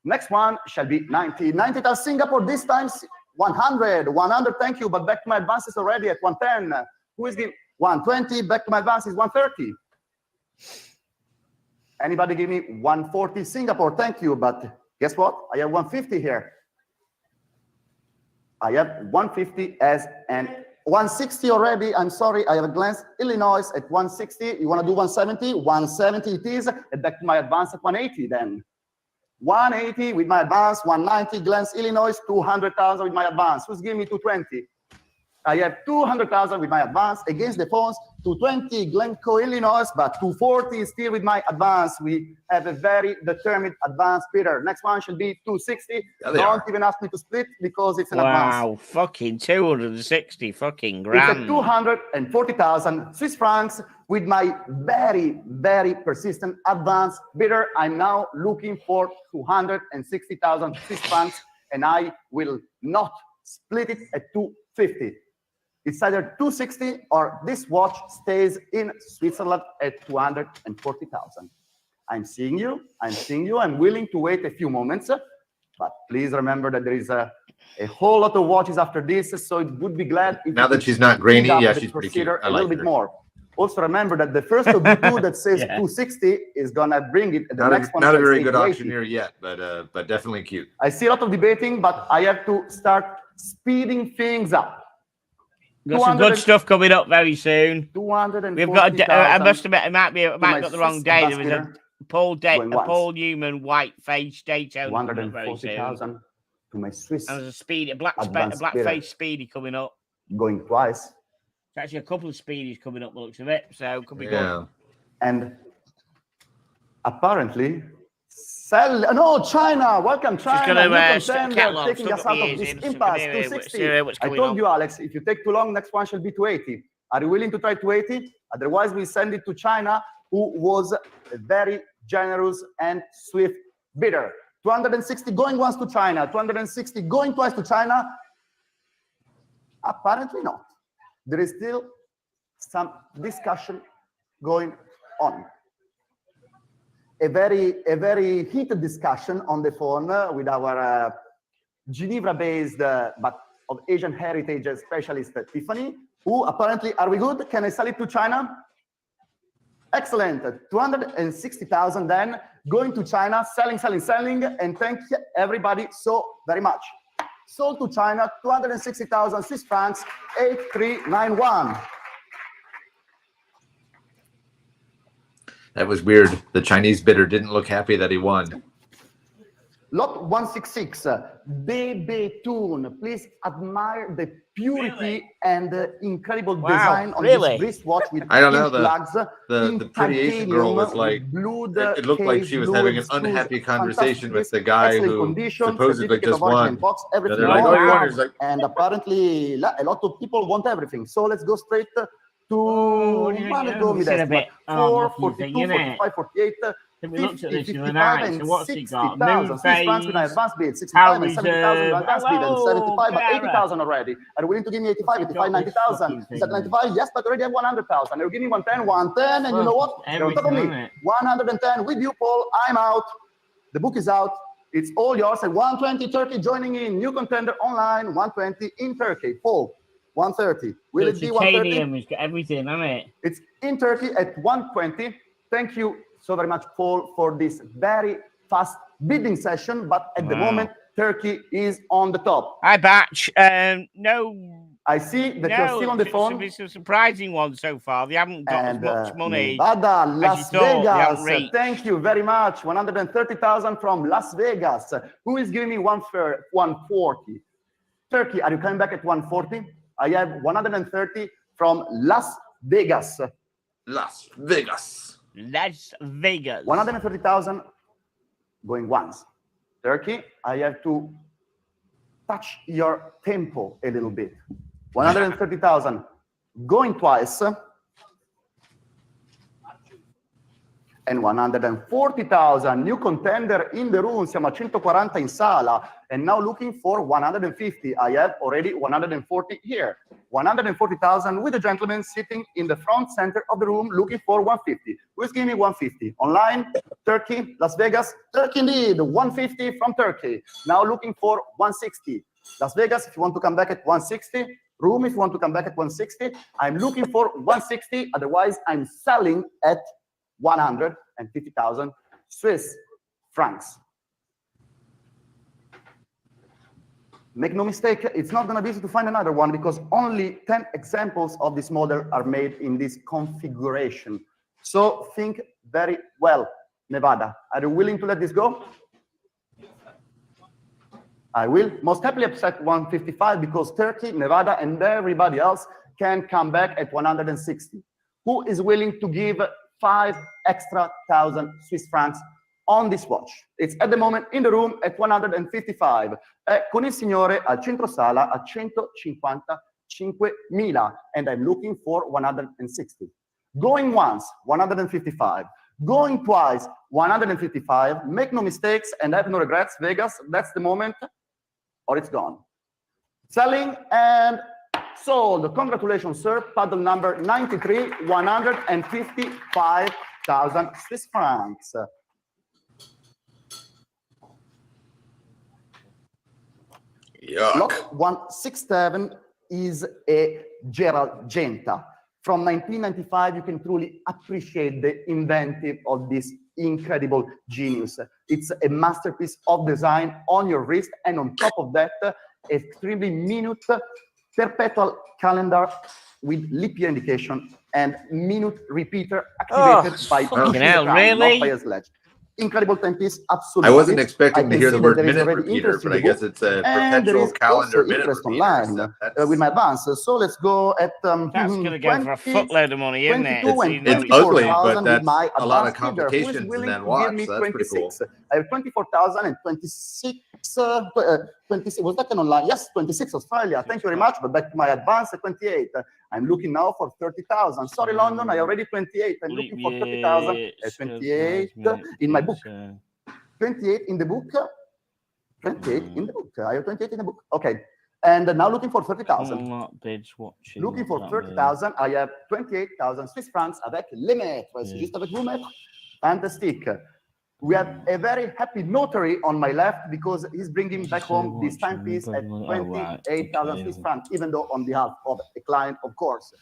S7: Next one shall be 90. 90,000 Singapore, this time 100. 100, thank you, but back to my advances already at 110. Who is giving 120? Back to my advances 130. Anybody give me 140 Singapore? Thank you. But guess what? I have 150 here. I have 150 as an 160 already. I'm sorry. I have a glance Illinois at 160. You want to do 170? 170 it is. And back to my advance at 180 then. 180 with my advance, 190 glance Illinois, 200,000 with my advance. Who's giving me 220? I have 200,000 with my advance against the phones, 220 Glencoe, Illinois, but 240 is still with my advance. We have a very determined advance bidder. Next one should be 260. Don't even ask me to split because it's an advance.
S1: Wow, fucking 260 fucking grand.
S7: It's a 240,000 Swiss francs with my very, very persistent advance bidder. I'm now looking for 260,000 Swiss francs, and I will not split it at 250. It's either 260 or this watch stays in Switzerland at 240,000. I'm seeing you. I'm willing to wait a few moments, but please remember that there is a whole lot of watches after this, so it would be glad if
S4: now that she's not grainy, yeah, she's pretty cute.
S7: A little bit more. Also remember that the first of the two that says 260 is gonna bring it. The next one
S4: not a very good auctioneer yet, but definitely cute.
S7: I see a lot of debating, but I have to start speeding things up.
S1: Got some good stuff coming up very soon.
S7: 240,000.
S1: We've got. I must admit, I might have got the wrong day. There was a Paul Newman white face Daytona.
S7: 240,000 to my Swiss.
S1: And there's a black face Speedy coming up.
S7: Going twice.
S1: There's actually a couple of Speedies coming up. Looks of it, so could be good.
S7: And apparently. China, welcome China.
S1: She's going to
S7: taking us out of this impasse. 260. I told you, Alex, if you take too long, next one shall be 280. Are you willing to try 280? Otherwise, we send it to China, who was a very generous and swift bidder. 260 going once to China, 260 going twice to China. Apparently not. There is still some discussion going on. A very heated discussion on the phone with our Geneva-based but of Asian heritage specialist Tiffany, who apparently, are we good? Can I sell it to China? Excellent. 260,000 then, going to China, selling, and thank everybody so very much. Sold to China, 260,000 Swiss francs, 8391.
S4: That was weird. The Chinese bidder didn't look happy that he won.
S7: Lot 166, Bebe-Tune. Please admire the purity and the incredible design on this wristwatch with
S4: I don't know,
S7: plugs.
S4: The pretty Asian girl was like, it looked like she was having an unhappy conversation with the guy who supposedly just won. They're like, oh, you won. Like,
S7: and apparently, a lot of people want everything. So let's go straight to 442, 45, 48, 50, 55, and 60,000 Swiss francs with an advance bid, 65 and 70,000 advance bid, and 75 but 80,000 already. Are you willing to give me 85, 85, 90,000? Is that 95? Yes, but already have 100,000. Are you giving me 110, 110, and you know what? You're on top of me. 110 with you, Paul. I'm out. The book is out. It's all yours. And 120 Turkey joining in. New contender online. 120 in Turkey. Paul. 130. Will it be 130?
S1: It's got everything, hasn't it?
S7: It's in Turkey at 120. Thank you so very much, Paul, for this very fast bidding session. But at the moment, Turkey is on the top.
S1: Hi, Batch. No.
S7: I see that you're still on the phone.
S1: It's a surprising one so far. They haven't got as much money.
S7: Nevada, Las Vegas. Thank you very much. 130,000 from Las Vegas. Who is giving me 140? Turkey, are you coming back at 140? I have 130 from Las Vegas.
S4: Las Vegas.
S7: 130,000 going once. Turkey, I have to touch your tempo a little bit. 130,000 going twice. And 140,000, new contender in the room. Siamo a 140 in sala. And now looking for 150. I have already 140 here. 140,000 with the gentleman sitting in the front center of the room looking for 150. Who's giving me 150? Online, Turkey, Las Vegas. Turkey indeed, 150 from Turkey. Now looking for 160. Las Vegas, if you want to come back at 160. Room, if you want to come back at 160. I'm looking for 160. Otherwise, I'm selling at 150,000 Swiss francs. Make no mistake, it's not going to be easy to find another one because only 10 examples of this model are made in this configuration. So think very well, Nevada. Are you willing to let this go? I will most happily accept 155 because Turkey, Nevada, and everybody else can come back at 160. Who is willing to give 5 extra thousand Swiss francs on this watch? It's at the moment in the room at 155. Con il signore al centro sala a 155.000, and I'm looking for 160. Going once, 155. Going twice, 155. Make no mistakes and have no regrets, Vegas. That's the moment, or it's gone. Selling and sold. Congratulations, sir. Paddle number 93, 155,000 Swiss francs.
S4: Yuck.
S7: Lot 167 is a Gerald Genta. From 1995, you can truly appreciate the inventive of this incredible genius. It's a masterpiece of design on your wrist, and on top of that, extremely minute perpetual calendar with leap year indication and minute repeater activated by pushing the crown, not by a sledge. Incredible timepiece, absolutely.
S4: I wasn't expecting to hear the word minute repeater, but I guess it's a perpetual calendar minute repeater.
S7: Online with my advance. So let's go at
S1: that's going to go for a footload of money, isn't it?
S4: It's ugly, but that's a lot of complications in that watch. So that's pretty cool.
S7: I have 24,000 and 26. 26 was that an online? Yes, 26 Australia. Thank you very much. But back to my advance at 28. I'm looking now for 30,000. Sorry, London. I already 28. I'm looking for 30,000 at 28 in my book. 28 in the book. 28 in the book. I have 28 in the book. Okay. And now looking for 30,000. Looking for 30,000. I have 28,000 Swiss francs avec les maîtres. C'est juste avec vous, maître. Fantastic. We have a very happy notary on my left because he's bringing back home this timepiece at 28,000 Swiss francs, even though on behalf of a client, of course.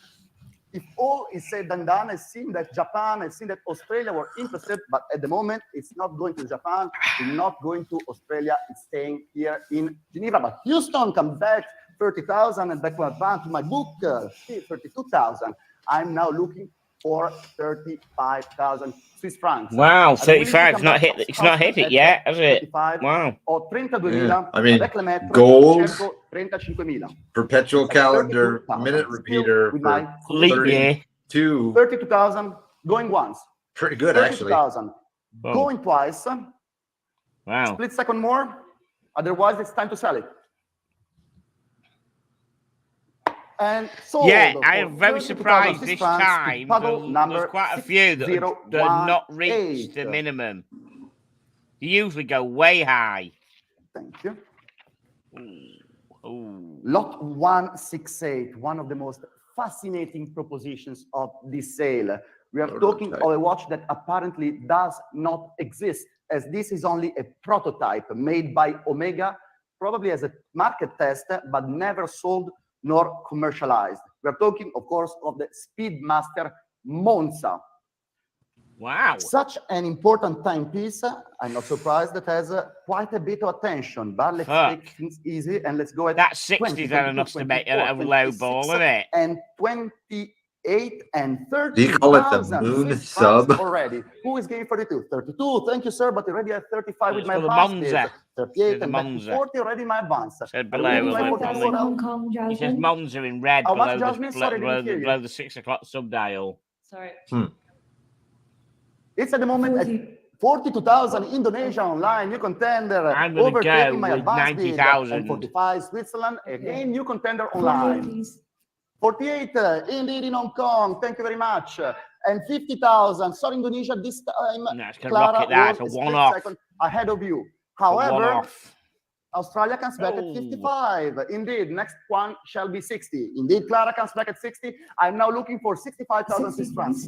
S7: If all is said and done, I've seen that Japan, I've seen that Australia were interested, but at the moment, it's not going to Japan, it's not going to Australia, it's staying here in Geneva. But Houston comes back, 30,000, and back to my book, 32,000. I'm now looking for 35,000 Swiss francs.
S1: Wow, 35. It's not hit it yet, has it? Wow.
S7: Or 32,000.
S4: I mean, gold, perpetual calendar, minute repeater,
S7: 32,000 going once.
S4: Pretty good, actually.
S7: 32,000 going twice.
S1: Wow.
S7: Split second more. Otherwise, it's time to sell it. And sold.
S1: Yeah, I am very surprised this time. There's quite a few that have not reached the minimum. You usually go way high.
S7: Thank you.
S1: Ooh.
S7: Lot 168, one of the most fascinating propositions of this sale. We are talking of a watch that apparently does not exist, as this is only a prototype made by Omega, probably as a market test, but never sold nor commercialized. We're talking, of course, of the Speedmaster Monsa.
S1: Wow.
S7: Such an important timepiece. I'm not surprised that has quite a bit of attention, but let's take things easy and let's go at
S1: that 60 is enough to make a low ball, isn't it?
S7: And 28 and 30.
S4: Do you call it the moon sub?
S7: Already. Who is giving 32? 32. Thank you, sir, but already have 35 with my
S1: advance.
S7: 38 and 40 already my advance.
S1: Said below.
S6: Hong Kong,
S1: He says Monza in red below the 6 o'clock subdial.
S6: Sorry.
S7: It's at the moment at 42,000 Indonesia online. New contender.
S1: I'm going to go
S7: my
S1: with 90,000.
S7: And 45 Switzerland. Again, new contender online. 48 indeed in Hong Kong. Thank you very much. And 50,000. Sorry, Indonesia. This time,
S1: no, it's going to rocket that. It's a one-off.
S7: Ahead of you. However, Australia comes back at 55. Indeed, next one shall be 60. Indeed, Clara comes back at 60. I'm now looking for 65,000 Swiss francs.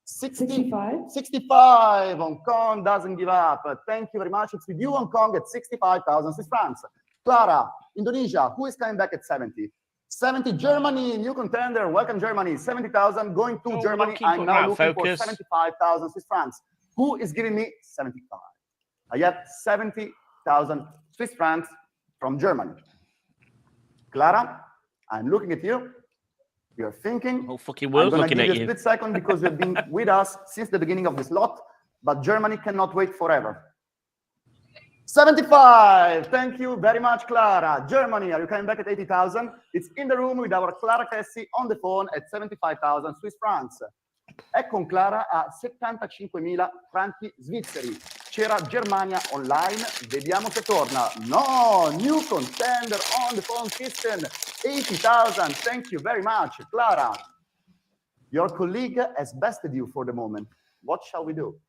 S7: 65. Hong Kong doesn't give up. Thank you very much. It's with you, Hong Kong, at 65,000 Swiss francs. Clara, Indonesia, who is coming back at 70? 70, Germany, new contender. Welcome, Germany. 70,000 going to Germany. I'm now looking for 75,000 Swiss francs. Who is giving me 75? I have 70,000 Swiss francs from Germany. Clara, I'm looking at you. You're thinking.
S1: Oh, fucking world looking at you.
S7: I'm going to give you a split second because you've been with us since the beginning of this lot, but Germany cannot wait forever. 75. Thank you very much, Clara. Germany, are you coming back at 80,000? It's in the room with our Clara Chessi on the phone at 75,000 Swiss francs. È con Clara a 75.000 franchi svizzeri. C'era Germania online, vediamo se torna. No, new contender on the phone, Kristen. 80,000. Thank you very much, Clara. Your colleague has bested you for the moment. What shall we do?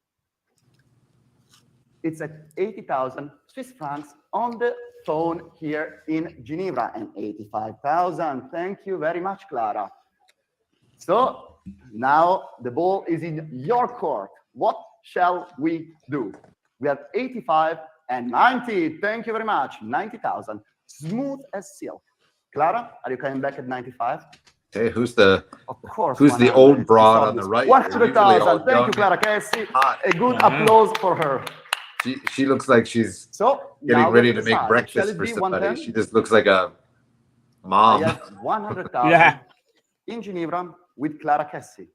S7: It's at 80,000 Swiss francs on the phone here in Geneva, and 85,000. Thank you very much, Clara. So now the ball is in your court. What shall we do? We have 85 and 90. Thank you very much. 90,000. Smooth as silk. Clara, are you coming back at 95?
S4: Hey, who's the
S7: old
S4: broad on the right?
S7: 100,000. Thank you, Clara Chessi. A good applause for her.
S4: She looks like she's getting ready to make breakfast for somebody. She just looks like a mom.
S7: I have 100,000 in Geneva with Clara Chessi,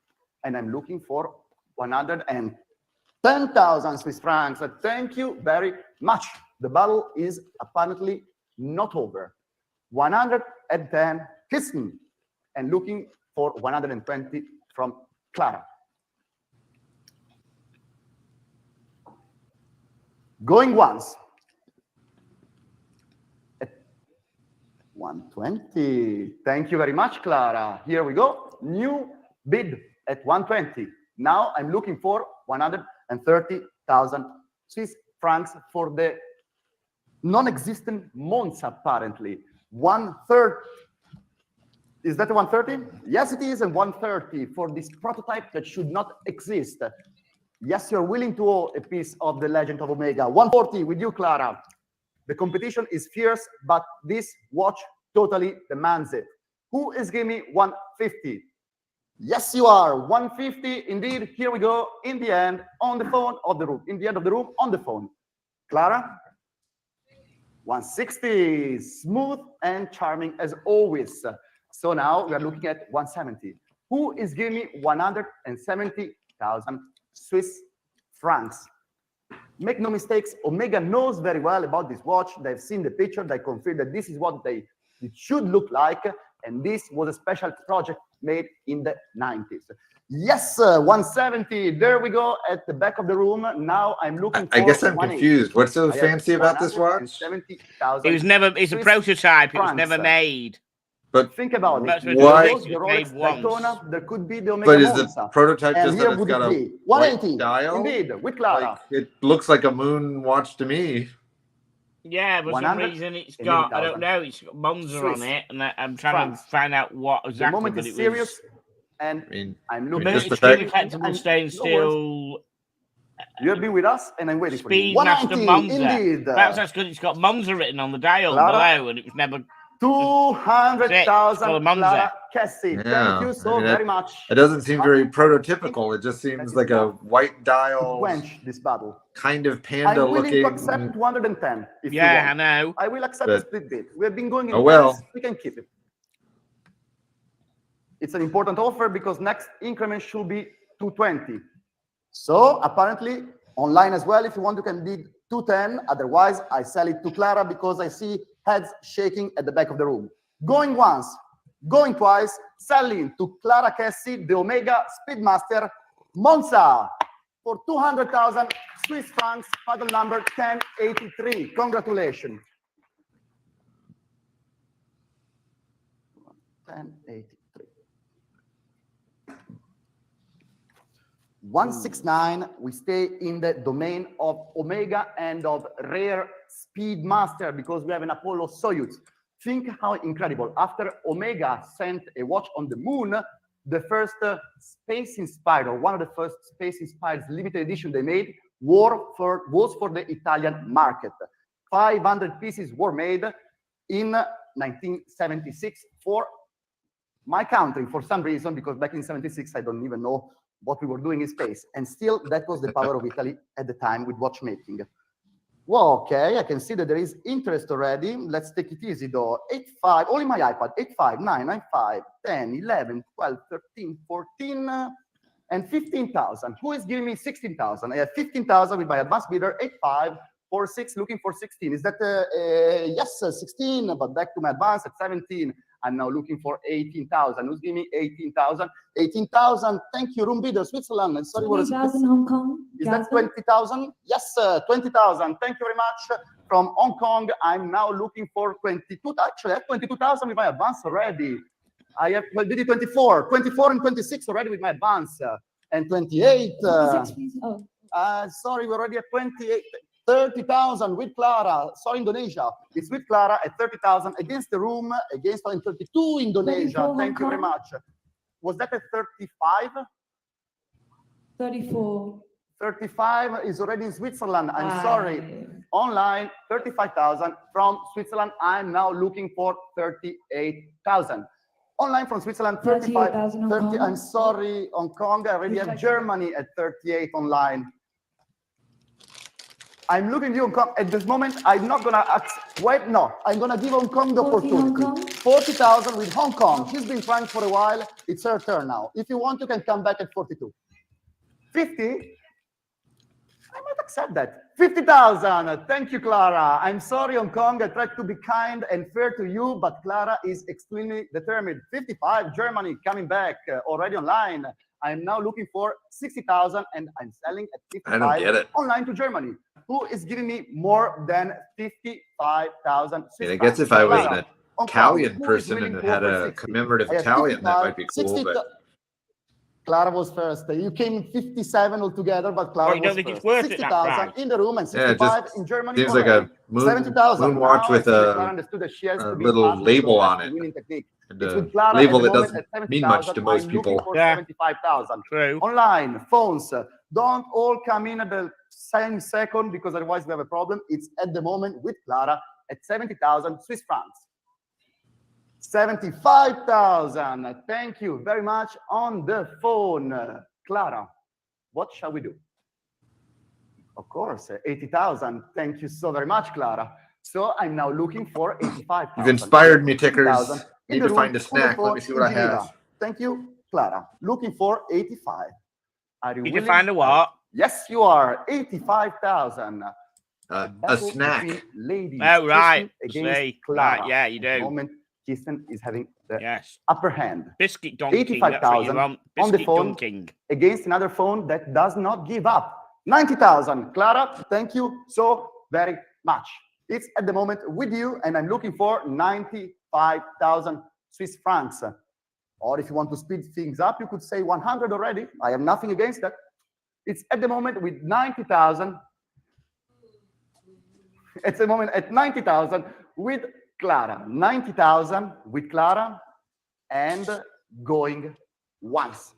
S7: and I'm looking for 110,000 Swiss francs. Thank you very much. The battle is apparently not over. 110 Kirsten, and looking for 120 from Clara. Going once at 120. Thank you very much, Clara. Here we go. New bid at 120. Now I'm looking for 130,000 Swiss francs for the non-existent Monza, apparently. 130. Is that a 130? Yes, it is a 130 for this prototype that should not exist. Yes, you're willing to owe a piece of the legend of Omega. 140 with you, Clara. The competition is fierce, but this watch totally demands it. Who is giving me 150? Yes, you are. 150, indeed. Here we go. In the end, on the phone of the room. In the end of the room, on the phone. Clara? 160. Smooth and charming as always. So now we are looking at 170. Who is giving me 170,000 Swiss francs? Make no mistakes, Omega knows very well about this watch. They've seen the picture, they confirm that this is what it should look like, and this was a special project made in the 90s. Yes, 170, there we go at the back of the room. Now I'm looking for
S4: I guess I'm confused. What's so fancy about this watch?
S1: It's a prototype, it was never made.
S7: But think about it.
S4: Why?
S7: The Rolex Daytona, there could be the Omega
S4: But is
S7: Monsa.
S4: the prototype
S7: And
S4: just
S7: here
S4: that it's
S7: would
S4: got
S7: it
S4: a
S7: be 180,
S4: white dial?
S7: indeed, with Clara.
S4: Like, it looks like a moon watch to me.
S1: Yeah, but for some reason it's got, I don't know, it's got Monza on it, and I'm trying to find out what exactly.
S7: The moment is serious, and I'm looking
S1: at the detectable stain still.
S7: You have been with us, and I'm waiting for you.
S1: Speedmaster Monsa.
S7: Indeed.
S1: That's good. It's got Monza written on the dial below, and it was never.
S7: 200,000 Clara Chessi.
S4: Yeah.
S7: Thank you so very much.
S4: It doesn't seem very prototypical. It just seems like a white dial.
S7: Quench this battle.
S4: Kind of panda
S7: I'm willing
S4: looking.
S7: to accept 210. If you
S1: I
S7: want.
S1: know.
S7: I will accept a split bid. We have been going in we can keep it. It's an important offer because next increment should be 220. So apparently online as well, if you want, you can bid 210. Otherwise, I sell it to Clara because I see heads shaking at the back of the room. Going once, going twice, selling to Clara Chessi, the Omega Speedmaster Monsa for 200,000 Swiss francs, paddle number 1083. Congratulations. 1083. 169, we stay in the domain of Omega and of rare Speedmaster because we have an Apollo Soyuz. Think how incredible. After Omega sent a watch on the moon, the first space-inspired, or one of the first space-inspired limited edition they made was for the Italian market. 500 pieces were made in 1976 for my country for some reason, because back in 76, I don't even know what we were doing in space. And still, that was the power of Italy at the time with watchmaking. Well, okay, I can see that there is interest already. Let's take it easy though. 8.5, only my iPad, 8.5, 9, 9.5, 10, 11, 12, 13, 14, and 15,000. Who is giving me 16,000? I have 15,000 with my advanced bidder, 8.5, 4.6, looking for 16. Is that, yes, 16, but back to my advance at 17. I'm now looking for 18,000. Who's giving me 18,000? 18,000. Thank you, room bidder, Switzerland. And sorry, what is
S6: 20,000 Hong Kong.
S7: Is that 20,000? Yes, 20,000. Thank you very much. From Hong Kong, I'm now looking for 22. Actually, I have 22,000 with my advance already. I have, well, did it 24 and 26 already with my advance. And 28. Sorry, we're already at 28. 30,000 with Clara. Sorry, Indonesia. It's with Clara at 30,000 against the room, against 32 Indonesia. Thank you very much. Was that at 35?
S6: 34.
S7: 35 is already in Switzerland. I'm sorry. Online, 35,000 from Switzerland. I'm now looking for 38,000. Online from Switzerland, 35. 30, I'm sorry, Hong Kong. I already have Germany at 38 online. I'm looking at Hong Kong. At this moment, I'm not going to wait. No, I'm going to give Hong Kong the opportunity. 40,000 with Hong Kong. She's been trying for a while. It's her turn now. If you want, you can come back at 42. 50? I might accept that. 50,000. Thank you, Clara. I'm sorry, Hong Kong. I tried to be kind and fair to you, but Clara is extremely determined. 55, Germany coming back already online. I'm now looking for 60,000 and I'm selling at 55.
S4: I don't get it.
S7: Online to Germany. Who is giving me more than 55,000?
S4: I guess if I was an Italian person and had a commemorative Italian, that might be cool. But
S7: Clara was first. You came 57 altogether, but Clara was first. 60,000 in the room and 65 in Germany.
S4: Seems like a moon watch with a little label on it. And a label that doesn't mean much to most people.
S7: 75,000.
S1: True.
S7: Online, phones. Don't all come in at the same second because otherwise we have a problem. It's at the moment with Clara at 70,000 Swiss francs. 75,000. Thank you very much on the phone. Clara, what shall we do? Of course, 80,000. Thank you so very much, Clara. So I'm now looking for 85,000.
S4: You've inspired me, Tickers. Need to find a snack. Let me see what I have.
S7: Thank you, Clara. Looking for 85. Are you
S1: willing? Did you find a what?
S7: Yes, you are. 85,000.
S4: A snack.
S7: Oh,
S1: right.
S7: See.
S1: Right, yeah, you do.
S7: At the moment, Kirsten is having the upper hand.
S1: Biscuit donking.
S7: 85,000 on the phone against another phone that does not give up. 90,000. Clara, thank you so very much. It's at the moment with you, and I'm looking for 95,000 Swiss francs. Or if you want to speed things up, you could say 100 already. I have nothing against that. It's at the moment with 90,000. It's the moment at 90,000 with Clara. 90,000 with Clara and going once.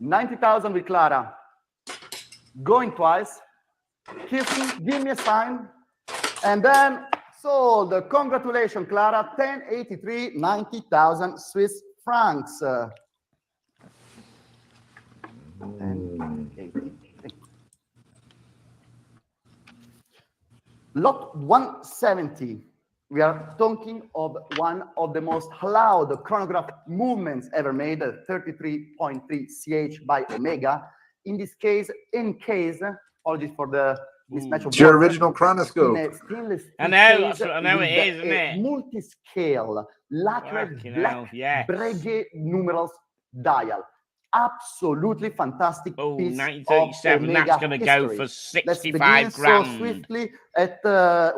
S7: 90,000 with Clara. Going twice. Kirsten, give me a sign. And then sold. Congratulations, Clara. 1083, 90,000 Swiss francs. Lot 170. We are talking of one of the most loud chronograph movements ever made, 33.3 CH by Omega. In this case, apologies for the mismatch of
S4: it's your original chronoscope.
S1: I know it is, isn't it?
S7: Multi-scale, lateral black Breguet numerals dial. Absolutely fantastic piece
S1: 1937. That's going to go for 65 grand.
S7: So swiftly at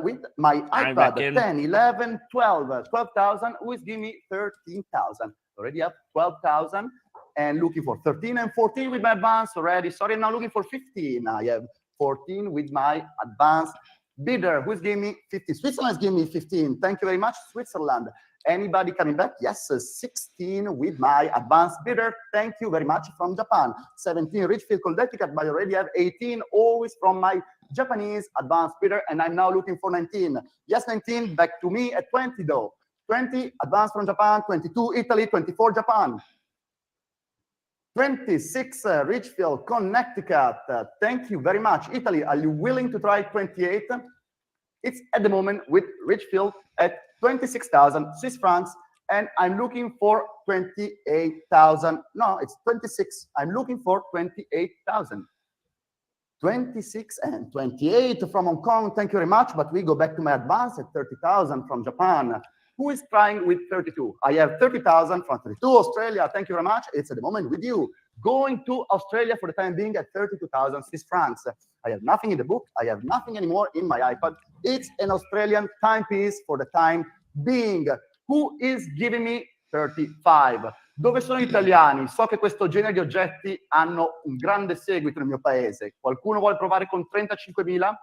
S7: with my iPad 10, 11, 12,000. Who is giving me 13,000? Already up 12,000 and looking for 13 and 14 with my advance already. Sorry, I'm now looking for 15. I have 14 with my advanced bidder. Who's giving me 50? Switzerland is giving me 15. Thank you very much, Switzerland. Anybody coming back? Yes, 16 with my advanced bidder. Thank you very much from Japan. 17 Richfield Connecticut, but I already have 18 always from my Japanese advanced bidder, and I'm now looking for 19. Yes, 19, back to me at 20 though. 20, advance from Japan, 22, Italy, 24, Japan. 26, Richfield, Connecticut. Thank you very much. Italy, are you willing to try 28? It's at the moment with Richfield at 26,000 Swiss francs, and I'm looking for 28,000. No, it's 26. I'm looking for 28,000. 26 and 28 from Hong Kong. Thank you very much. But we go back to my advance at 30,000 from Japan. Who is trying with 32? I have 30,000 from 32. Australia, thank you very much. It's at the moment with you. Going to Australia for the time being at 32,000 Swiss francs. I have nothing in the book. I have nothing anymore in my iPad. It's an Australian timepiece for the time being. Who is giving me 35? Dove sono gli italiani? So che questo genere di oggetti hanno un grande seguito nel mio paese. Qualcuno vuole provare con 35.000?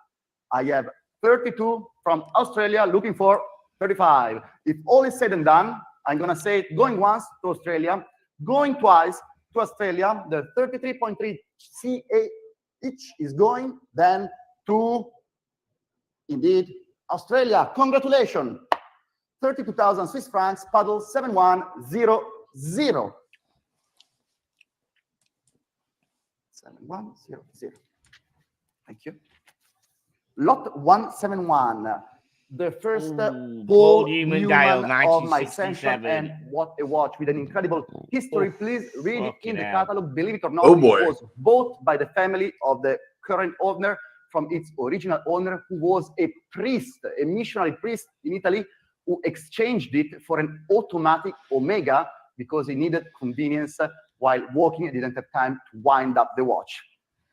S7: I have 32 from Australia looking for 35. If all is said and done, I'm going to say it going once to Australia, going twice to Australia, the 33.3 CA each is going, then to, indeed, Australia. Congratulations. 32,000 Swiss francs, paddle 7100. 7100. Thank you. Lot 171. The first Paul Newman of my session, and what a watch with an incredible history. Please read it in the catalog. Believe it or not, it was bought by the family of the current owner from its original owner, who was a priest, a missionary priest in Italy, who exchanged it for an automatic Omega because he needed convenience while walking and didn't have time to wind up the watch.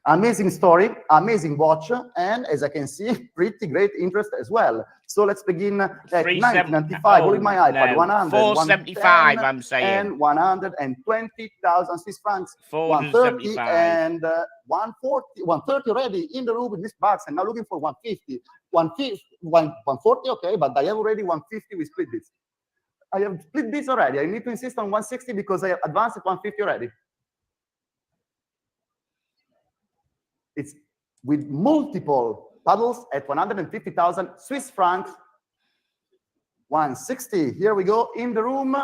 S7: Amazing story, amazing watch, and as I can see, pretty great interest as well. So let's begin at 1995. With my iPad, no, 100,
S1: 475, I'm saying,
S7: and 120,000 Swiss francs, 130 and 140, 130 already in the room with this box, and now looking for 150, 140, okay, but I have already 150. We split this. I have split this already. I need to insist on 160 because I have advanced at 150 already. It's with multiple paddles at 150,000 Swiss francs. 160. Here we go in the room,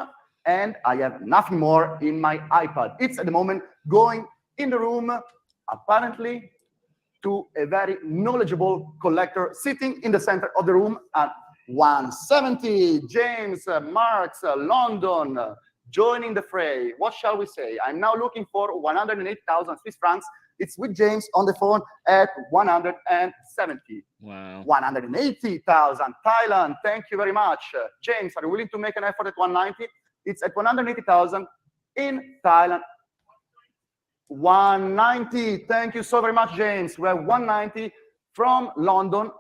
S7: and I have nothing more in my iPad. It's at the moment going in the room, apparently, to a very knowledgeable collector sitting in the center of the room at 170. James Marks, London, joining the fray. What shall we say? I'm now looking for 108,000 Swiss francs. It's with James on the phone at 170.
S1: Wow.
S7: 180,000. Thailand, thank you very much. James, are you willing to make an effort at 190? It's at 180,000 in Thailand. 190. Thank you so very much, James. We have 190 from London,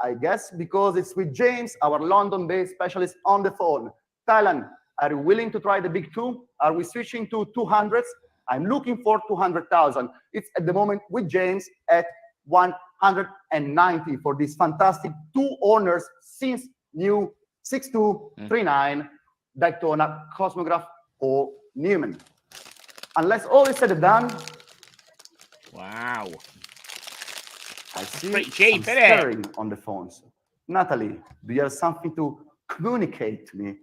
S7: I guess, because it's with James, our London-based specialist, on the phone. Thailand, are you willing to try the big two? Are we switching to 200s? I'm looking for 200,000. It's at the moment with James at 190 for these fantastic two owners since new 6239 Daytona Cosmograph or Newman. Unless all is said and done.
S1: Wow.
S7: I see
S1: pretty cheap,
S7: some stirring on the phones. Natalie, do you have something to communicate to me?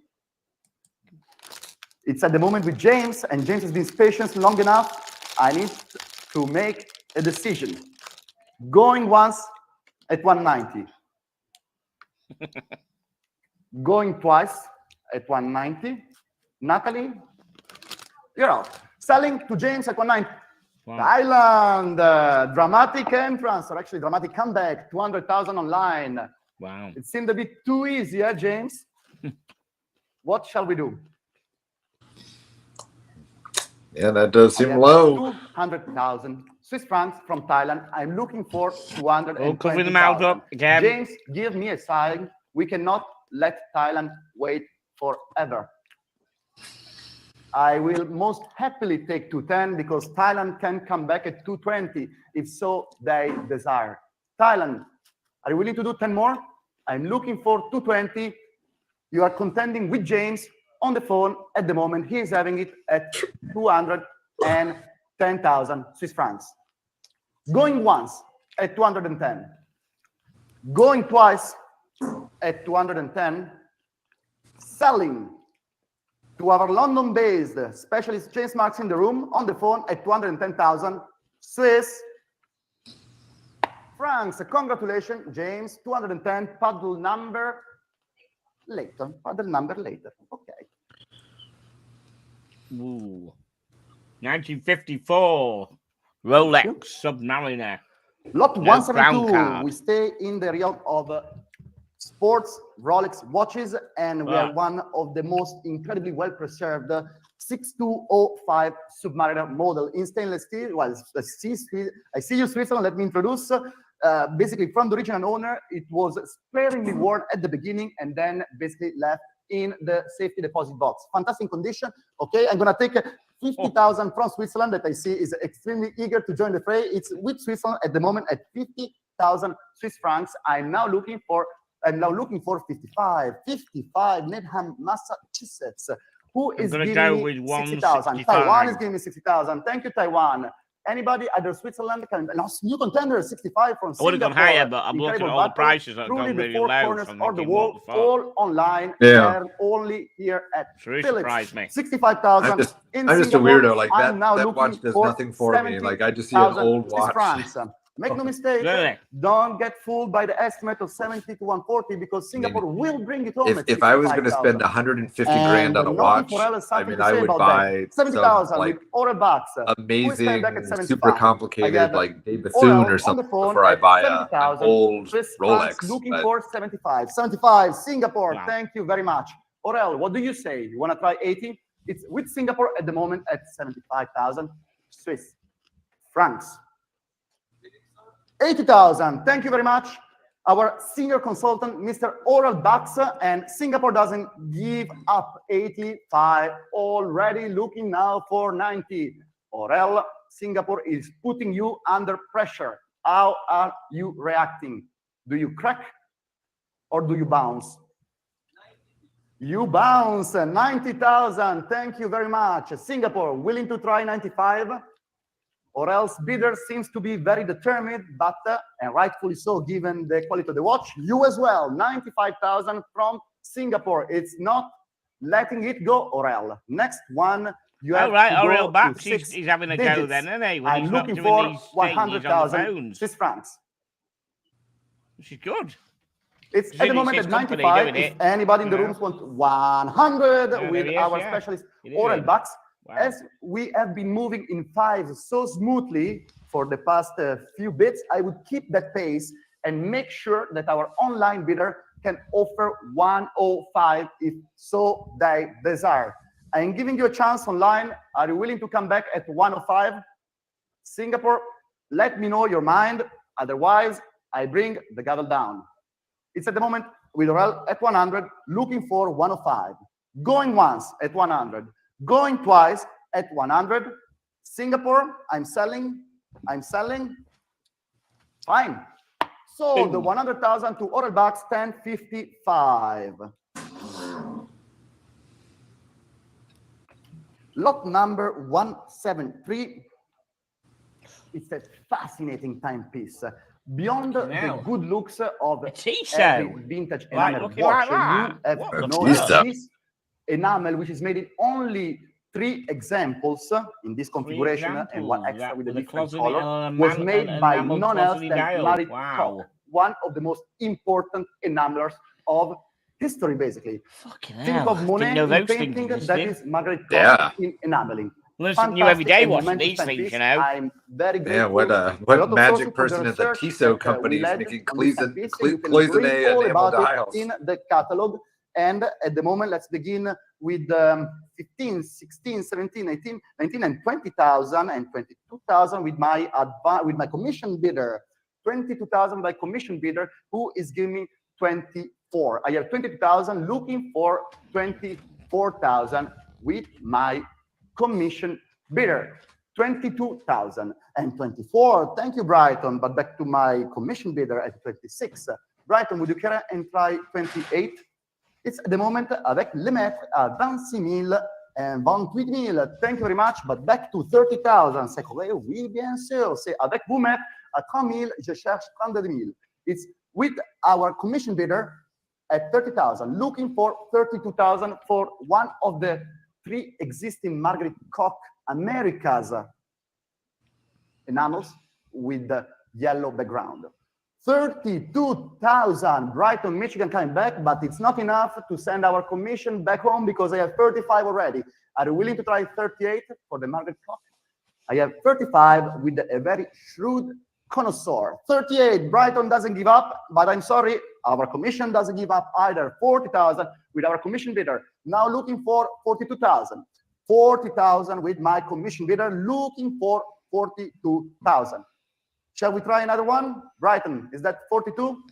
S7: It's at the moment with James, and James has been patient long enough. I need to make a decision. Going once at 190. Going twice at 190. Natalie, you're out. Selling to James at 190. Wow. Thailand, dramatic entrance, or actually dramatic comeback, 200,000 online.
S1: Wow.
S7: It seemed a bit too easy, James? What shall we do?
S4: Yeah, that does seem low.
S7: 200,000 Swiss francs from Thailand. I'm looking for 220,000.
S1: Cover the mouth up again.
S7: James, give me a sign. We cannot let Thailand wait forever. I will most happily take 210 because Thailand can come back at 220 if so they desire. Thailand, are you willing to do 10 more? I'm looking for 220. You are contending with James on the phone at the moment. He is having it at 210,000 Swiss francs. Going once at 210. Going twice at 210. selling to our London-based specialist James Marks in the room on the phone at 210,000 Swiss francs. Congratulations, James. 210. Paddle number later. Okay.
S1: Ooh. 1954 Rolex Submariner.
S7: Lot 172. We stay in the realm of sports Rolex watches, and we are one of the most incredibly well-preserved 6205 Submariner model in stainless steel. Well, I see you, Switzerland. Let me introduce. Basically, from the original owner, it was sparingly worn at the beginning and then basically left in the safety deposit box. Fantastic condition. Okay, I'm gonna take 50,000 from Switzerland that I see is extremely eager to join the fray. It's with Switzerland at the moment at 50,000 Swiss francs. I'm now looking for 55. Needham, Massachusetts. Who is giving me 60,000? Taiwan is giving me 60,000. Thank you, Taiwan. Anybody, either Switzerland, new contender, 65 from Singapore.
S1: I would have gone higher, but I'm looking at all the prices that have gone really low from
S7: the world, all online, and only here at Philips.
S1: Surprised me.
S7: 65,000.
S4: I'm just a weirdo. Like that watch does nothing for me. Like I just see an old watch.
S7: Make no mistake, don't get fooled by the estimate of 70 to 140 because Singapore will bring it home.
S4: If I was going to spend 150 grand on a watch, I mean, I would buy
S7: 70,000 like
S4: amazing, super complicated, like Dave Bethune or something before I buy an old Rolex.
S7: Looking for 75. 75, Singapore. Wow. Thank you very much. Aurel, what do you say? You want to try 80? It's with Singapore at the moment at 75,000 Swiss francs. 80,000. Thank you very much. Our senior consultant, Mr. Oral Bucks, and Singapore doesn't give up. 85 already, looking now for 90. Oral, Singapore is putting you under pressure. How are you reacting? Do you crack or do you bounce? You bounce. 90,000. Thank you very much. Singapore, willing to try 95? Or else bidder seems to be very determined, but and rightfully so, given the quality of the watch. You as well, 95,000 from Singapore. It's not letting it go, Aurel. Next one, you have
S1: Aurel Bax, he's having a go then, isn't he? When
S7: I'm looking for 100,000 Swiss francs.
S1: Which is good.
S7: It's at the moment at 95. If anybody in the room wants 100 with our specialist, Aurel Bax. Wow. As we have been moving in 5 so smoothly for the past few bits, I would keep that pace and make sure that our online bidder can offer 105 if so they desire. I am giving you a chance online. Are you willing to come back at 105? Singapore, let me know your mind. Otherwise, I bring the gavel down. It's at the moment with Aurel at 100, looking for 105. Going once at 100. Going twice at 100. Singapore, I'm selling. Fine. So the 100,000 to Oral Bucks, 1055. Lot number 173. It's a fascinating timepiece. Beyond the good looks of every vintage enamel watch, you have noticed this enamel, which is made in only 3 examples in this configuration and 1 extra with a different color, was made by none else than Marie Koch, one of the most important enamelers of history, basically. Think of Monet in painting, that is Margaret Koch in enameling.
S1: Listen, new every day watching these things, you know.
S7: I'm very grateful.
S4: Yeah, what magic person at the Tissot company is making cloisonné enamel dials
S7: in the catalog. And at the moment, let's begin with 15, 16, 17, 18, 19, and 20,000 and 22,000 with my commission bidder. 22,000 by commission bidder, who is giving me 24. I have 22,000, looking for 24,000 with my commission bidder. 22,000 and 24. Thank you, Brighton. But back to my commission bidder at 26. Brighton, would you care and try 28? It's at the moment avec le maître à 26 000 and 28 000. Thank you very much. But back to 30,000. C'est vrai, oui, bien sûr. C'est avec vous, maître, à 30 000, je cherche 32 000. It's with our commission bidder, at 30,000, looking for 32,000 for one of the 3 existing Margaret Koch Americas enamels with the yellow background. 32,000, Brighton, Michigan coming back, but it's not enough to send our commission back home because I have 35 already. Are you willing to try 38 for the Margaret Koch? I have 35 with a very shrewd connoisseur. 38, Brighton doesn't give up, but I'm sorry, our commission doesn't give up either. 40,000 with our commission bidder. Now looking for 42,000. 40,000 with my commission bidder, looking for 42,000. Shall we try another one? Brighton, is that 42?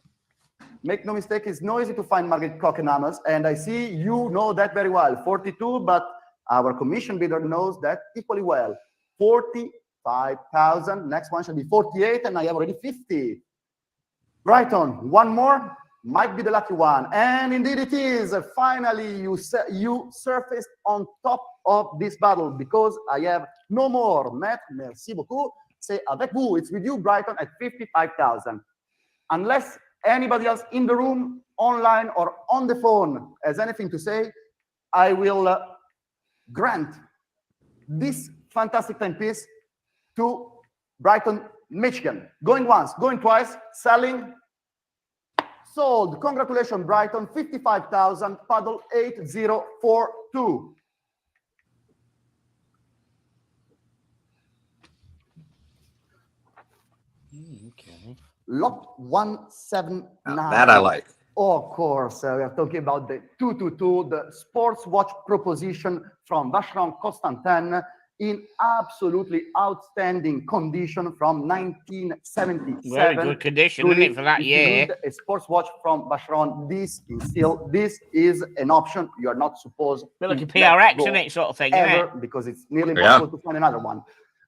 S7: Make no mistake, it's noisy to find Margaret Koch enamels, and I see you know that very well. 42, but our commission bidder knows that equally well. 45,000. Next one shall be 48, and I have already 50. Brighton, one more, might be the lucky one. And indeed it is. Finally, you surfaced on top of this battle because I have no more. Matt, merci beaucoup. Say avec vous, it's with you, Brighton, at 55,000. Unless anybody else in the room, online or on the phone has anything to say, I will grant this fantastic timepiece to Brighton, Michigan. Going once, going twice, selling, sold. Congratulations, Brighton, 55,000, paddle 8042.
S1: Okay.
S7: Lot 179.
S4: That I like.
S7: Of course, we are talking about the 222, the sports watch proposition from Vacheron Constantin in absolutely outstanding condition from 1977.
S1: Very good condition, isn't it, for that year?
S7: A sports watch from Vacheron, this is an option. You are not supposed
S1: to like a PRX, isn't it, sort of thing,
S7: ever, because it's nearly impossible to find another one.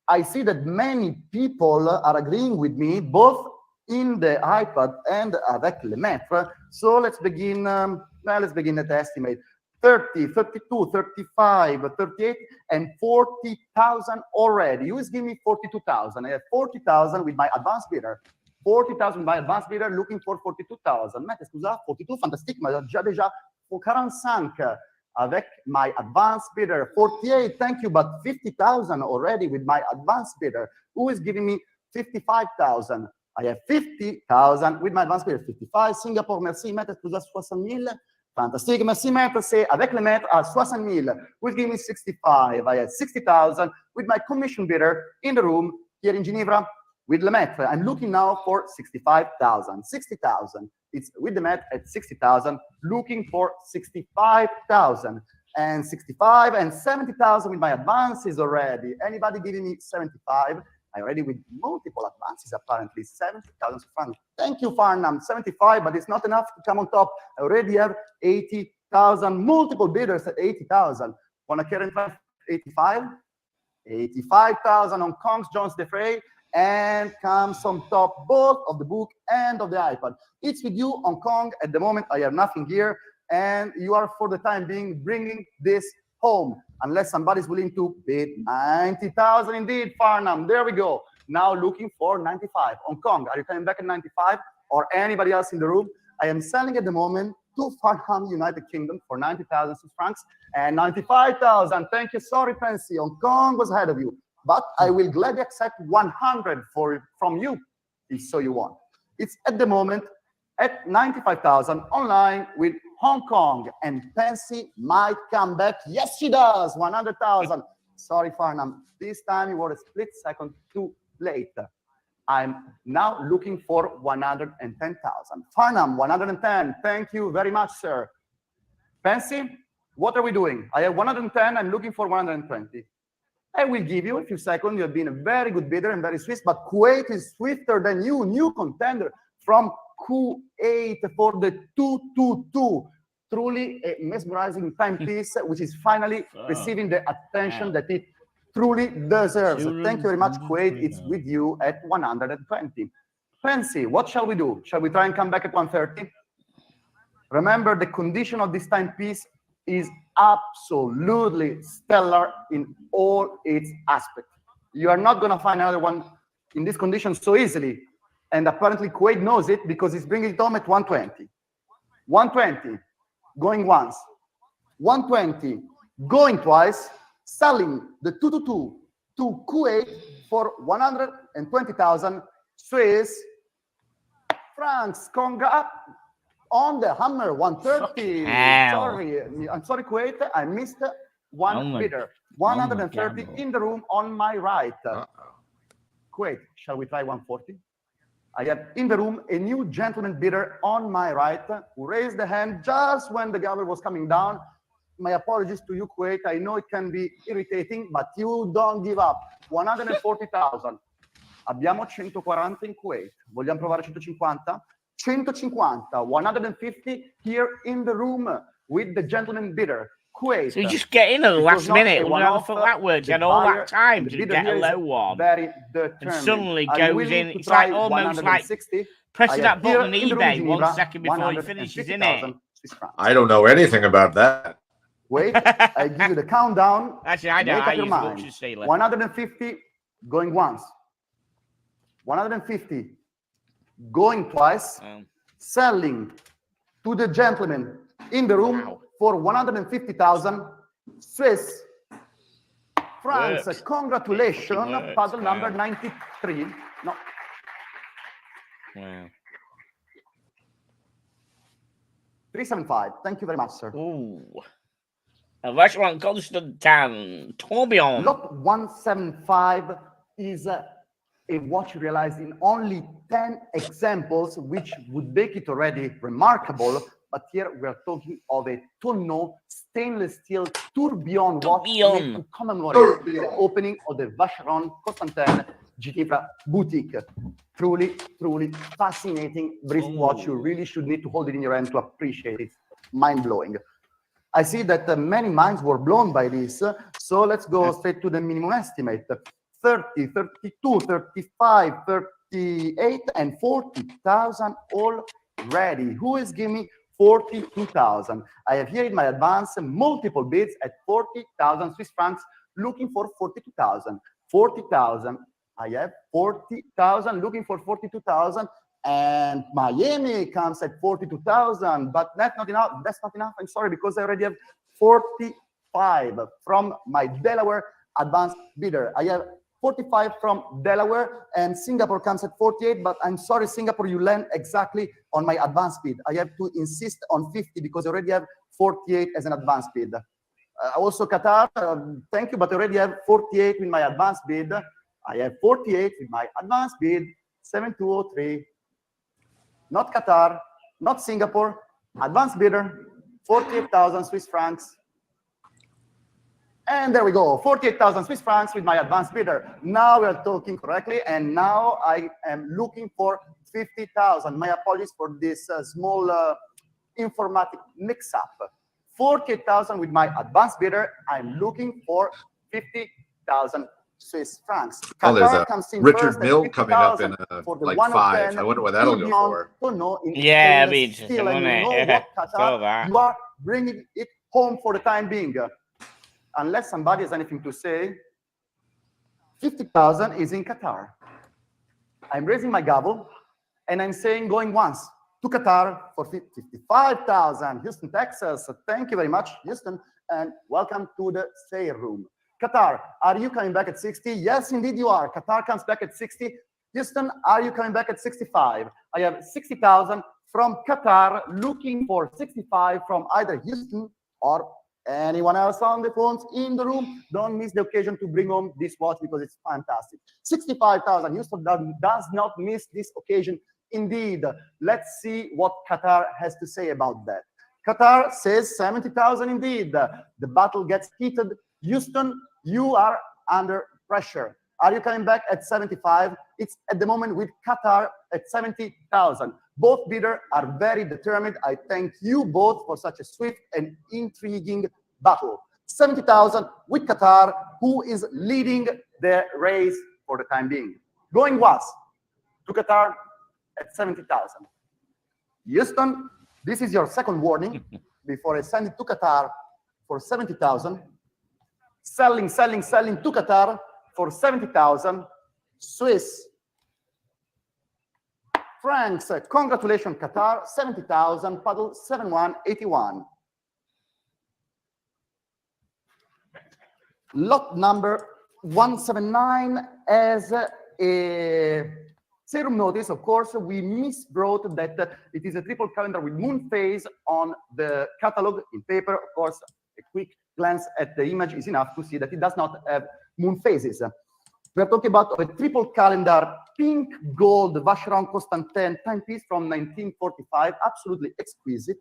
S7: I see that many people are agreeing with me, both in the iPad and avec le maître. So let's begin at the estimate. 30, 32, 35, 38, and 40,000 already. You is giving me 42,000. I have 40,000 with my advanced bidder. 40,000 with my advanced bidder, looking for 42,000. Maître, scusa, 42, fantastique, mais déjà 45 avec my advanced bidder. 48, thank you, but 50,000 already with my advanced bidder. Who is giving me 55,000? I have 50,000 with my advanced bidder. 55, Singapore, merci, maître, scusa, 60,000. Fantastic, merci, maître, c'est avec le maître à 60,000. Who is giving me 65? I have 60,000 with my commission bidder in the room here in Geneva with le maître. I'm looking now for 65,000. 60,000. It's with the maître at 60,000, looking for 65,000. And 65 and 70,000 with my advances already. Anybody giving me 75? I already with multiple advances, apparently 70,000 francs. Thank you, Farnham. 75, but it's not enough to come on top. I already have 80,000, multiple bidders at 80,000. Want to carry 85? 85,000 on Kong's Jones Defray, and comes on top both of the book and of the iPad. It's with you, Hong Kong. At the moment, I have nothing here, and you are, for the time being, bringing this home, unless somebody's willing to bid 90,000. Indeed, Farnham. There we go. Now looking for 95. Hong Kong, are you coming back at 95? Or anybody else in the room? I am selling at the moment to Farnham, United Kingdom, for 90,000 francs and 95,000. Thank you. Sorry, Fancy. Hong Kong was ahead of you, but I will gladly accept 100 from you, if so you want. It's at the moment at 95,000 online with Hong Kong, and Fancy might come back. Yes, she does. 100,000. Sorry, Farnham. This time you were a split second too late. I'm now looking for 110,000. Farnham, 110. Thank you very much, sir. Fancy, what are we doing? I have 110. I'm looking for 120. I will give you a few seconds. You have been a very good bidder and very swift, but Kuwait is swifter than you. New contender from Q8 for the 222. Truly a mesmerizing timepiece, which is finally receiving the attention that it truly deserves. Thank you very much, Kuwait. It's with you at 120. Fancy, what shall we do? Shall we try and come back at 130? Remember, the condition of this timepiece is absolutely stellar in all its aspects. You are not going to find another one in this condition so easily. And apparently Kuwait knows it because he's bringing it home at 120. 120, going once. 120, going twice, selling the 222 to Kuwait for 120,000 Swiss francs. Congrats on the hammer. 130. Sorry, I'm sorry, Kuwait. I missed one bidder. 130 in the room on my right. Kuwait, shall we try 140? I have in the room a new gentleman bidder on my right who raised the hand just when the gavel was coming down. My apologies to you, Kuwait. I know it can be irritating, but you don't give up. 140,000. Abbiamo 140 in Kuwait. Vogliamo provare 150? 150. 150 here in the room with the gentleman bidder. Kuwait.
S1: So you just get in at the last minute. I wonder how the fuck that works. You had all that time to get a low one.
S7: Very
S1: and suddenly goes in. It's like almost like pressing that button on eBay
S7: Geneva,
S1: 1 second before he finishes, isn't it?
S4: I don't know anything about that.
S7: Wait, I give you the countdown.
S1: Actually, I don't. I use auction stealer.
S7: 150 going once. 150 going twice. Selling to the gentleman in the room for 150,000 Swiss francs. Congratulations, puzzle number 93. No.
S1: Wow.
S7: 375. Thank you very much, sir.
S1: Ooh. A restaurant Constantine Tourbillon.
S7: Lot 175 is a watch you realized in only 10 examples, which would make it already remarkable. But here we are talking of a tonneau stainless steel tourbillon watch made to commemorate the opening of the Vacheron Constantin Geneva boutique. Truly, truly fascinating wristwatch. You really should need to hold it in your hand to appreciate it. Mind-blowing. I see that many minds were blown by this, so let's go straight to the minimum estimate. 30, 32, 35, 38, and 40,000 already. Who is giving me 42,000? I have here in my advance multiple bids at 40,000 Swiss francs, looking for 42,000. 40,000. I have 40,000, looking for 42,000. And Miami comes at 42,000, but that's not enough. That's not enough. I'm sorry, because I already have 45 from my Delaware advanced bidder. I have 45 from Delaware, and Singapore comes at 48. But I'm sorry, Singapore, you land exactly on my advanced bid. I have to insist on 50 because I already have 48 as an advanced bid. Also, Qatar, thank you, but I already have 48 with my advanced bid. I have 48 with my advanced bid. 7203. Not Qatar, not Singapore, advanced bidder, 48,000 Swiss francs. And there we go, 48,000 Swiss francs with my advanced bidder. Now we are talking correctly, and now I am looking for 50,000. My apologies for this small informatic mix-up. 48,000 with my advanced bidder. I'm looking for 50,000 Swiss francs.
S4: Oh, there's a Richard Mill coming up in like 5. I wonder what that'll go for.
S1: Yeah, it'll be interesting, won't it?
S7: You are bringing it home for the time being. Unless somebody has anything to say, 50,000 is in Qatar. I'm raising my gavel, and I'm saying going once to Qatar for 55,000. Houston, Texas. Thank you very much, Houston, and welcome to the sale room. Qatar, are you coming back at 60? Yes, indeed you are. Qatar comes back at 60. Houston, are you coming back at 65? I have 60,000 from Qatar, looking for 65 from either Houston or anyone else on the phones in the room. Don't miss the occasion to bring home this watch because it's fantastic. 65,000. Houston does not miss this occasion. Indeed. Let's see what Qatar has to say about that. Qatar says 70,000 indeed. The battle gets heated. Houston, you are under pressure. Are you coming back at 75? It's at the moment with Qatar at 70,000. Both bidders are very determined. I thank you both for such a swift and intriguing battle. 70,000 with Qatar, who is leading the race for the time being. Going once to Qatar at 70,000. Houston, this is your second warning before I send it to Qatar for 70,000. Selling to Qatar for 70,000 Swiss francs. Congratulations, Qatar. 70,000. Paddle 7181. Lot number 179 as a serum notice. Of course, we miswrote that it is a triple calendar with moon phase on the catalog in paper. Of course, a quick glance at the image is enough to see that it does not have moon phases. We are talking about a triple calendar pink gold Vacheron Constantin timepiece from 1945, absolutely exquisite.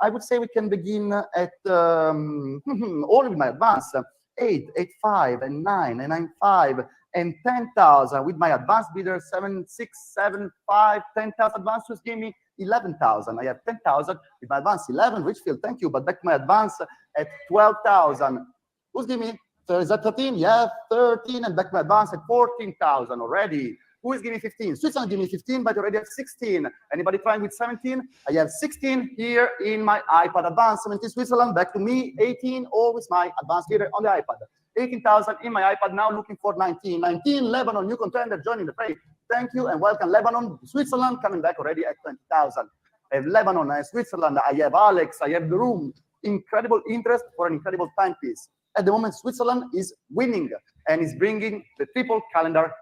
S7: I would say we can begin at all with my advance. 8, 8.5, and 9, and 9.5, and 10,000 with my advanced bidder. 7, 6, 7, 5, 10,000 advance. Just give me 11,000. I have 10,000 with my advance. 11, Richfield, thank you. But back to my advance at 12,000. Who's give me? Is that 13? Yeah, 13, and back to my advance at 14,000 already. Who is giving 15? Switzerland give me 15, but I already have 16. Anybody trying with 17? I have 16 here in my iPad advance. 17 Switzerland, back to me. 18, always my advanced bidder on the iPad. 18,000 in my iPad, now looking for 19. 19, Lebanon, new contender, joining the fray. Thank you and welcome, Lebanon. Switzerland coming back already at 20,000. I have Lebanon, I have Switzerland, I have Alex, I have the room. Incredible interest for an incredible timepiece. At the moment, Switzerland is winning and is bringing the triple calendar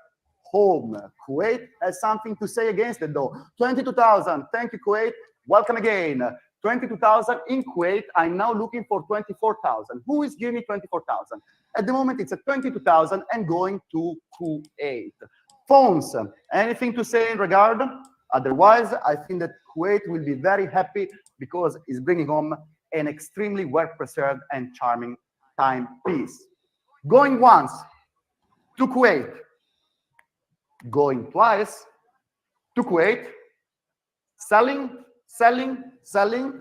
S7: home. Kuwait has something to say against it, though. 22,000. Thank you, Kuwait. Welcome again. 22,000 in Kuwait. I'm now looking for 24,000. Who is giving me 24,000? At the moment, it's at 22,000 and going to Kuwait. Phones. Anything to say in regard? Otherwise, I think that Kuwait will be very happy because it's bringing home an extremely well-preserved and charming timepiece. Going once to Kuwait. Going twice to Kuwait, selling, selling, selling,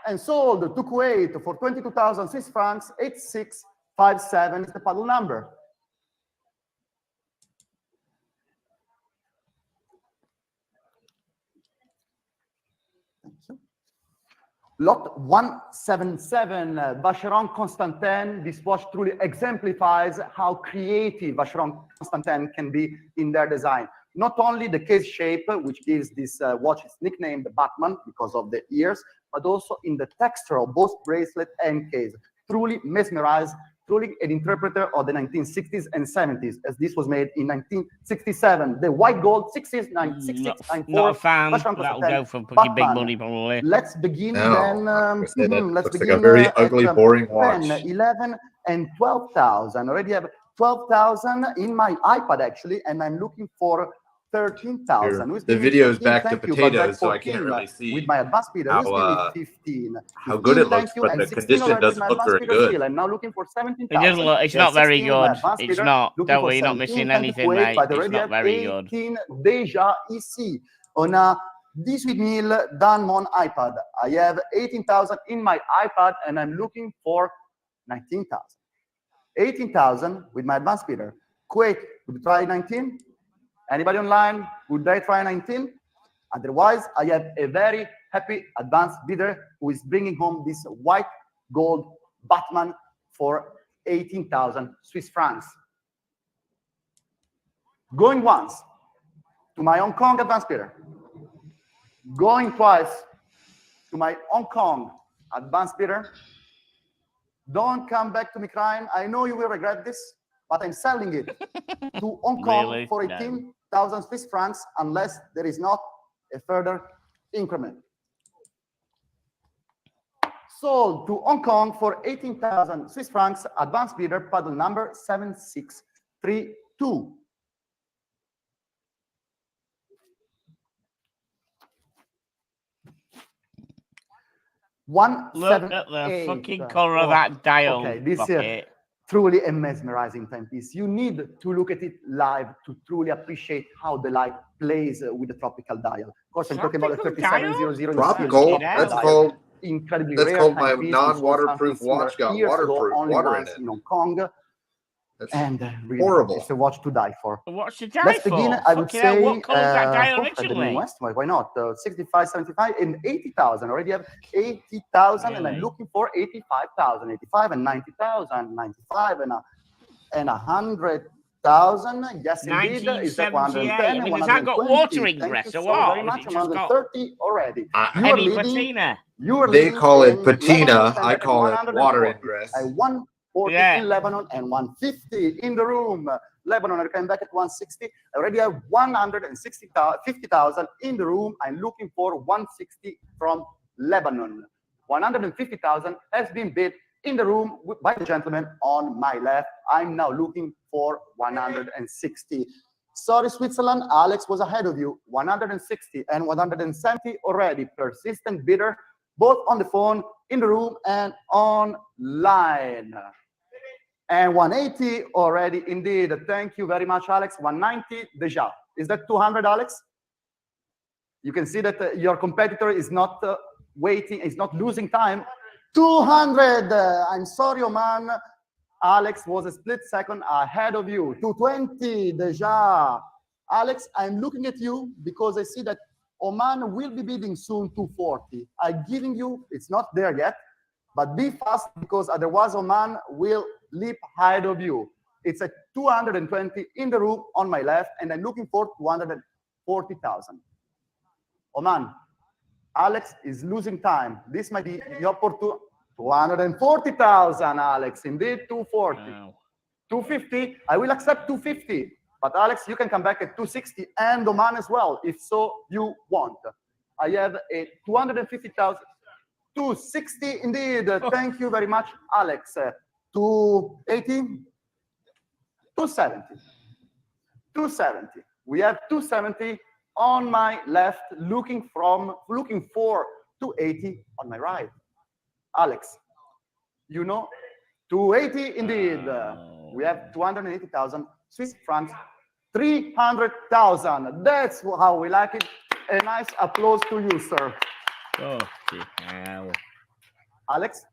S7: and sold to Kuwait for 22,000 Swiss francs. 8657 is the paddle number. Thank you. Lot 177, Vacheron Constantin. This watch truly exemplifies how creative Vacheron Constantin can be in their design. Not only the case shape, which gives this watch its nickname, the Batman, because of the ears, but also in the texture of both bracelet and case. Truly mesmerized, truly an interpreter of the 1960s and 70s, as this was made in 1967. The white gold 60s, 96,
S1: not a fan. That'll go for pretty big money, probably.
S7: Let's begin
S4: then.
S7: Let's
S4: looks
S7: begin
S4: like a very ugly, boring watch.
S7: 10, 11, and 12,000. Already have 12,000 in my iPad, actually, and I'm looking for 13,000.
S4: The video is back to potatoes, so I can't really see
S7: with my advanced bidder.
S4: how
S7: 15.
S4: how good it looks, but the condition doesn't look very good.
S7: I'm now looking for 17,000.
S1: It doesn't look. It's not very good. It's not. Don't worry, you're not missing anything, mate. It's not very good.
S7: 18 Deja EC on a 18,000 done on iPad. I have 18,000 in my iPad, and I'm looking for 19,000. 18,000 with my advanced bidder. Kuwait, would you try 19? Anybody online? Would they try 19? Otherwise, I have a very happy advanced bidder who is bringing home this white gold Batman for 18,000 Swiss francs. Going once to my Hong Kong advanced bidder. Going twice to my Hong Kong advanced bidder. Don't come back to me crying. I know you will regret this, but I'm selling it to Hong Kong really? For 18,000 Swiss francs unless there is not a further increment. Sold to Hong Kong for 18,000 Swiss francs, advanced bidder, paddle number 7632.
S1: Look at the fucking color of that dial.
S7: Okay, this is truly a mesmerizing timepiece. You need to look at it live to truly appreciate how the light plays with the tropical dial. Of course, I'm talking about the 3700.
S4: Tropical? That's called
S7: incredibly
S4: That's
S7: rare
S4: called my non-waterproof watch. Got waterproof water in it.
S7: In Hong Kong.
S4: That's
S7: and really,
S4: horrible.
S7: It's a watch to die for.
S1: A watch to die
S7: Let's
S1: for?
S7: begin, I would say,
S1: what color is that dial originally?
S7: Why not? 65, 75, and 80,000. Already have 80,000, really? And I'm looking for 85,000, 85 and 90,000, 95 and 100,000. 100,000. Yes, indeed. Is that
S1: 110? I mean, has that got water ingress or what?
S7: Very much. 130 already. You are leading.
S4: They call it patina. I call it water ingress.
S7: 140 in Lebanon and 150 in the room. Lebanon, I came back at 160. I already have 150,000 in the room. I'm looking for 160 from Lebanon. 150,000 has been bid in the room by the gentleman on my left. I'm now looking for 160. Sorry, Switzerland, Alex was ahead of you. 160 and 170 already. Persistent bidder, both on the phone, in the room, and online. And 180 already, indeed. Thank you very much, Alex. 190 deja. Is that 200, Alex? You can see that your competitor is not waiting, is not losing time. 200. I'm sorry, Oman. Alex was a split second ahead of you. 220 deja. Alex, I'm looking at you because I see that Oman will be bidding soon 240. I'm giving you, it's not there yet, but be fast because otherwise Oman will leap ahead of you. It's at 220 in the room on my left, and I'm looking for 240,000. Oman, Alex is losing time. This might be the opportunity. 240,000, Alex. Indeed, 240. Wow. 250. I will accept 250. But Alex, you can come back at 260 and Oman as well, if so you want. I have a 250,000. 260 indeed. Thank you very much, Alex. 280. 270. 270. We have 270 on my left, looking for 280 on my right. Alex, you know, 280 indeed. We have 280,000 Swiss francs, 300,000. That's how we like it. A nice applause to you, sir.
S1: Oh, hell.
S7: Alex,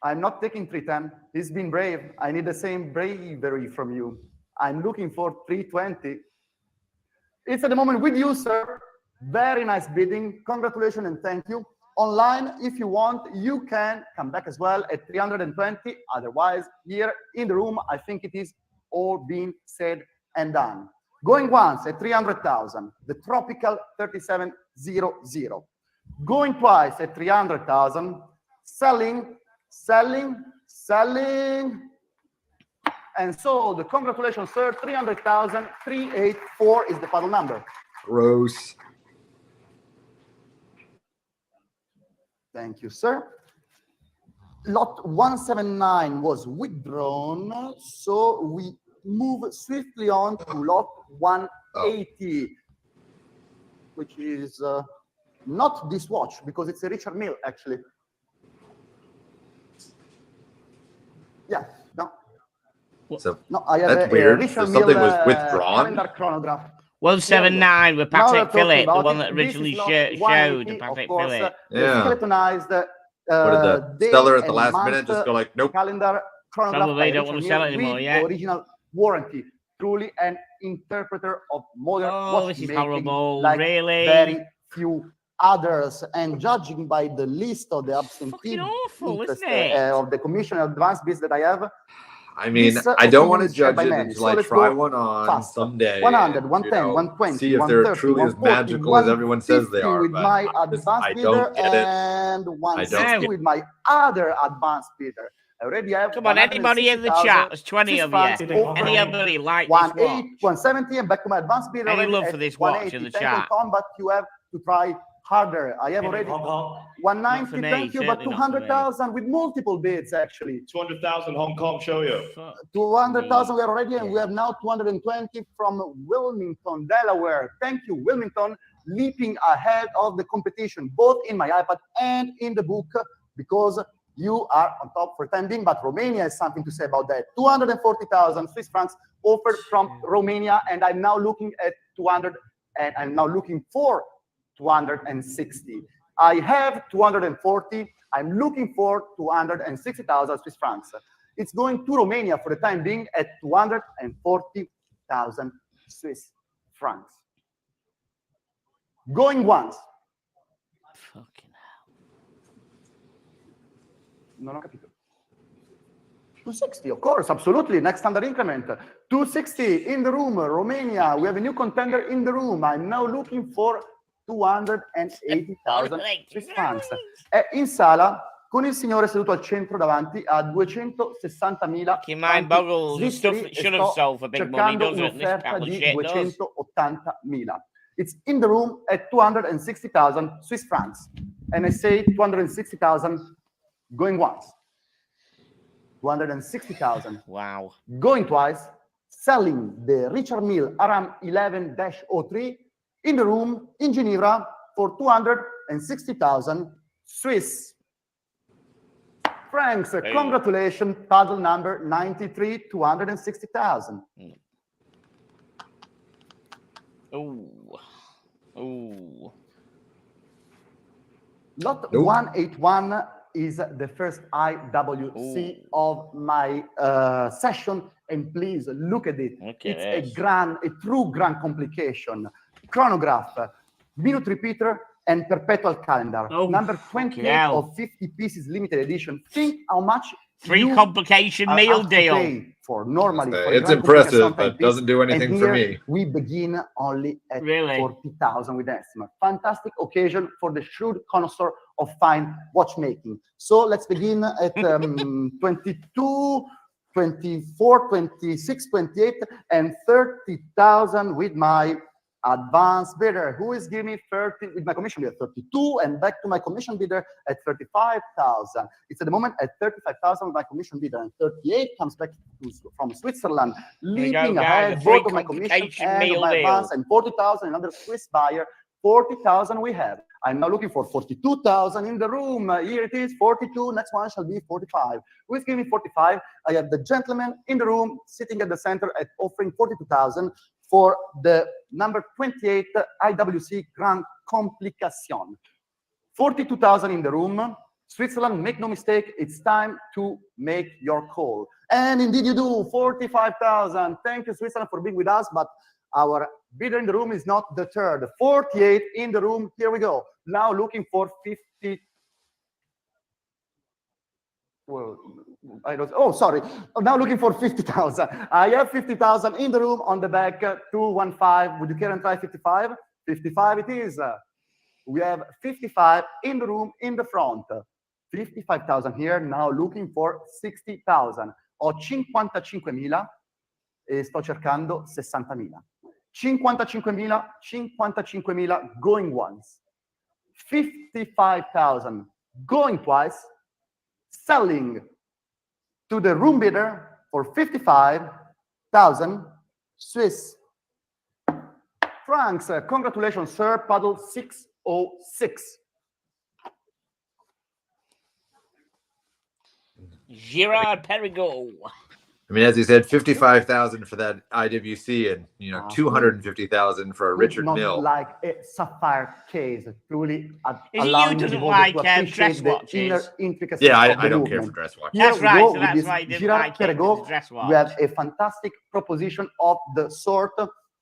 S7: I'm not taking 310. He's been brave. I need the same bravery from you. I'm looking for 320. It's at the moment with you, sir. Very nice bidding. Congratulations and thank you. Online, if you want, you can come back as well at 320. Otherwise, here in the room, I think it is all being said and done. Going once at 300,000, the Tropical 3700. Going twice at 300,000, selling, selling, selling, and sold. Congratulations, sir. 300,000, 384 is the paddle number.
S4: Gross.
S7: Thank you, sir. Lot 179 was withdrawn, so we move swiftly on to lot 180, which is not this watch, because it's a Richard Mille, actually. Yeah, no.
S4: So
S7: no, I have
S4: that's weird.
S7: Richard
S4: So something
S7: Mille,
S4: was withdrawn?
S7: calendar chronograph.
S1: 179 with Patek Philippe, the one that
S7: it.
S1: originally showed the Patek Philippe.
S7: Yeah. Skeletonized.
S4: What did the seller at the last minute just go like, nope?
S7: Calendar chronograph.
S1: Probably don't want to sell it anymore, yeah.
S7: Original warranty. Truly an interpreter of modern
S1: this is horrible,
S7: like
S1: really.
S7: Very few others, and judging by the list of the absentee
S1: awful, isn't it?
S7: Of the commission of advanced bids that I have,
S4: I mean, I don't want to judge it until I try one on someday.
S7: 100, 110, 120,
S4: see if they're truly as magical as everyone says they are.
S7: With my advanced bidder and 160 with my other advanced bidder. I already have.
S1: Come on, anybody in the chat? There's 20 of you. Anybody like this watch?
S7: 170 and back to my advanced bidder.
S1: Any love for this watch in the chat?
S7: But you have to try harder. I have already 190, thank you, but 200,000 with multiple bids, actually.
S8: 200,000 Hong Kong, show you.
S7: 200,000 we are already, and we have now 220 from Wilmington, Delaware. Thank you, Wilmington, leaping ahead of the competition, both in my iPad and in the book, because you are on top for time being, but Romania has something to say about that. 240,000 Swiss francs offered from Romania, and I'm now looking at 200, and I'm now looking for 260. I have 240. I'm looking for 260,000 Swiss francs. It's going to Romania for the time being at 240,000 Swiss francs. Going once.
S1: Fucking hell.
S7: Non ho capito. 260, of course, absolutely. Next standard increment. 260 in the room, Romania. We have a new contender in the room. I'm now looking for 280,000 Swiss francs. È in sala con il signore seduto al centro davanti a 260.000
S1: Buggles, stuff that should have sold for big money, doesn't it? This pile of shit does.
S7: 280.000. It's in the room at 260,000 Swiss francs. And I say 260,000 going once. 260,000.
S1: Wow.
S7: Going twice, selling the Richard Mille Aram 11-03 in the room in Geneva for 260,000 Swiss francs. Hey. Congratulations, paddle number 93, 260,000.
S1: Oh. Oh.
S7: Lot 181 is the first IWC of my session, and please look at it.
S1: Okay,
S7: it's a true grand complication. Chronograph, minute repeater, and perpetual calendar. Number 28 of 50 pieces, limited edition. Think how much
S1: three complication meal deal
S7: for normally. For
S4: it's impressive, but doesn't do anything for me.
S7: We begin only at 40,000 with estimate. Fantastic occasion for the shrewd connoisseur of fine watchmaking. So let's begin at 22, 24, 26, 28, and 30,000 with my advanced bidder, who is giving me 30 with my commission bidder 32, and back to my commission bidder at 35,000. It's at the moment at 35,000 with my commission bidder, and 38 comes back from Switzerland, leaping ahead both of my commission and my advance, and 40,000 another Swiss buyer. 40,000 we have. I'm now looking for 42,000 in the room. Here it is, 42. Next one shall be 45. Who is giving me 45? I have the gentleman in the room sitting at the center at offering 42,000 for the number 28 IWC Grand Complication. 42,000 in the room. Switzerland, make no mistake, it's time to make your call. And indeed you do, 45,000. Thank you, Switzerland, for being with us, but our bidder in the room is not the third. 48 in the room, here we go. Now looking for 50. Well, I don't, oh, sorry. Now looking for 50,000. I have 50,000 in the room on the back, 215. Would you care and try 55? 55 it is. We have 55 in the room in the front. 55,000 here, now looking for 60,000. Ho 55.000 e sto cercando 60.000. 55.000, 55.000 going once. 55,000 going twice. Selling to the room bidder for 55,000 Swiss francs. Congratulations, sir. Paddle 606.
S1: Girard Perregaux.
S4: I mean, as he said, 55,000 for that IWC, and 250,000 for a Richard Mille.
S7: Like a sapphire case, truly.
S1: Is it you doesn't like dress watches?
S4: Yeah, I don't care for dress watches.
S1: That's right. So that's why I didn't like dress watch.
S7: We have a fantastic proposition of the sort.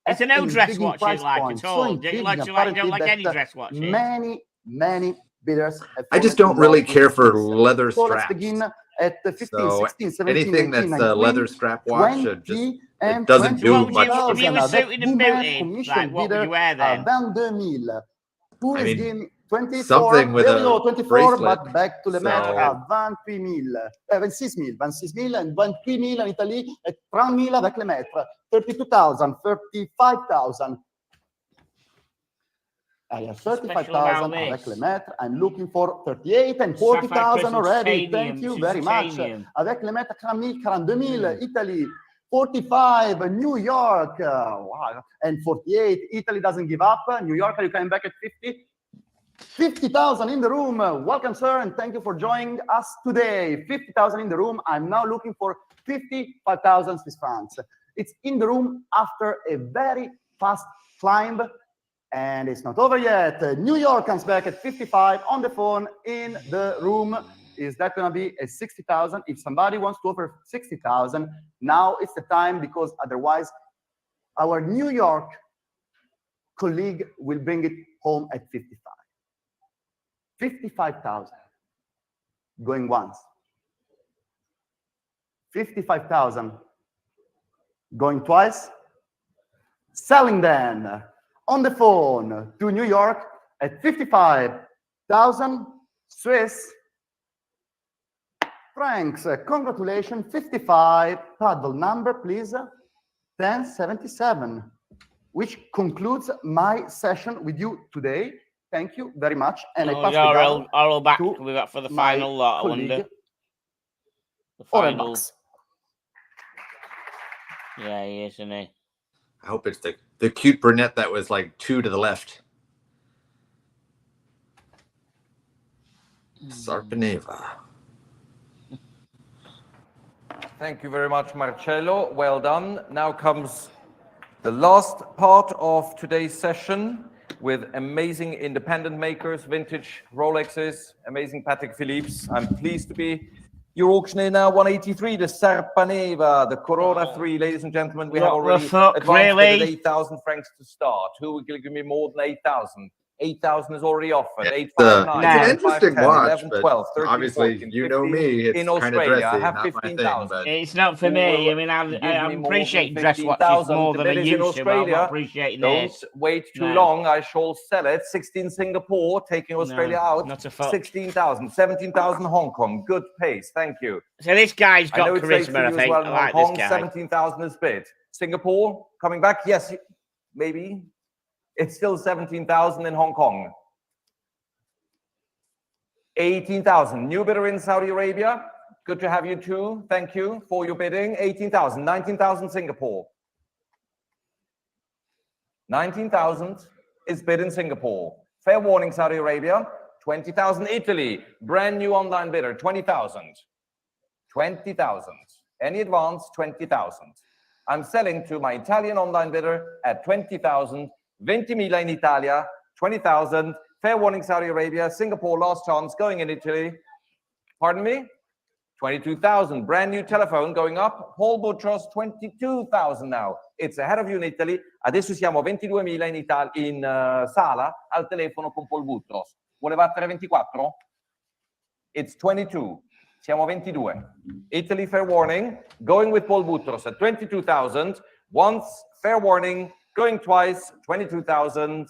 S1: It's an old dress watch you like at all. You don't like any dress watches.
S7: Many bidders.
S4: I just don't really care for leather straps.
S7: So let's begin at the 15, 16, 17,
S4: anything
S7: 18,
S4: that's a leather strap watch, it doesn't do much for
S1: me. If you were suited and booted, like, what would you wear then?
S7: 22,000. Who is giving 24?
S4: Something with a
S7: 24,
S4: bracelet.
S7: But back to the matter, 26,000 and 28,000 in Italy, at 30,000 avec le maître, 32,000, 35,000. I have 35,000 avec le maître. I'm looking for 38 and 40,000 already. Thank you very much. Avec le maître, 40,000, 42,000, Italy. 45, New York. Wow. And 48, Italy doesn't give up. New York, are you coming back at 50? 50,000 in the room. Welcome, sir, and thank you for joining us today. 50,000 in the room. I'm now looking for 55,000 Swiss francs. It's in the room after a very fast climb. And it's not over yet. New York comes back at 55 on the phone in the room. Is that going to be a 60,000? If somebody wants to offer 60,000, now it's the time, because otherwise our New York colleague will bring it home at 55. 55,000 going once. 55,000. Going twice. Selling then on the phone to New York at 55,000 Swiss francs. Congratulations, 55. Paddle number, please. 1077, which concludes my session with you today. Thank you very much. And I pass the gavel
S1: I'll back for the final lot, I wonder. The final. Yeah, he is, isn't he?
S4: I hope it's the cute brunette that was like 2 to the left. Sarpaneva.
S9: Thank you very much, Marcello. Well done. Now comes the last part of today's session with amazing independent makers, vintage Rolexes, amazing Patek Philippe's. I'm pleased to be your auctioneer now, 183, the Sarpaneva, the Corona 3. Ladies and gentlemen, we have already advanced at 8,000 francs to start. Who will give me more than 8,000? 8,000 is already offered.
S4: Yeah,
S9: 859.
S4: It's an interesting
S9: 10,
S4: watch,
S9: 11, 12, 13,
S4: obviously
S9: 14,
S4: you know me. It's
S9: in
S4: kind of
S9: Australia,
S4: dressy,
S9: I have
S4: not my
S9: 15,000.
S4: thing, but
S1: It's not for me. I mean, I appreciate dress watches more than I used to, but I'm not appreciating this.
S9: Don't wait too long. I shall sell it. 16 Singapore, taking Australia out.
S1: Not a fuck.
S9: 16,000, 17,000 Hong Kong. Good pace. Thank you.
S1: So this guy's got
S9: I know it's late for
S1: charisma, I
S9: you
S1: think.
S9: as well in
S1: I like
S9: Hong Kong.
S1: this guy.
S9: 17,000 is bid. Singapore coming back. Yes, maybe. It's still 17,000 in Hong Kong. 18,000. New bidder in Saudi Arabia. Good to have you too. Thank you for your bidding. 18,000. 19,000 Singapore. 19,000 is bid in Singapore. Fair warning, Saudi Arabia. 20,000 Italy. Brand new online bidder. 20,000. 20,000. Any advance? 20,000. I'm selling to my Italian online bidder at 20,000. 20,000 in Italia. 20,000. Fair warning, Saudi Arabia. Singapore, last chance, going in Italy. Pardon me? 22,000. Brand new telephone going up. Paul Butros, 22,000 now. It's ahead of you in Italy. Adesso siamo a 22.000 in sala al telefono con Paul Butros. Vuole battere 24? It's 22. Siamo a 22. Italy, fair warning. Going with Paul Butros at 22,000. Once, fair warning. Going twice, 22,000.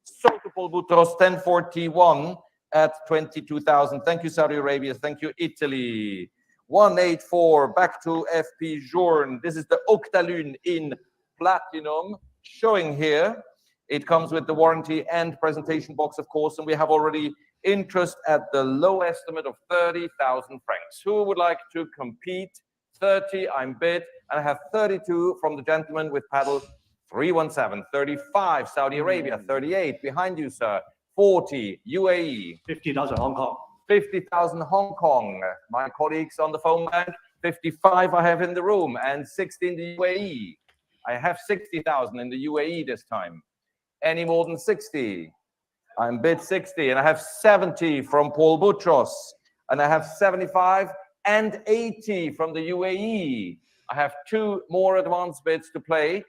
S9: Sold to Paul Butros, 1041 at 22,000. Thank you, Saudi Arabia. Thank you, Italy. 184, back to FP Journe. This is the Octalune in platinum, showing here. It comes with the warranty and presentation box, of course, and we have already interest at the low estimate of 30,000 francs. Who would like to compete? 30, I'm bid, and I have 32 from the gentleman with paddle. 317, 35, Saudi Arabia, 38, behind you, sir, 40, UAE.
S8: 50,000 Hong Kong.
S9: 50,000 Hong Kong. My colleagues on the phone bank, 55 I have in the room, and 60 in the UAE. I have 60,000 in the UAE this time. Any more than 60? I'm bid 60, and I have 70 from Paul Butros, and I have 75 and 80 from the UAE. I have 2 more advanced bids to play.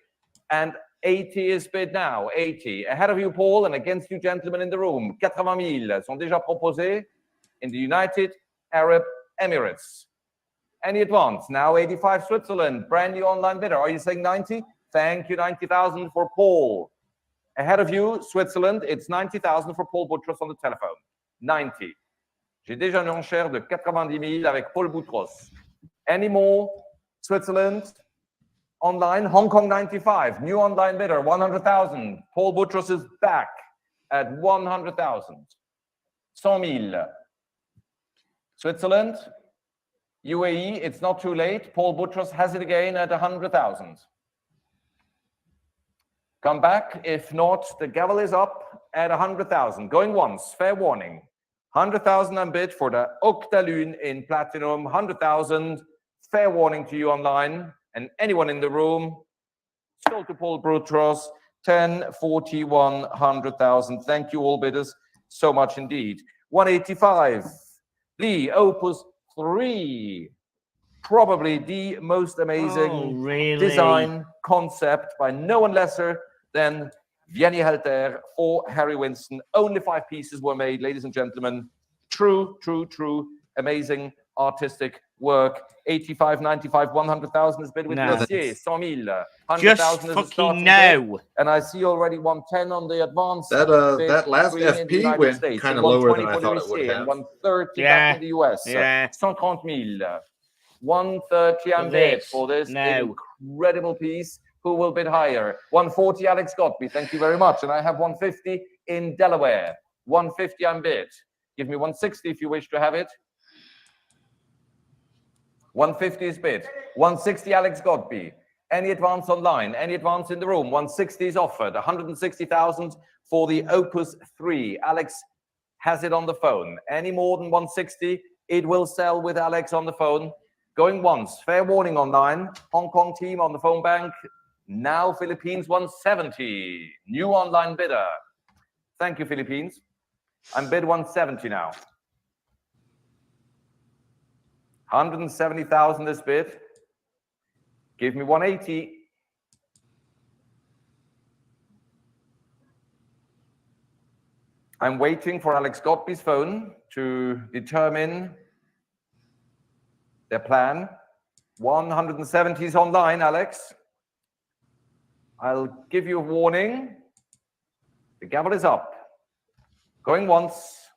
S9: And 80 is bid now, 80. Ahead of you, Paul, and against you, gentlemen in the room. 80,000 sont déjà proposés in the United Arab Emirates. Any advance? Now 85, Switzerland. Brand new online bidder. Are you saying 90? Thank you, 90,000 for Paul. Ahead of you, Switzerland. It's 90,000 for Paul Butros on the telephone. 90. J'ai déjà une enchère de 90,000 avec Paul Butros. Any more? Switzerland. Online, Hong Kong 95, new online bidder, 100,000. Paul Butros is back at 100,000. 100,000. Switzerland, UAE, it's not too late. Paul Butros has it again at 100,000. Come back. If not, the gavel is up at 100,000. Going once, fair warning. 100,000 and bid for the Octalune in platinum. 100,000, fair warning to you online. And anyone in the room, sold to Paul Butros, 10, 41, 100,000. Thank you all bidders so much indeed. 185, the Opus 3, probably the most amazing design concept by no one lesser than Vianney Helter for Harry Winston. Only 5 pieces were made, ladies and gentlemen. True, amazing artistic work. 85, 95, 100,000 is bid with Lucier. 100,000, 100,000
S1: Just
S9: is a
S1: fucking
S9: starting
S1: no.
S9: bid. And I see already 110 on the advance.
S4: That last FP went kind of lower than I thought it would have.
S9: And 130 back in the US. 130,000. 130 I'm bid for this incredible piece. Who will bid higher? 140 Alex Godby. Thank you very much. And I have 150 in Delaware. 150 I'm bid. Give me 160 if you wish to have it. 150 is bid. 160 Alex Godby. Any advance online? Any advance in the room? 160 is offered. 160,000 for the Opus 3. Alex has it on the phone. Any more than 160, it will sell with Alex on the phone. Going once. Fair warning online. Hong Kong team on the phone bank. Now Philippines 170. New online bidder. Thank you, Philippines. I'm bid 170 now. 170,000 this bid. Give me 180. I'm waiting for Alex Godby's phone to determine their plan. 170 is online, Alex. I'll give you a warning. The gavel is up. Going once.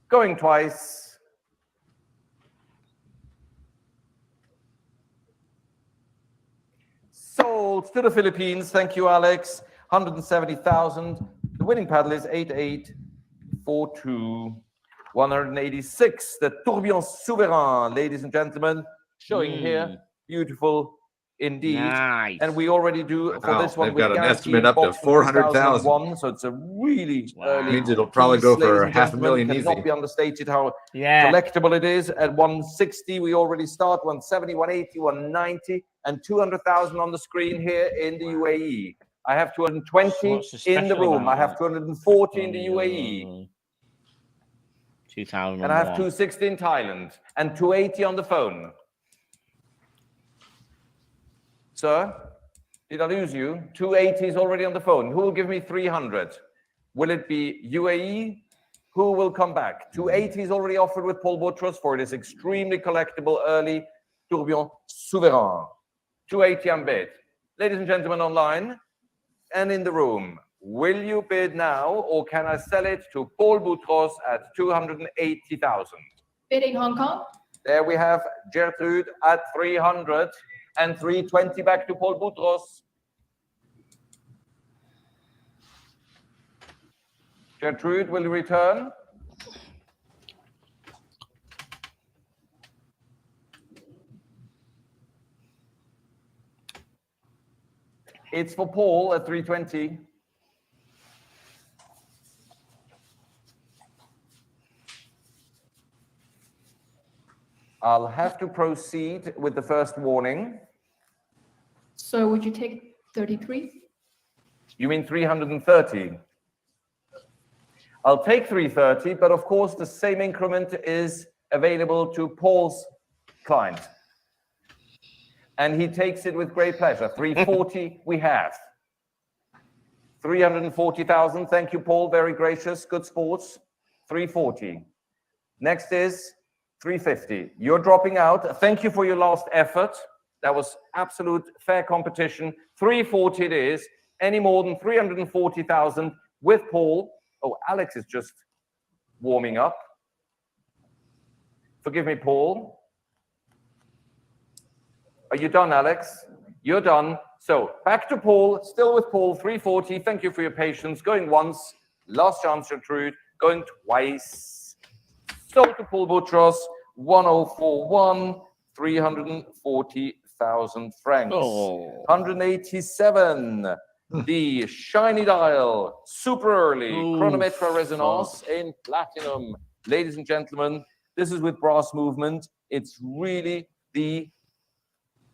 S9: Going twice. Sold to the Philippines. Thank you, Alex. 170,000. The winning paddle is 8842. 186. The Tourbillon Souverain, ladies and gentlemen, showing here. Beautiful indeed.
S1: Nice.
S9: And we already do for this one.
S4: They've got an estimate up to 400,000.
S9: So it's a really early.
S4: Means it'll probably go for $500,000 easy.
S9: Cannot be understated how collectible it is. At 160, we already start 170, 180, 190, and 200,000 on the screen here in the UAE. I have 220 in the room. I have 240 in the UAE.
S1: 2001.
S9: And I have 260 in Thailand and 280 on the phone. Sir, did I lose you? 280 is already on the phone. Who will give me 300? Will it be UAE? Who will come back? 280 is already offered with Paul Boutros for this extremely collectible early Tourbillon Souverain. 280 I'm bid. Ladies and gentlemen online and in the room, will you bid now or can I sell it to Paul Boutros at 280,000?
S6: Bidding Hong Kong.
S9: There we have Gertrude at 300 and 320 back to Paul Boutros. Gertrude will return. It's for Paul at 320. I'll have to proceed with the first warning.
S6: So would you take 33?
S9: You mean 330? I'll take 330, but of course the same increment is available to Paul's client. And he takes it with great pleasure. 340 we have. 340,000. Thank you, Paul. Very gracious. Good sports. 340. Next is 350. You're dropping out. Thank you for your last effort. That was absolute fair competition. 340 it is. Any more than 340,000 with Paul. Oh, Alex is just warming up. Forgive me, Paul. Are you done, Alex? You're done. So back to Paul, still with Paul, 340. Thank you for your patience. Going once. Last chance, Gertrude. Going twice. Sold to Paul Boutros, 1041, 340,000 francs. 187. The shiny dial, super early, chronometre resonance in platinum. Ladies and gentlemen, this is with brass movement. It's really the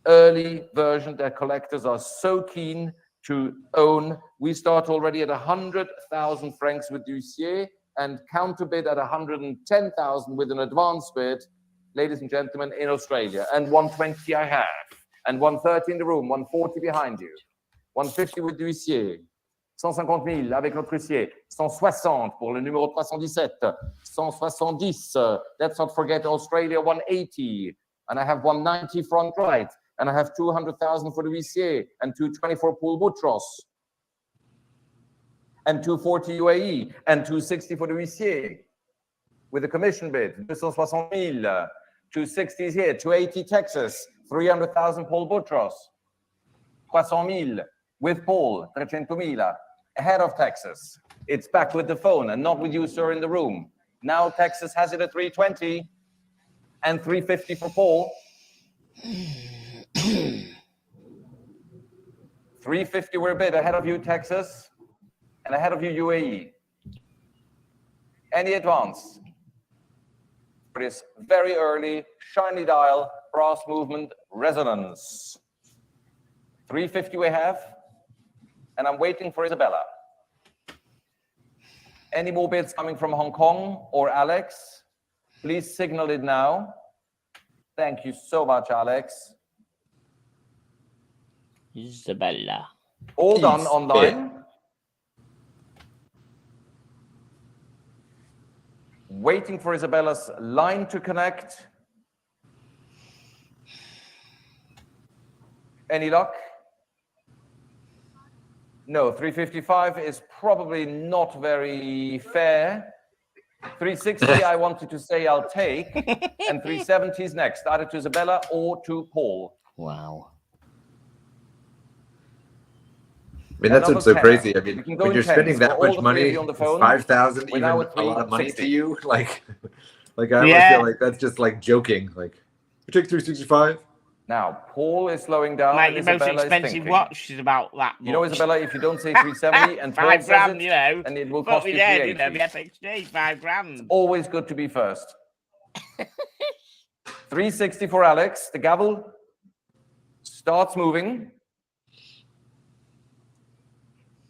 S9: early version that collectors are so keen to own. We start already at 100,000 francs with Ducier and counter bid at 110,000 with an advance bid, ladies and gentlemen, in Australia. And 120 I have, and 130 in the room, 140 behind you. 150 with Ducier. 150 000 avec notre huissier. 160 pour le numéro 317. 170. Let's not forget Australia 180. And I have 190 front right. And I have 200,000 for the huissier. And 224 Paul Boutros. And 240 UAE. And 260 for the huissier. With a commission bid. 260 000. 260 is here. 280 Texas. 300,000 Paul Boutros. 300 000 with Paul. 300 000. Ahead of Texas. It's back with the phone and not with you, sir, in the room. Now Texas has it at 320 and 350 for Paul. 350 we're a bit ahead of you, Texas, and ahead of you, UAE. Any advance for this very early, shiny dial, brass movement, resonance. 350 we have. And I'm waiting for Isabella. Any more bids coming from Hong Kong or Alex? Please signal it now. Thank you so much, Alex.
S1: Isabella.
S9: All done online. Waiting for Isabella's line to connect. Any luck? No, 355 is probably not very fair. 360, I wanted to say I'll take. And 370 is next, either to Isabella or to Paul.
S1: Wow.
S4: I mean, that's what's so crazy. I mean, when you're spending that much money, 5,000 even a lot of money to you, like I almost feel like that's just like joking. Like, you take 365.
S9: Now, Paul is slowing down.
S1: Mate, the most expensive watch is about that much.
S9: You know, Isabella, if you don't say 370 and Paul says it,
S1: you know,
S9: and it will cost you 380.
S1: You know, the FXG, $5,000.
S9: It's always good to be first. 360 for Alex. The gavel starts moving.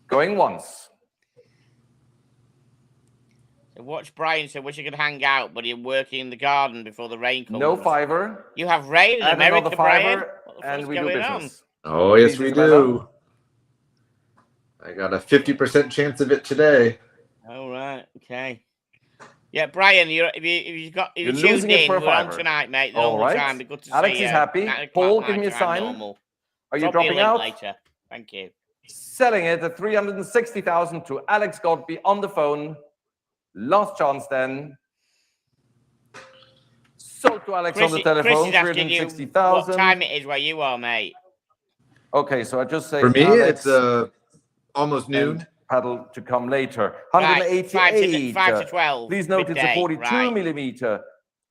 S9: Going once.
S1: So watch Brian said, wish I could hang out, but you're working in the garden before the rain comes.
S9: No fiver.
S1: You have rain in America, Brian.
S9: And we do business.
S4: Oh, yes, we do. I got a 50% chance of it today.
S1: All right. Okay. Yeah, Brian, you're tuned in, we're on tonight, mate.
S9: All right.
S1: Time. Good to
S9: Alex
S1: see
S9: is happy. Paul, give me a sign.
S1: Normal.
S9: Are you dropping out?
S1: Later. Thank you.
S9: Selling it at 360,000 to Alex Godby on the phone. Last chance then. Sold to Alex on the telephone. 360,000.
S1: What time it is where you are, mate?
S9: Okay, so I just say
S4: for me, Alex, it's almost noon.
S9: Paddle to come later. 188.
S1: 5 to 12.
S9: Please note it's a 42 millimeter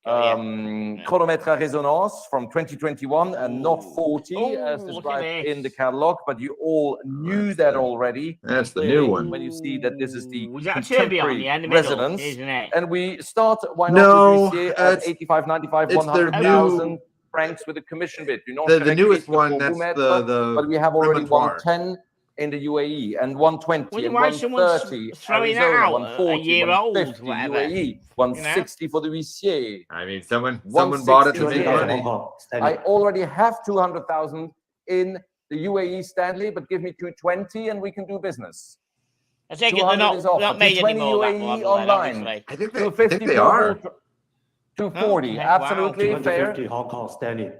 S9: chronometre à résonance from 2021 and not 40 as described in the catalog, but you all knew that already.
S4: That's the new one.
S9: When you see that this is the
S1: contemporary
S9: resonance.
S1: Isn't it?
S9: And we start, why not, at 85, 95, 100,000 francs with a commission bid.
S4: The newest one, that's the
S9: but we have already 110 in the UAE and 120 and 130 Arizona, 140, 150 UAE, 160 for the huissier.
S4: I mean, someone bought it to make money.
S9: I already have 200,000 in the UAE, Stanley, but give me 220 and we can do business.
S1: I take it they're not made anymore.
S9: UAE online.
S4: I think they are.
S9: 240, absolutely
S10: wow.
S9: fair.
S10: 250 Hong Kong, Stanley.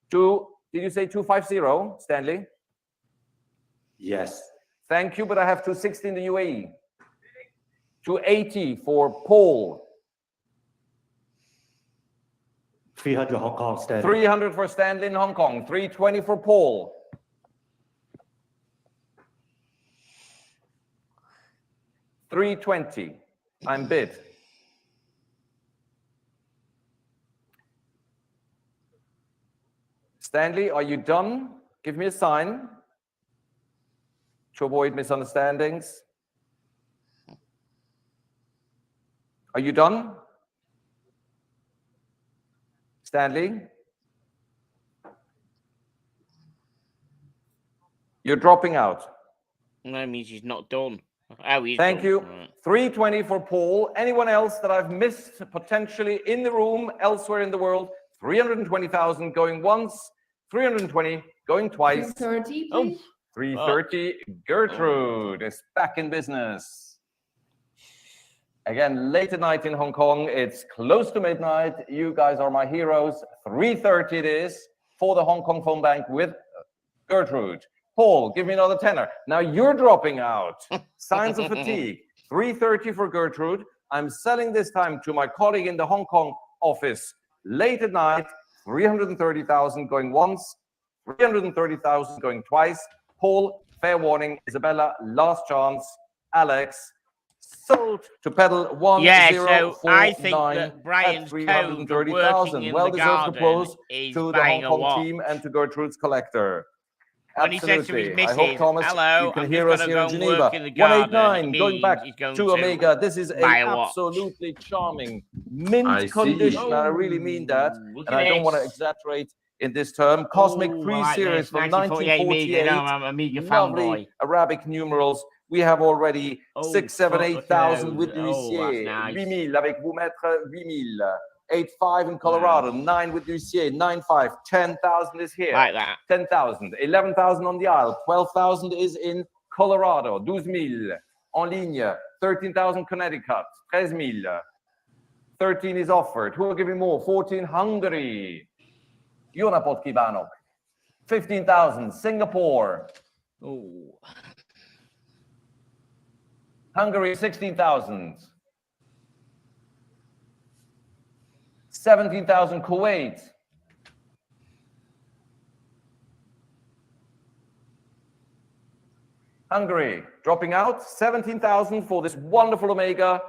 S9: Did you say 250, Stanley?
S10: Yes.
S9: Thank you, but I have 260 in the UAE. 280 for Paul.
S10: 300 Hong Kong, Stanley.
S9: 300 for Stanley in Hong Kong. 320 for Paul. $320. I'm bid. Stanley, are you done? Give me a sign to avoid misunderstandings. Are you done? Stanley? You're dropping out.
S1: That means he's not done. Oh, he's
S9: Thank
S1: done.
S9: you.
S1: Right.
S9: 320 for Paul. Anyone else that I've missed potentially in the room, elsewhere in the world? 320,000 going once, 320 going twice.
S6: 230, please.
S9: 330, Gertrude is back in business. Again, late at night in Hong Kong. It's close to midnight. You guys are my heroes. 330 it is for the Hong Kong phone bank with Gertrude. Paul, give me another tenner. Now you're dropping out. Signs of fatigue. 330 for Gertrude. I'm selling this time to my colleague in the Hong Kong office. Late at night, 330,000 going once, 330,000 going twice. Paul, fair warning. Isabella, last chance. Alex, sold to pedal 1049.
S1: Yeah, so I think that Brian's code for working in the garden is
S9: to the
S1: buying
S9: Hong
S1: a
S9: Kong
S1: watch.
S9: team and to Gertrude's collector.
S1: When he said to his
S9: Absolutely.
S1: missus,
S9: I hope, Thomas,
S1: hello,
S9: you can
S1: I'm
S9: hear
S1: just
S9: us
S1: going
S9: here
S1: to
S9: in
S1: go and
S9: Geneva.
S1: work in the garden.
S9: 189, going back
S1: He's going
S9: to Omega. This is
S1: buy
S9: a
S1: a watch.
S9: absolutely charming mint condition. And I really mean that.
S1: Look
S9: And
S1: at
S9: I don't want to
S1: this.
S9: exaggerate in this term. Cosmic
S1: Ooh,
S9: 3
S1: I like
S9: Series
S1: this.
S9: from
S1: 1948
S9: 1948.
S1: Amiga. No, I'm a Amiga
S9: Lovely
S1: fanboy.
S9: Arabic numerals. We have already 6, 7, 8,000 with the
S1: Huissier.
S9: Huissier. 8,000 avec vous mettre 8,000. 8,500 in Colorado. 9 with the Huissier. 9,500. 10,000 is here.
S1: Like that.
S9: 10,000. 11,000 on the Isle. 12,000 is in Colorado. 12,000 en ligne. 13,000 Connecticut. 13,000. 13 is offered. Who will give me more? 14 Hungary. Jonapot Kibanok. 15,000 Singapore.
S1: Oh.
S9: Hungary 16,000. 17,000 Kuwait. Hungary dropping out. 17,000 for this wonderful Omega.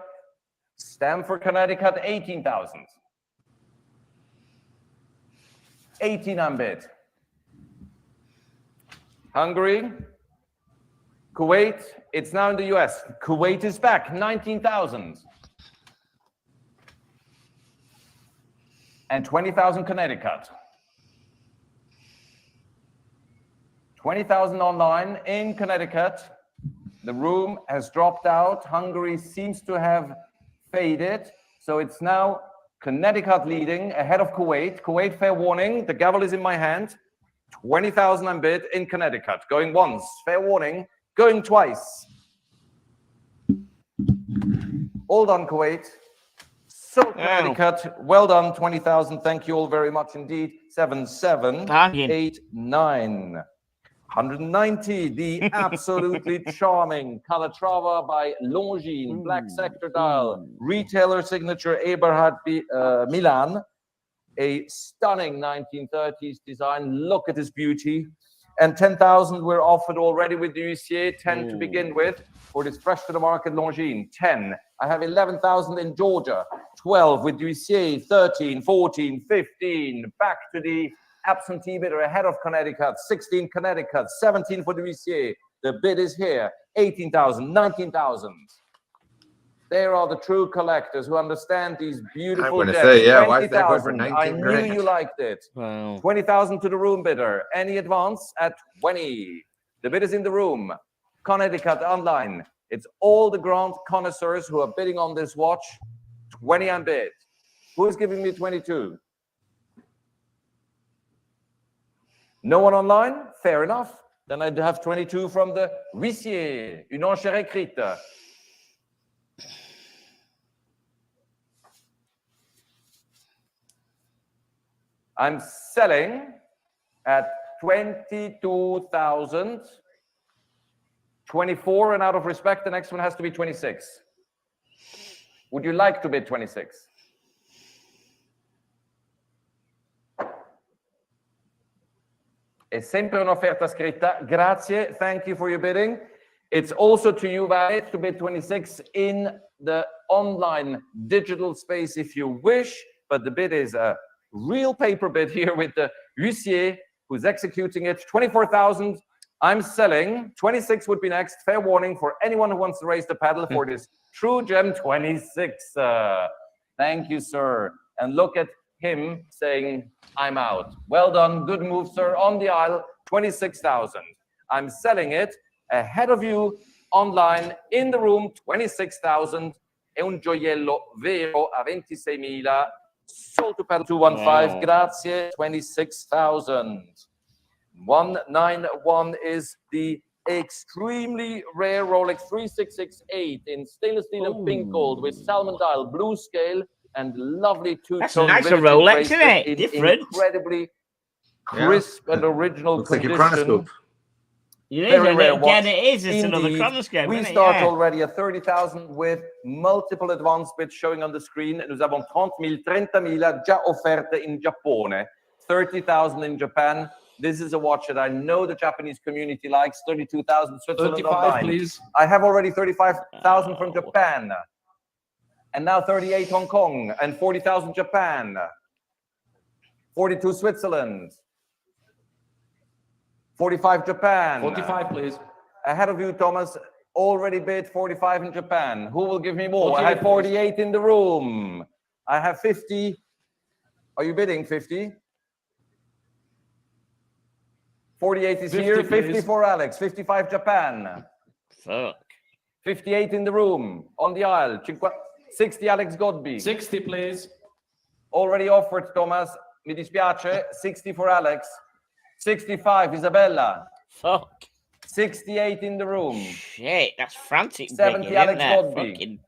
S9: Stamford, Connecticut 18,000. 18 on bid. Hungary. Kuwait, it's now in the US. Kuwait is back, 19,000. And 20,000 Connecticut. 20,000 online in Connecticut. The room has dropped out. Hungary seems to have faded. So it's now Connecticut leading ahead of Kuwait. Kuwait, fair warning. The gavel is in my hand. 20,000 on bid in Connecticut. Going once, fair warning. Going twice. All done, Kuwait. So Connecticut, well done, 20,000. Thank you all very much indeed. 7, 7, 8, 9. 190, the absolutely charming Calatrava by Longines, Black Sector dial, retailer signature Eberhard Milan, a stunning 1930s design. Look at this beauty. And 10,000 were offered already with the Huissier, 10 to begin with for this fresh to the market Longines, 10. I have 11,000 in Georgia, 12 with the Huissier, 13, 14, 15, back to the absentee bidder ahead of Connecticut, 16 Connecticut, 17 for the Huissier. The bid is here, 18,000, 19,000. There are the true collectors who understand these beautiful
S4: I'm going to
S9: gems.
S4: say, yeah, why is that going for
S9: 20,000.
S4: 19
S9: I knew
S4: grand?
S9: you liked it.
S1: Wow.
S9: 20,000 to the room bidder. Any advance at 20. The bid is in the room. Connecticut online. It's all the grand connoisseurs who are bidding on this watch. 20 on bid. Who is giving me 22? No one online? Fair enough. Then I'd have 22 from the Huissier. Une enchère écrite. I'm selling at 22,000. 24, and out of respect, the next one has to be 26. Would you like to bid 26? È sempre un'offerta scritta. Grazie. Thank you for your bidding. It's also to you valid to bid 26 in the online digital space if you wish, but the bid is a real paper bid here with the Huissier who's executing it. 24,000. I'm selling. 26 would be next. Fair warning for anyone who wants to raise the paddle for this true gem 26. Thank you, sir. And look at him saying, I'm out. Well done. Good move, sir. On the aisle, 26,000. I'm selling it ahead of you online in the room, 26,000. È un gioiello vero a 26,000. Sold to pedal 215. Wow. Grazie, 26,000. 191 is the extremely rare Rolex 3668 in stainless steel and pink gold with salmon dial, blue scale, and lovely two-tone.
S1: That's a nicer Rolex, isn't it? Different.
S9: Incredibly crisp and original
S4: Looks
S9: condition.
S4: like a chronoscope.
S1: Very rare watch. It is. It's another chronoscope.
S9: We start already at 30,000 with multiple advance bids showing on the screen. Nous avons 30,000 già offerte in Giappone, 30,000 in Japan. This is a watch that I know the Japanese community likes. 32,000 Switzerland
S11: 35,
S9: online.
S11: Please.
S9: I have already 35,000 from Japan, and now 38 Hong Kong and 40,000 Japan, 42 Switzerland. 45 Japan.
S11: 45, please.
S9: Ahead of you, Thomas. Already bid 45 in Japan. Who will give me more?
S11: 48,
S9: I have 48 in the room. I have 50. Are you bidding 50? 48 is 50, here. 50
S11: please.
S9: for Alex. 55 Japan.
S1: Fuck.
S9: 58 in the room. On the aisle. 60 Alex Godby.
S11: 60, please.
S9: Already offered, Thomas. Mi dispiace. 60 for Alex. 65, Isabella.
S1: Fuck.
S9: 68 in the room.
S1: Shit, that's frantic
S9: 70,
S1: bidding,
S9: Alex
S1: isn't it?
S9: Godby.
S1: Fucking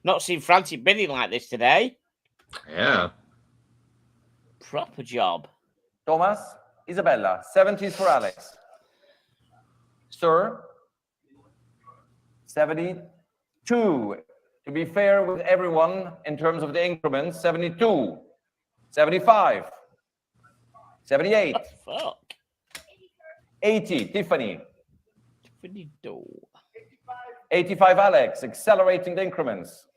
S1: not seen frantic bidding like this today.
S4: Yeah.
S1: Proper job.
S9: Thomas, Isabella, 70s for Alex. Sir, 72. To be fair with everyone in terms of the increments, 72, 75, 78.
S1: Oh, fuck.
S9: 80, Tiffany.
S1: Tiffany Doe.
S9: 85, Alex, accelerating the increments.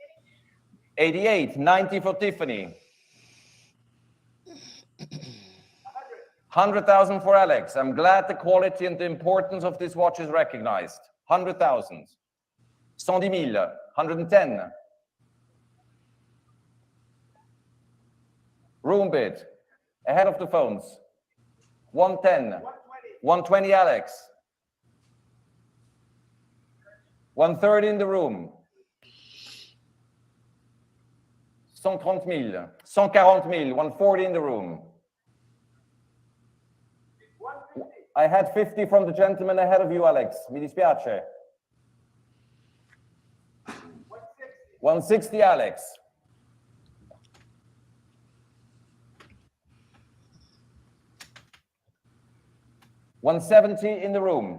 S9: 88, 90 for Tiffany. 100,000 for Alex. I'm glad the quality and the importance of this watch is recognized. 100,000. 110,000, 110. Room bid. Ahead of the phones. 110. 120, Alex. 130 in the room. 130,000. 140,000. 140 in the room. I had 50 from the gentleman ahead of you, Alex. Mi dispiace. 160, Alex. $170 in the room.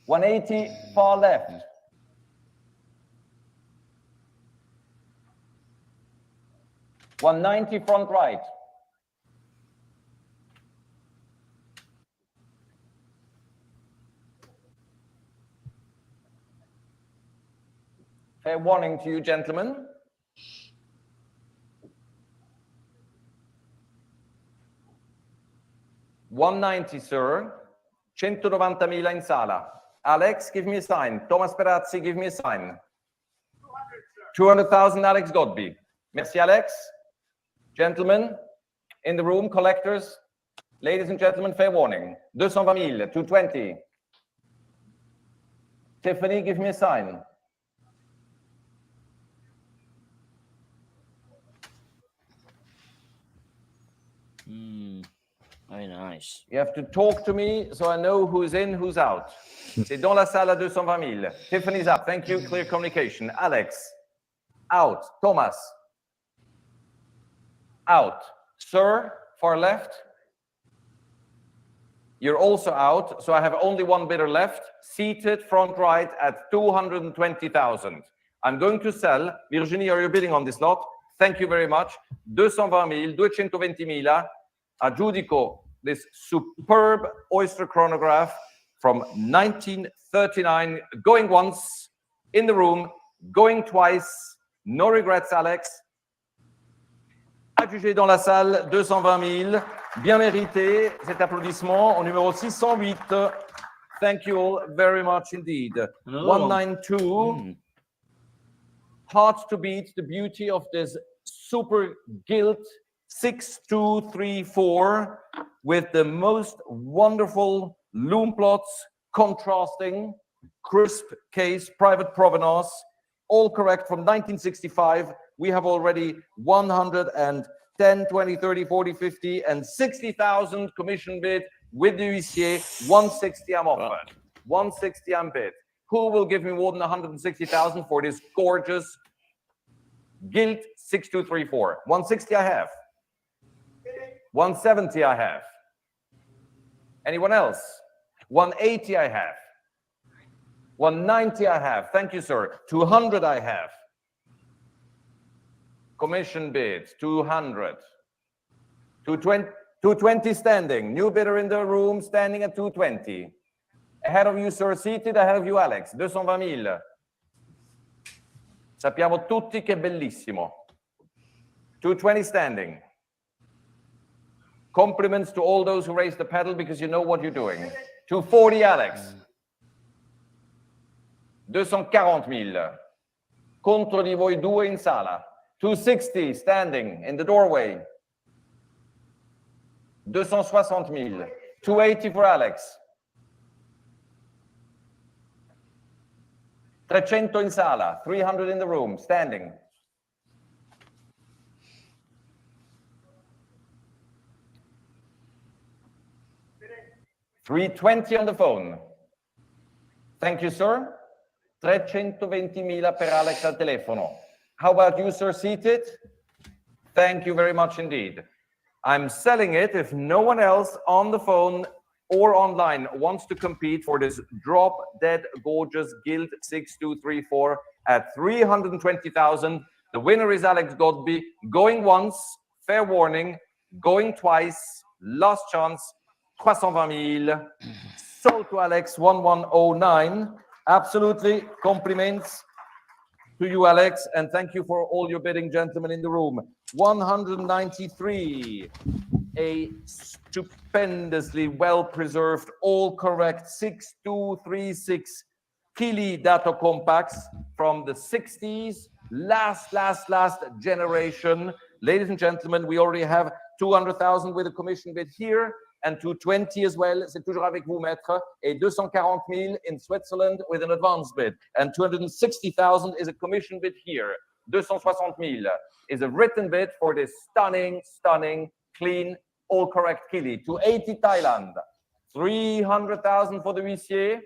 S9: 180 far left. $190 front right. Fair warning to you, gentlemen. $190, sir. 190,000 in sala. Alex, give me a sign. Thomas Perazzi, give me a sign. 200,000, Alex Godby. Merci, Alex. Gentlemen in the room, collectors, ladies and gentlemen, fair warning. 220,000, 220. Tiffany, give me a sign.
S1: Very nice.
S9: You have to talk to me so I know who's in, who's out. C'est dans la salle à 220,000. Tiffany's up. Thank you. Clear communication. Alex, out. Thomas, out. Sir, far left. You're also out. So I have only one bidder left. Seated front right at 220,000. I'm going to sell. Virginie, are you bidding on this lot? Thank you very much. 220,000, 220,000. Aggiudico this superb oyster chronograph from 1939, going once in the room, going twice, no regrets, Alex. Adjugé dans la salle, 220,000, bien mérité cet applaudissement au numéro 608. Thank you all very much indeed. 192. Hard to beat the beauty of this super gilt 6234 with the most wonderful loom plots, contrasting, crisp case, private provenance, all correct from 1965. We have already 110 10, 20, 30, 40, 50, and 60,000 commission bid with the huissier. 160 I'm offered. 160 I'm bid. Who will give me more than 160,000 for this gorgeous gilt 6234? 160 I have. 170 I have. Anyone else? 180 I have. 190 I have. Thank you, sir. 200 I have. Commission bid, 200. 220 standing. New bidder in the room, standing at 220. Ahead of you, sir, seated. Ahead of you, Alex. 220.000. Sappiamo tutti che è bellissimo. 220 standing. Compliments to all those who raised the pedal because you know what you're doing. 240, Alex. 240.000. Contro di voi due in sala. 260 standing in the doorway. 260.000. 280 for Alex. 300 in sala. 300 in the room, standing. $320 on the phone. Thank you, sir. 320.000 per Alex al telefono. How about you, sir, seated? Thank you very much indeed. I'm selling it if no one else on the phone or online wants to compete for this drop dead gorgeous gilt 6234 at 320,000. The winner is Alex Godby. Going once, fair warning. Going twice, last chance, 320.000. Sold to Alex, 1109. Absolutely, compliments to you, Alex, and thank you for all your bidding, gentlemen in the room. 193, a stupendously well-preserved, all correct 6236 Kili Dato Compacts from the 60s, last generation. Ladies and gentlemen, we already have 200,000 with a commission bid here, and 220 as well. C'est toujours avec vous, maître. Et 240.000 in Switzerland with an advance bid. And 260,000 is a commission bid here. 260.000 is a written bid for this stunning, clean, all correct Kili. 280 Thailand. 300,000 for the huissier.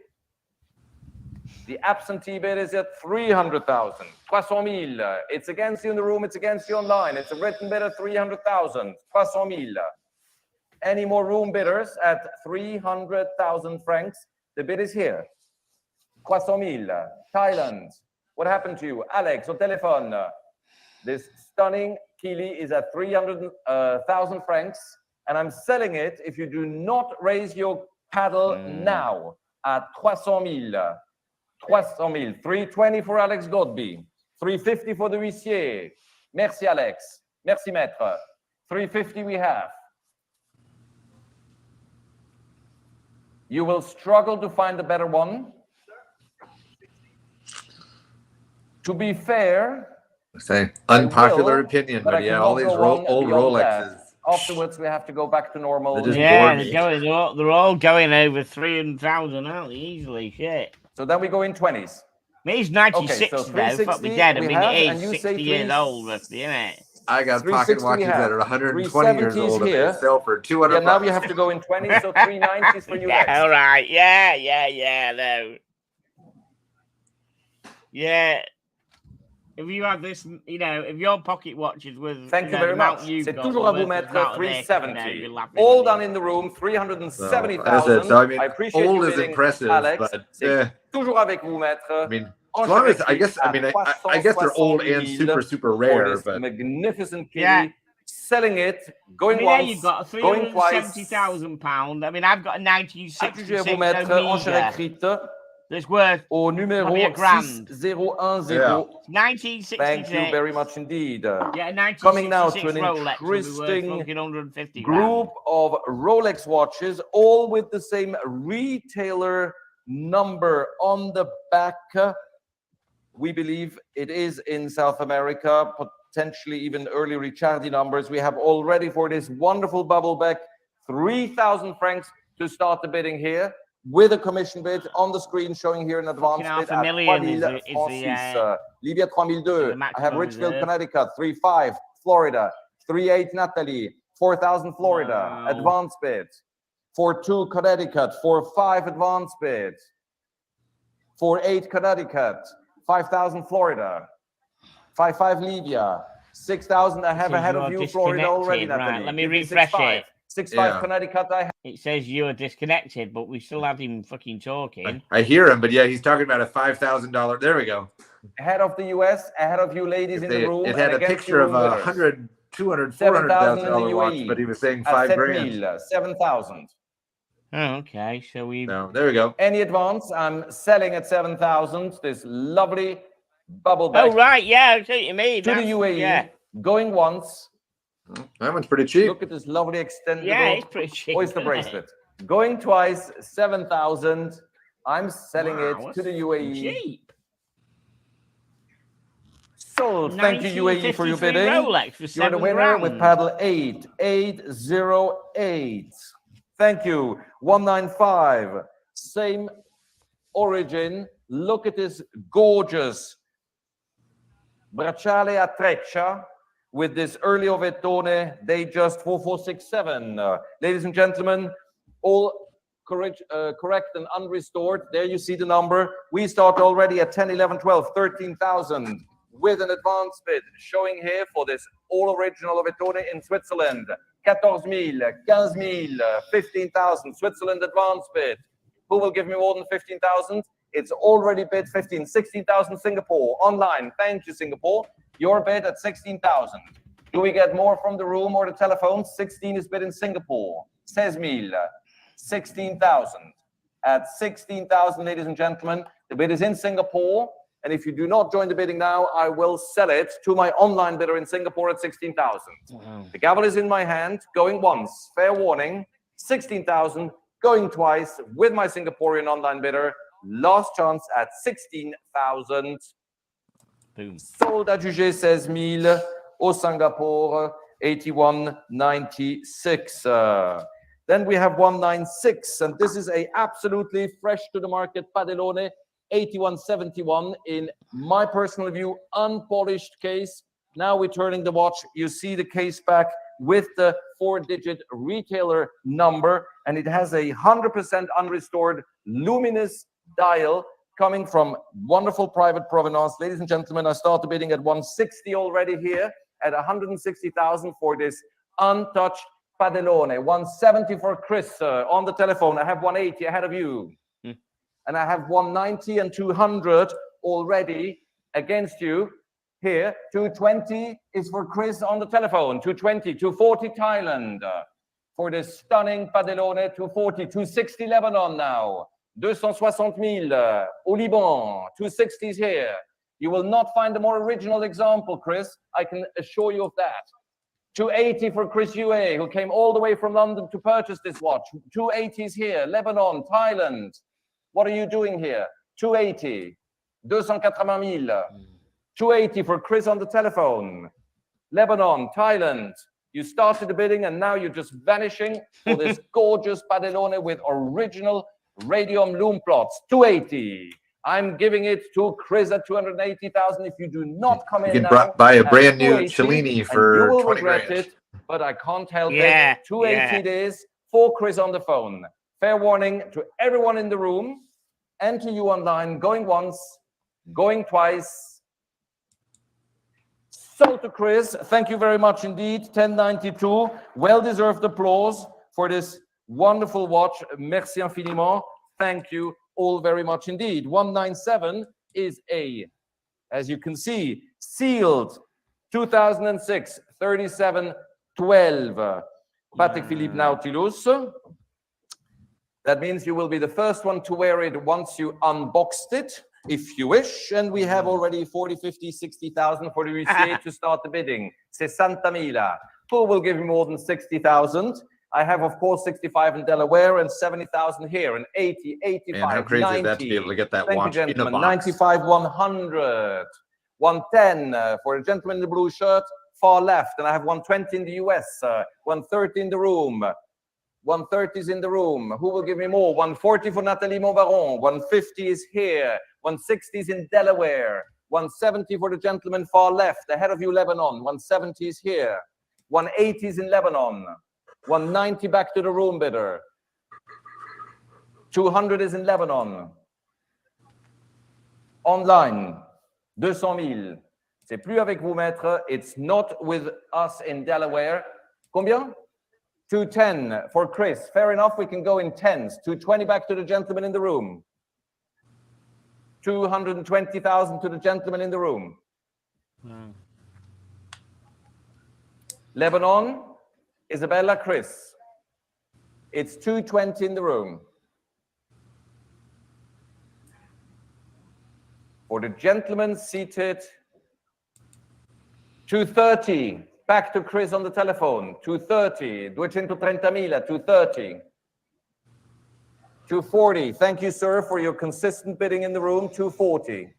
S9: The absentee bid is at 300,000. 300.000. It's against you in the room. It's against you online. It's a written bid at 300,000. 300.000. Any more room bidders at 300,000 francs? The bid is here. 300.000. Thailand. What happened to you? Alex, au téléphone. This stunning Kili is at 300,000 francs, and I'm selling it if you do not raise your paddle now at 300.000. 300.000. 320 for Alex Godby. 350 for the huissier. Merci, Alex. Merci, maître. 350 we have. You will struggle to find a better one. To be fair,
S4: say unpopular opinion, but yeah, all these old Rolexes.
S9: Afterwards, we have to go back to normal.
S1: Yeah, they're all going over 300,000, aren't they? Easily, shit.
S9: So then we go in 20s.
S1: He's 96 though. Fuck me dead. I mean, it is 60 years old, roughly, isn't it?
S4: I got pocket watches that are 120 years old and they sell for 200.
S9: Yeah, now we have to go in 20, so 390s for you.
S1: Yeah, all right. Yeah, no. Yeah. If you have this, you know, if your pocket watches with
S9: thank you very much. C'est toujours à vous mettre 370. All done in the room, 370,000.
S4: So, I mean,
S9: I appreciate
S4: old
S9: you
S4: is impressive,
S9: Alex.
S4: but
S9: toujours avec vous, maître.
S4: I mean, as long as, I guess they're old and super rare, but
S9: magnificent Kili, selling it, going once,
S1: you've got a
S9: going twice.
S1: £370,000. I mean, I've got a 1966 Omega. That's worth
S9: au numéro 6010.
S1: 1966.
S9: Thank you very much indeed.
S1: Yeah,
S9: coming now to an
S1: Rolex
S9: interesting group of Rolex watches, all with the same retailer number on the back. We believe it is in South America, potentially even early Ricciardi numbers. We have already for this wonderful bubble back 3,000 francs to start the bidding here, with a commission bid on the screen showing here in advance bid at 3,000 francs. Libya 3,002. I have Richfield, Connecticut, 3,500. Florida 3.8 Natalie, 4,000 Florida, advance bid. 4.2 Connecticut, 4.5 advance bid. 4.8 Connecticut, 5,000 Florida, 5.5 Libya, 6,000 I have ahead of you, Florida already, Natalie.
S1: Right, let me refresh it.
S9: 6.5 Connecticut I have.
S1: It says you're disconnected, but we still have him fucking talking.
S4: I hear him, but yeah, he's talking about a $5,000. There we go.
S9: Ahead of the US, ahead of you ladies in the room.
S4: It had a picture of a 100, 200, $400,000 watch, but he was saying $5,000.
S9: 7,000.
S1: Oh, okay. So we.
S4: No, there we go.
S9: Any advance? I'm selling at 7,000. This lovely bubble back.
S1: Oh right, yeah. I see what you mean.
S9: To the UAE,
S1: yeah.
S9: Going once.
S4: That one's pretty cheap.
S9: Look at this lovely extendable
S1: yeah, it's pretty cheap,
S9: oyster bracelet. Going twice, 7,000. I'm selling it to the UAE.
S1: Cheap.
S9: Sold. Thank you, UAE, for your bidding.
S1: Rolex for
S9: You're the winner with paddle 8808. Thank you. 195. Same origin. Look at this gorgeous bracciale a treccia with this early Ovettone Datejust 4467. Ladies and gentlemen, all correct and unrestored. There you see the number. We start already at 10, 11, 12, 13,000 with an advance bid showing here for this all original Ovettone in Switzerland. 14,000, 15,000, 15,000, Switzerland advance bid. Who will give me more than 15,000? It's already bid 15, 16,000 Singapore online. Thank you, Singapore. Your bid at 16,000. Do we get more from the room or the telephone? 16 is bid in Singapore. 16,000. 16,000. At 16,000, ladies and gentlemen, the bid is in Singapore. And if you do not join the bidding now, I will sell it to my online bidder in Singapore at 16,000. Wow. The gavel is in my hand, going once. Fair warning, 16,000, going twice with my Singaporean online bidder. Last chance at 16,000.
S1: Boom.
S9: Sold à juger 16,000 au Singapour 81.96. Then we have 196, and this is a absolutely fresh to the market Padellone 8171 in my personal view, unpolished case. Now we're turning the watch. You see the case back with the 4-digit retailer number, and it has a 100% unrestored luminous dial coming from wonderful private provenance. Ladies and gentlemen, I start the bidding at 160 already here, at 160,000 for this untouched Padellone. 170 for Chris on the telephone. I have 180 ahead of you. And I have 190 and 200 already against you here. 220 is for Chris on the telephone. 220, 240 Thailand for this stunning Padellone. 240, 260 Lebanon now. 260,000 au Liban. 260s here. You will not find a more original example, Chris. I can assure you of that. 280 for Chris UA, who came all the way from London to purchase this watch. 280s here. Lebanon, Thailand. What are you doing here? 280, 280,000. 280 for Chris on the telephone. Lebanon, Thailand. You started the bidding and now you're just vanishing for this gorgeous Padellone with original radium loom plots. 280. I'm giving it to Chris at 280,000. If you do not come in now,
S4: you can buy a brand new Cellini for 20 grand.
S9: It, but I can't help it. 280 it is for Chris on the phone. Fair warning to everyone in the room and to you online, going once, going twice. So to Chris, thank you very much indeed. 1092, well-deserved applause for this wonderful watch. Merci infiniment. Thank you all very much indeed. 197 is a, as you can see, sealed 2006 3712 Patek Philippe Nautilus. That means you will be the first one to wear it once you unboxed it, if you wish. And we have already 40, 50, 60,000 for the huissier to start the bidding. 60,000. Who will give me more than 60,000? I have, of course, 65 in Delaware and 70,000 here, and 80, 85,
S4: Man, how crazy
S9: 90.
S4: is that to be able to get that
S9: Thank
S4: watch
S9: you,
S4: in the
S9: gentlemen.
S4: box?
S9: 95, 100. 110 for the gentleman in the blue shirt, far left. And I have 120 in the US, 130 in the room. 130 is in the room. Who will give me more? 140 for Nathalie Montbaron. 150 is here. 160 is in Delaware. 170 for the gentleman far left. Ahead of you, Lebanon. 170 is here. 180 is in Lebanon. 190 back to the room bidder. 200 is in Lebanon. Online, 200 000. C'est plus avec vous, maître. It's not with us in Delaware. Combien? 210 for Chris. Fair enough, we can go in tens. 220 back to the gentleman in the room. 220,000 to the gentleman in the room. Lebanon, Isabella, Chris. It's 220 in the room. For the gentleman seated, 230. Back to Chris on the telephone. 230. 230,000. 230. 240. Thank you, sir, for your consistent bidding in the room. 240.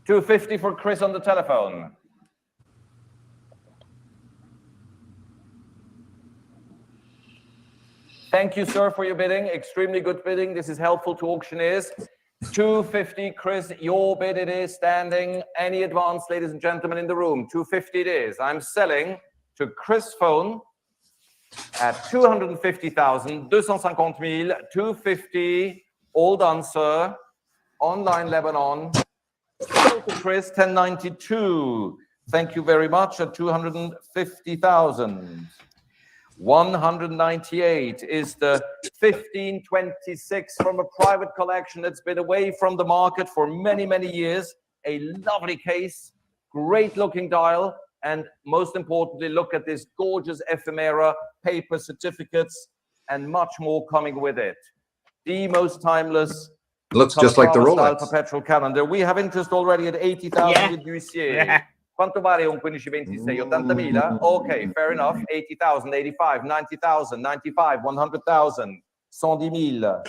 S9: 250 for Chris on the telephone. Thank you, sir, for your bidding. Extremely good bidding. This is helpful to auctioneers. 250, Chris, your bid it is, standing. Any advance, ladies and gentlemen in the room? 250 it is. I'm selling to Chris Phone at 250,000, 250 000, 250, all done, sir. Online Lebanon. To Chris, 1092. Thank you very much at 250,000. 198 is the 1526 from a private collection that's been away from the market for many, many years. A lovely case, great looking dial, and most importantly, look at this gorgeous ephemera, paper certificates, and much more coming with it. The most timeless.
S4: Looks just like the Rolex
S9: perpetual calendar. We have interest already at 80,000 with Huissier. Quanto vale un 1526? 80.000? Okay, fair enough. 80,000, 85, 90,000, 95, 100,000, 110,000,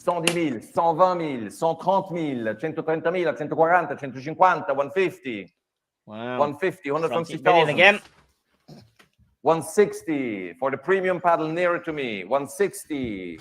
S9: 110,000, 120,000, 130,000, 130,000, 140, 150, 150, 150,000.
S1: Again.
S9: 160 for the premium paddle nearer to me. 160.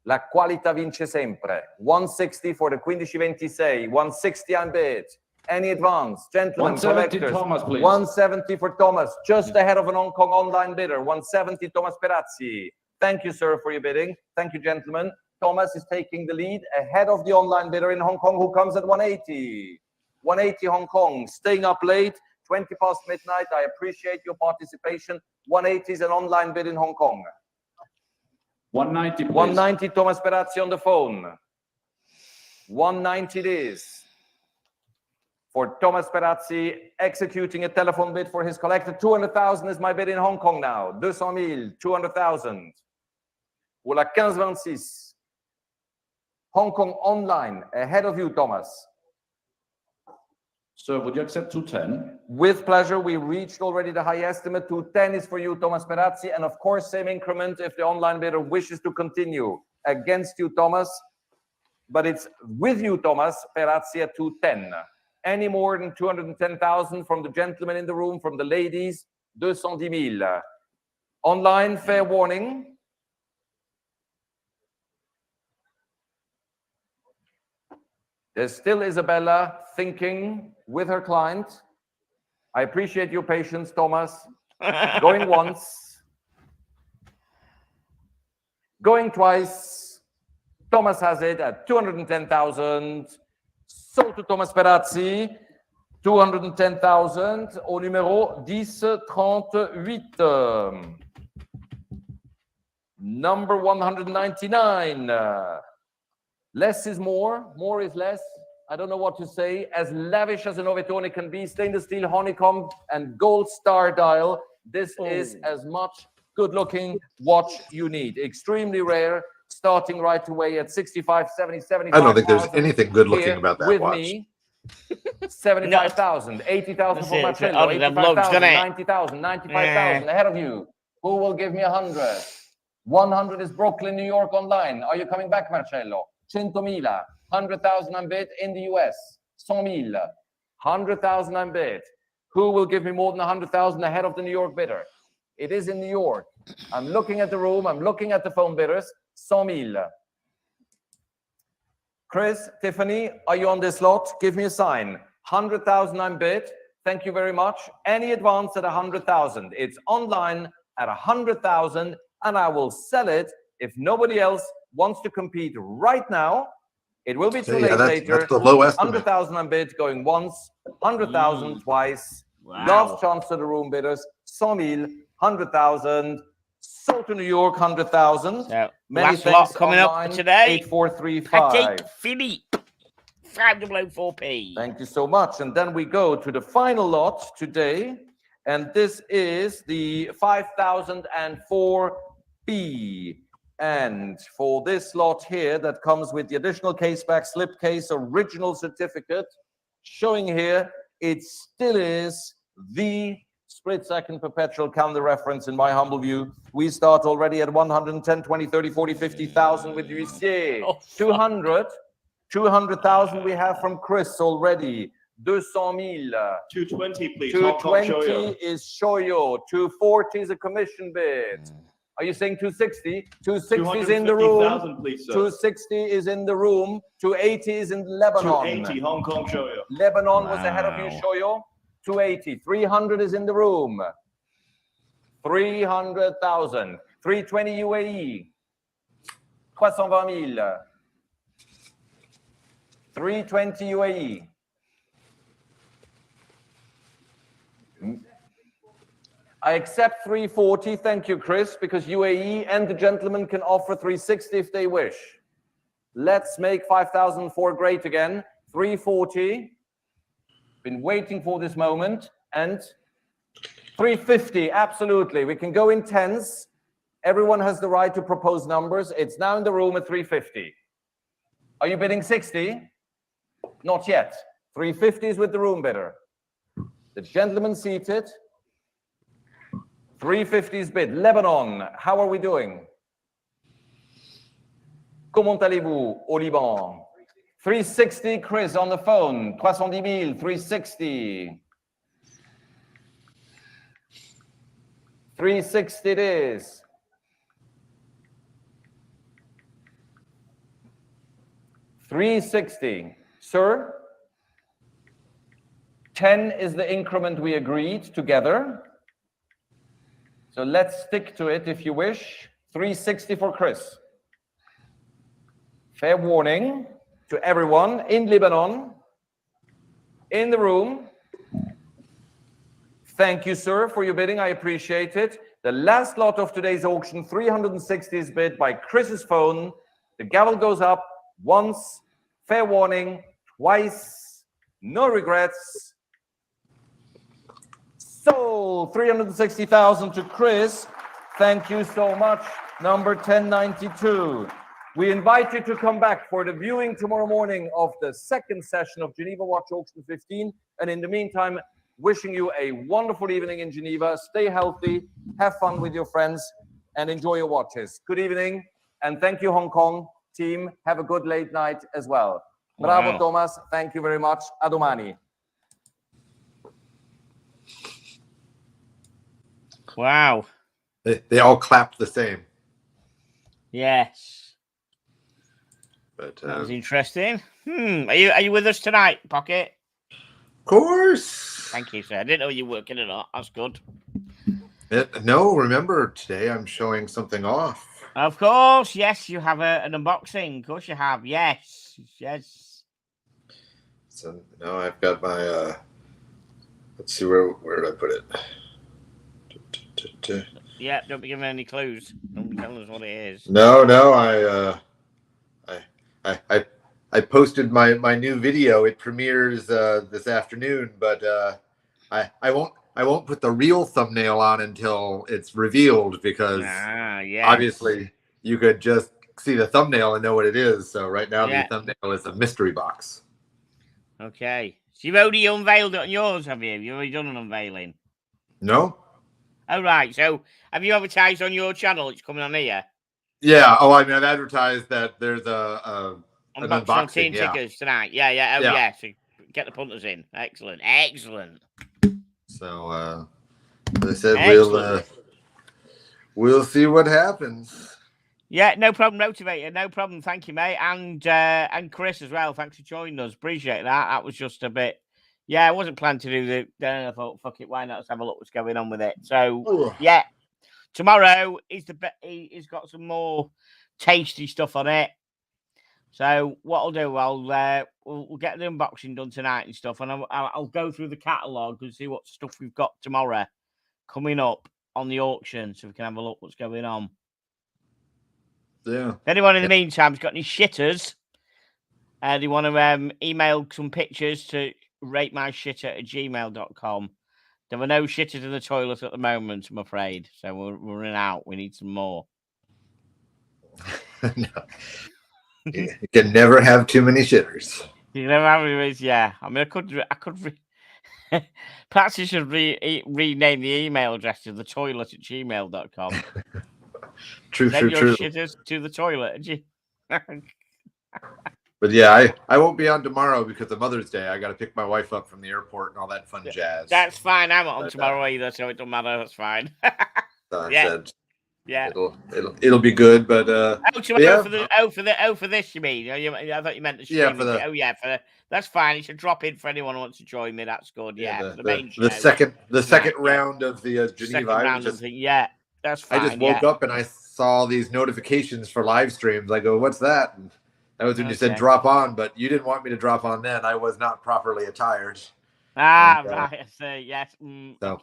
S9: La qualità vince sempre. 160 for the 1526. 160 I'm bid. Any advance, gentlemen,
S11: 170
S9: collectors.
S11: Thomas, please.
S9: 170 for Thomas, just ahead of an Hong Kong online bidder. 170 Thomas Perazzi. Thank you, sir, for your bidding. Thank you, gentlemen. Thomas is taking the lead ahead of the online bidder in Hong Kong, who comes at 180. 180 Hong Kong, staying up late, 20 past midnight. I appreciate your participation. 180 is an online bid in Hong Kong.
S11: 190, please.
S9: 190 Thomas Perazzi on the phone. 190 it is. For Thomas Perazzi, executing a telephone bid for his collector. 200,000 is my bid in Hong Kong now. 200,000, 200,000. Pour la 1526. Hong Kong online, ahead of you, Thomas.
S11: Sir, would you accept 210?
S9: With pleasure. We reached already the high estimate. 210 is for you, Thomas Perazzi. And of course, same increment if the online bidder wishes to continue. Against you, Thomas. But it's with you, Thomas Perazzi at 210. Any more than 210,000 from the gentlemen in the room, from the ladies, 210,000. Online, fair warning. There's still Isabella thinking with her client. I appreciate your patience, Thomas. Going once. Going twice. Thomas has it at 210,000. Sold to Thomas Perazzi, 210,000 au numéro 1038. Number 199. Less is more is less. I don't know what to say. As lavish as an Ovetone can be, stainless steel honeycomb and gold star dial. This is as much good-looking watch you need. Extremely rare. Starting right away at 65, 70, 75.
S4: I don't think there's anything good looking about that
S9: with
S4: watch.
S9: Me, 75,000, 80,000 for Marcello, 85,000, 90,000, 95,000 ahead of you. Who will give me 100? 100 is Brooklyn, New York online. Are you coming back, Marcello? 100,000, 100,000 I'm bid in the US. 100,000, 100,000 I'm bid. Who will give me more than 100,000 ahead of the New York bidder? It is in New York. I'm looking at the room. I'm looking at the phone bidders. 100,000. Chris, Tiffany, are you on this lot? Give me a sign. 100,000 I'm bid Thank you very much. Any advance at 100,000. It's online at 100,000, and I will sell it if nobody else wants to compete right now. It will be too late later.
S4: That's the low estimate.
S9: 100,000 on bid going once, 100,000 twice.
S1: Wow.
S9: Last chance to the room bidders. 100,000, 100,000. Sold to New York, 100,000.
S1: So,
S9: Many
S1: last lot coming
S9: online,
S1: up today.
S9: 8435.
S1: Petit Philippe, 504p.
S9: Thank you so much. And then we go to the final lot today. And this is the 5004B. And for this lot here, that comes with the additional case back, slip case, original certificate, showing here, it still is the split-second perpetual calendar reference in my humble view. We start already at 110, 20, 30, 40, 50,000 with Huissier. 200,000 we have from Chris already. 200,000.
S8: 220, please.
S9: 220 is Shoyo. 240 is a commission bid. Are you saying 260? 260 is in the room.
S8: Please,
S9: 260 is in the room. 280 is in Lebanon.
S8: 280, Hong Kong Shoyo.
S9: Lebanon was ahead of you, Shoyo. 280. 300 is in the room. 300,000. 320 UAE. 320,000. 320 UAE. I accept 340. Thank you, Chris, because UAE and the gentleman can offer 360 if they wish. Let's make 5,004 great again. 340. Been waiting for this moment. And 350. Absolutely. We can go in tens. Everyone has the right to propose numbers. It's now in the room at 350. Are you bidding 60? Not yet. 350 is with the room bidder. The gentleman seated. 350's bid. Lebanon, how are we doing? Comment allez-vous au Liban? 360, Chris on the phone. 310,000, 360. 360 it is. 360. Sir? 10 is the increment we agreed together. So let's stick to it if you wish. 360 for Chris. Fair warning to everyone in Lebanon, in the room. Thank you, sir, for your bidding. I appreciate it. The last lot of today's auction, 360 is bid by Chris's phone. The gavel goes up once. Fair warning, twice. No regrets. Sold 360,000 to Chris. Thank you so much. Number 1092. We invite you to come back for the viewing tomorrow morning of the second session of Geneva Watch Auction 15. And in the meantime, wishing you a wonderful evening in Geneva. Stay healthy, have fun with your friends, and enjoy your watches. Good evening, and thank you, Hong Kong team. Have a good late night as well. Bravo,
S1: Wow.
S9: Thomas. Thank you very much. A domani.
S1: Wow.
S4: They all clapped the same.
S1: Yes.
S4: But
S1: that was interesting. Are you with us tonight, Pocket?
S4: Of course.
S1: Thank you, sir. I didn't know you were working or not. That's good.
S4: No, remember, today I'm showing something off.
S1: Of course, yes, you have an unboxing. Of course you have. Yes, yes.
S4: So now I've got my, let's see, where did I put it?
S1: Yeah, don't be giving any clues. Don't be telling us what it is.
S4: No, I posted my new video. It premieres this afternoon, but I won't put the real thumbnail on until it's revealed, because obviously you could just see the thumbnail and know what it is. So right now the thumbnail is a mystery box.
S1: Okay. So you've already unveiled it on yours, have you? You've already done an unveiling?
S4: No.
S1: Oh, right. So have you advertised on your channel? It's coming on here?
S4: Yeah. Oh, I mean, I've advertised that there's an unboxing.
S1: Team tickers tonight. Yeah. Oh, yeah. So get the punters in. Excellent. Excellent.
S4: So they said we'll see what happens.
S1: Yeah, no problem, Motivator. No problem. Thank you, mate. And Chris as well. Thanks for joining us. Appreciate that. That was just a bit, Yeah, I wasn't planning to do the. Then I thought, fuck it, why not? Let's have a look what's going on with it. So yeah, tomorrow he's got some more tasty stuff on it. So what I'll do, we'll get the unboxing done tonight and stuff, and I'll go through the catalogue and see what stuff we've got tomorrow coming up on the auction, so we can have a look what's going on.
S4: Yeah.
S1: If anyone in the meantime's got any shitters, they want to email some pictures to ratemyshitter@gmail.com. There are no shitters in the toilet at the moment, I'm afraid. So we're running out. We need some more.
S4: No. You can never have too many shitters.
S1: You can never have any, yeah. I mean, I could perhaps you should rename the email address to thetoilet@gmail.com.
S4: True.
S1: Send your shitters to the toilet.
S4: But yeah, I won't be on tomorrow because of Mother's Day. I got to pick my wife up from the airport and all that fun jazz.
S1: That's fine. I'm not on tomorrow either, so it don't matter. That's fine.
S4: So
S1: yeah.
S4: It'll be good, but
S1: for this you mean? I thought you meant the stream. That's fine. You should drop in for anyone who wants to join me. That's good. For the main show.
S4: The second round of the Geneva.
S1: That's fine.
S4: I just woke up and I saw these notifications for live streams. I go, what's that? And that was when you said drop on, but you didn't want me to drop on then. I was not properly attired.
S1: Right. I see. Yes.
S4: So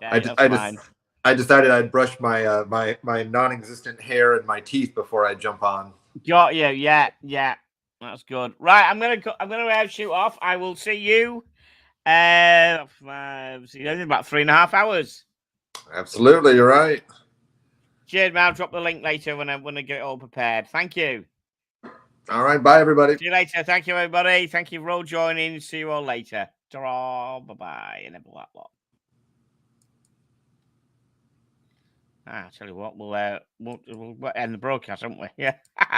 S4: I decided I'd brush my my non-existent hair and my teeth before I jump on.
S1: Got you. Yeah. That's good. Right. I'm gonna shoot off. I will see you. In about 3.5 hours.
S4: Absolutely, you're right.
S1: Cheers, man. I'll drop the link later when I get it all prepared. Thank you.
S4: All right. Bye, everybody.
S1: See you later. Thank you, everybody. Thank you for all joining. See you all later. Ta-ra. Bye-bye. And all that lot. I'll tell you what, we'll end the broadcast, haven't we? Yeah.